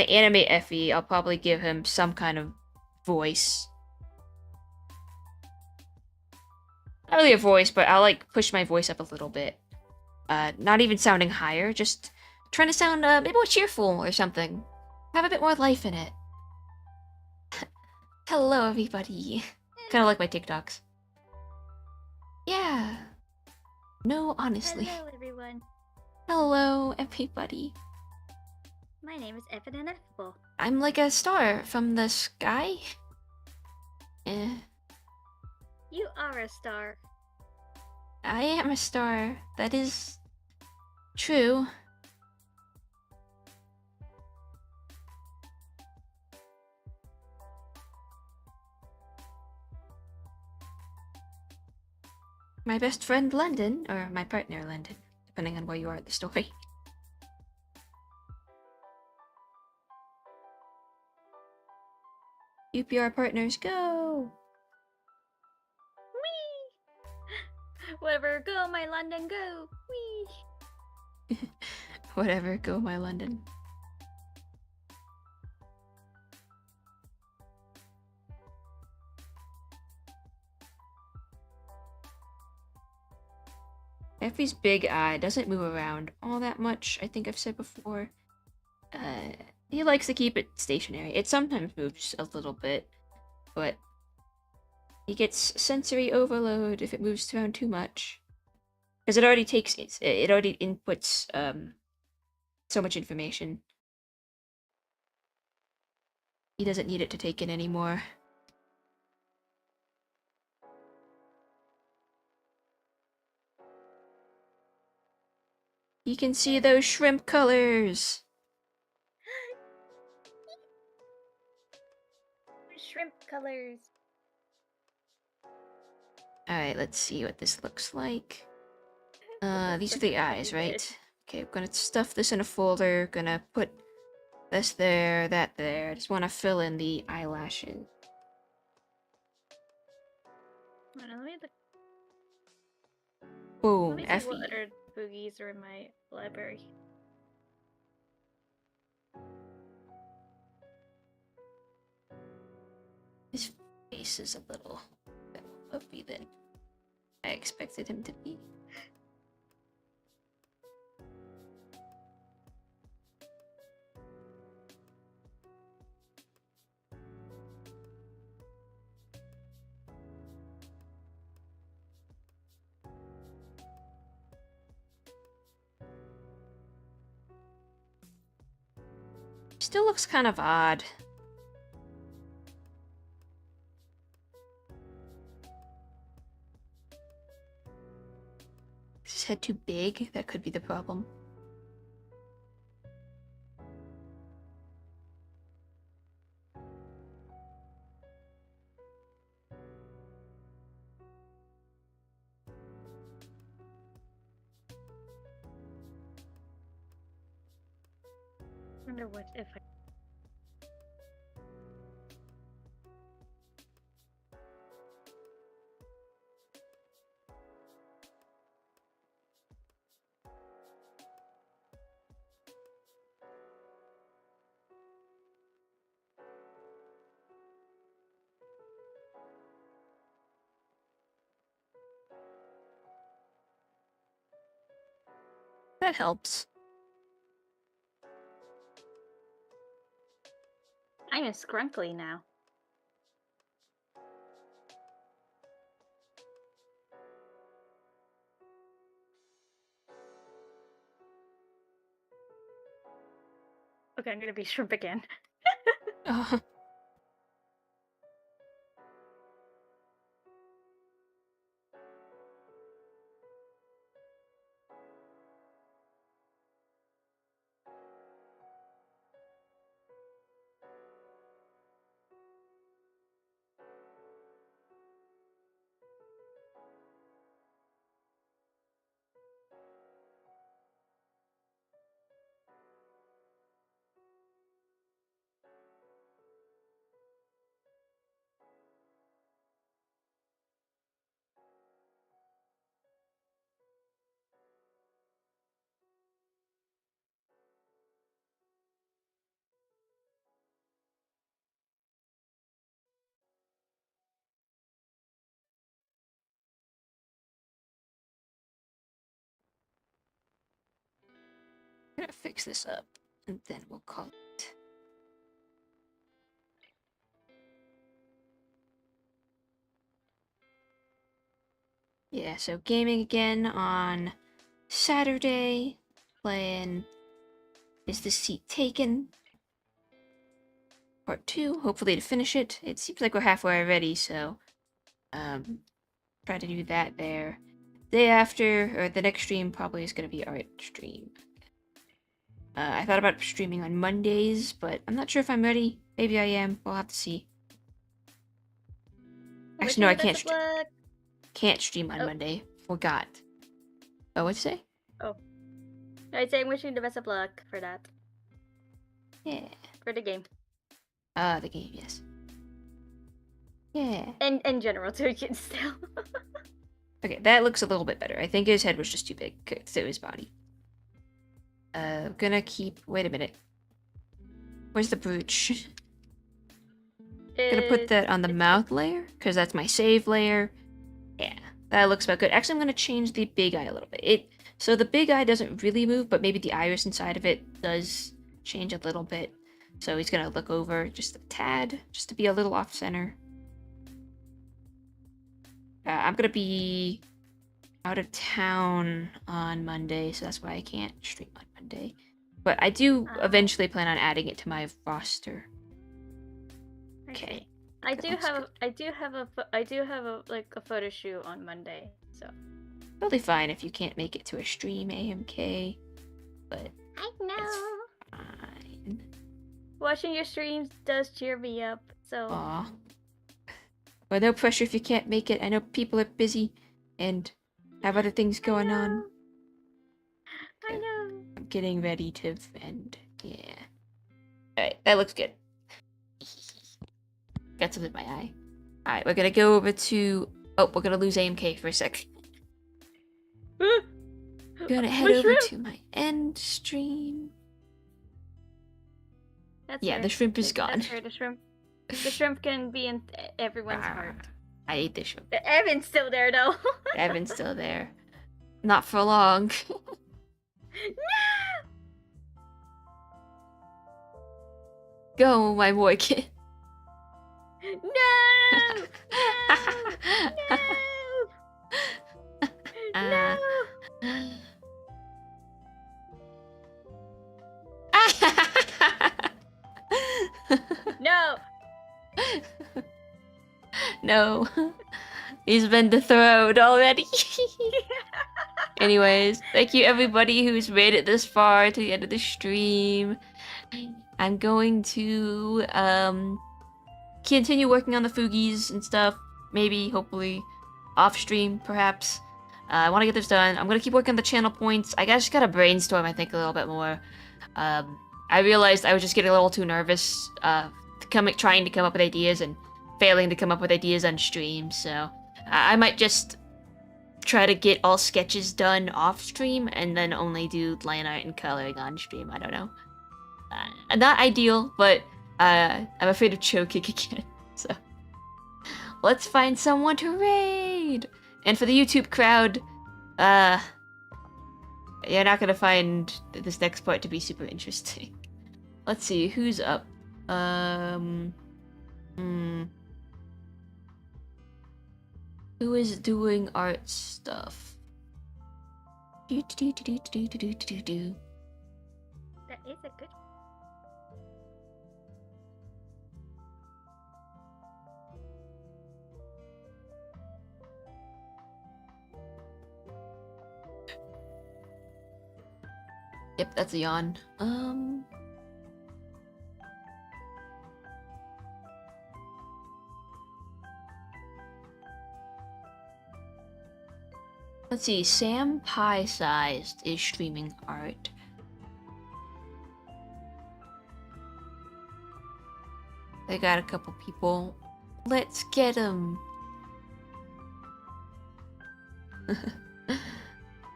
animate Effie, I'll probably give him some kind of voice. Not really a voice, but I'll like push my voice up a little bit. Not even sounding higher, just trying to sound maybe more cheerful or something. Have a bit more life in it. Hello, everybody. Kind of like my TikToks. Yeah. No, honestly. Hello, everyone. Hello, everybody. My name is Effanineffable. I'm like a star from the sky. You are a star. I am a star. That is true. My best friend London, or my partner London, depending on where you are in the story. UPR partners, go! Whee! Whatever, go my London, go! Whee! Whatever, go my London. Effie's big eye doesn't move around all that much, I think I've said before. He likes to keep it stationary. It sometimes moves a little bit, but he gets sensory overload if it moves around too much. Because it already takes, it already inputs so much information. He doesn't need it to take in anymore. You can see those shrimp colors! Shrimp colors. Alright, let's see what this looks like. These are the eyes, right? Okay, I'm gonna stuff this in a folder, gonna put this there, that there. I just wanna fill in the eyelashes. Let me look. Boom, Let me see Effie. what other boogies are in my library. His face is a little bit more puffy than I expected him to be. Still looks kind of odd. Is his head too big? That could be the problem. Wonder what if I. That helps. I'm a scrunkly now. Okay, I'm gonna be shrimp again. Oh. I'm gonna fix this up, and then we'll call it. Yeah, so gaming again on Saturday, playing Is the Seat Taken? Part 2, hopefully to finish it. It seems like we're halfway already, so try to do that there. Day after, or the next stream probably is going to be art stream. I thought about streaming on Mondays, but I'm not sure if I'm ready. Maybe I am. We'll have to see. Actually, no, I can't stream on Monday. Forgot. Oh, what'd you say? I'd say I'm wishing the best of luck for that. Yeah. For the game. The game, yes. Yeah. And in general, turkey still. Okay, that looks a little bit better. I think his head was just too big to his body. Gonna keep. Wait a minute. Where's the brooch? Gonna put that on the mouth layer because that's my save layer. Yeah, that looks about good. Actually, I'm gonna change the big eye a little bit. So the big eye doesn't really move, but maybe the iris inside of it does change a little bit. So he's gonna look over just a tad, just to be a little off center. I'm gonna be out of town on Monday, so that's why I can't stream on Monday. But I do eventually plan on adding it to my roster. Okay. I do have a like a photo shoot on Monday, so Totally fine if you can't make it to a stream, AMK. But I know. fine. Watching your streams does cheer me up. So. Aw. But no pressure if you can't make it. I know people are busy and have other things going on. I know. I'm getting ready to end. Yeah. Alright, that looks good. Got something in my eye. Alright, we're gonna go over to... Oh, we're gonna lose AMK for a sec. Gonna head over to my end stream. That's Yeah, fair. the shrimp is gone. That's fair, the shrimp can be in everyone's heart. I ate the shrimp. Evan's still there though. Evan's still there. Not for long. No! Go, my boy kid. No! No! No! No! No. He's been dethroned already. Anyways, thank you everybody who's made it this far to the end of the stream. I'm going to continue working on the Fugies and stuff. Maybe, hopefully, off stream, perhaps. I want to get this done. I'm going to keep working on the channel points. I just got to brainstorm, I think, a little bit more. I realized I was just getting a little too nervous trying to come up with ideas and failing to come up with ideas on stream, so I might just try to get all sketches done off stream and then only do line art and coloring on stream. I don't know. Not ideal, but I'm afraid of choking again, so let's find someone to raid! And for the YouTube crowd, you're not gonna find this next part to be super interesting. Let's see, who's up? Who is doing art stuff? That is a good. Yep, that's a yawn. Let's see, Sam Pie Sized is streaming art. They got a couple people. Let's get them.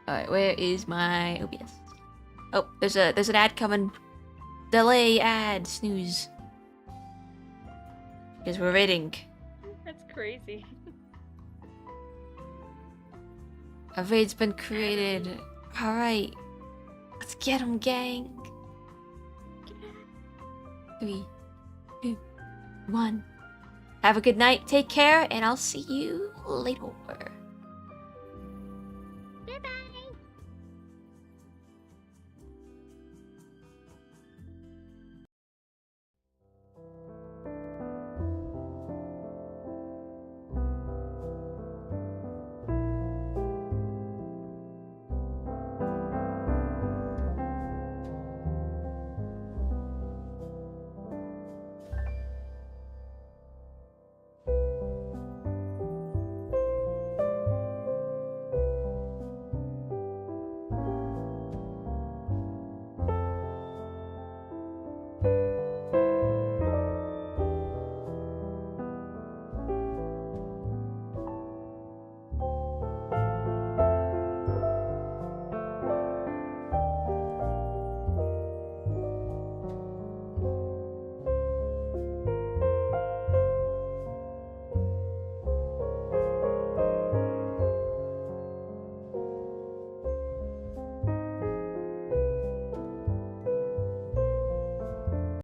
Alright, where is my OBS? Oh, there's an ad coming. Delay ad, snooze. Because we're raiding. That's crazy. A raid's been created. Alright. Let's get them, gang. 3, 2, 1. Have a good night, take care, and I'll see you later.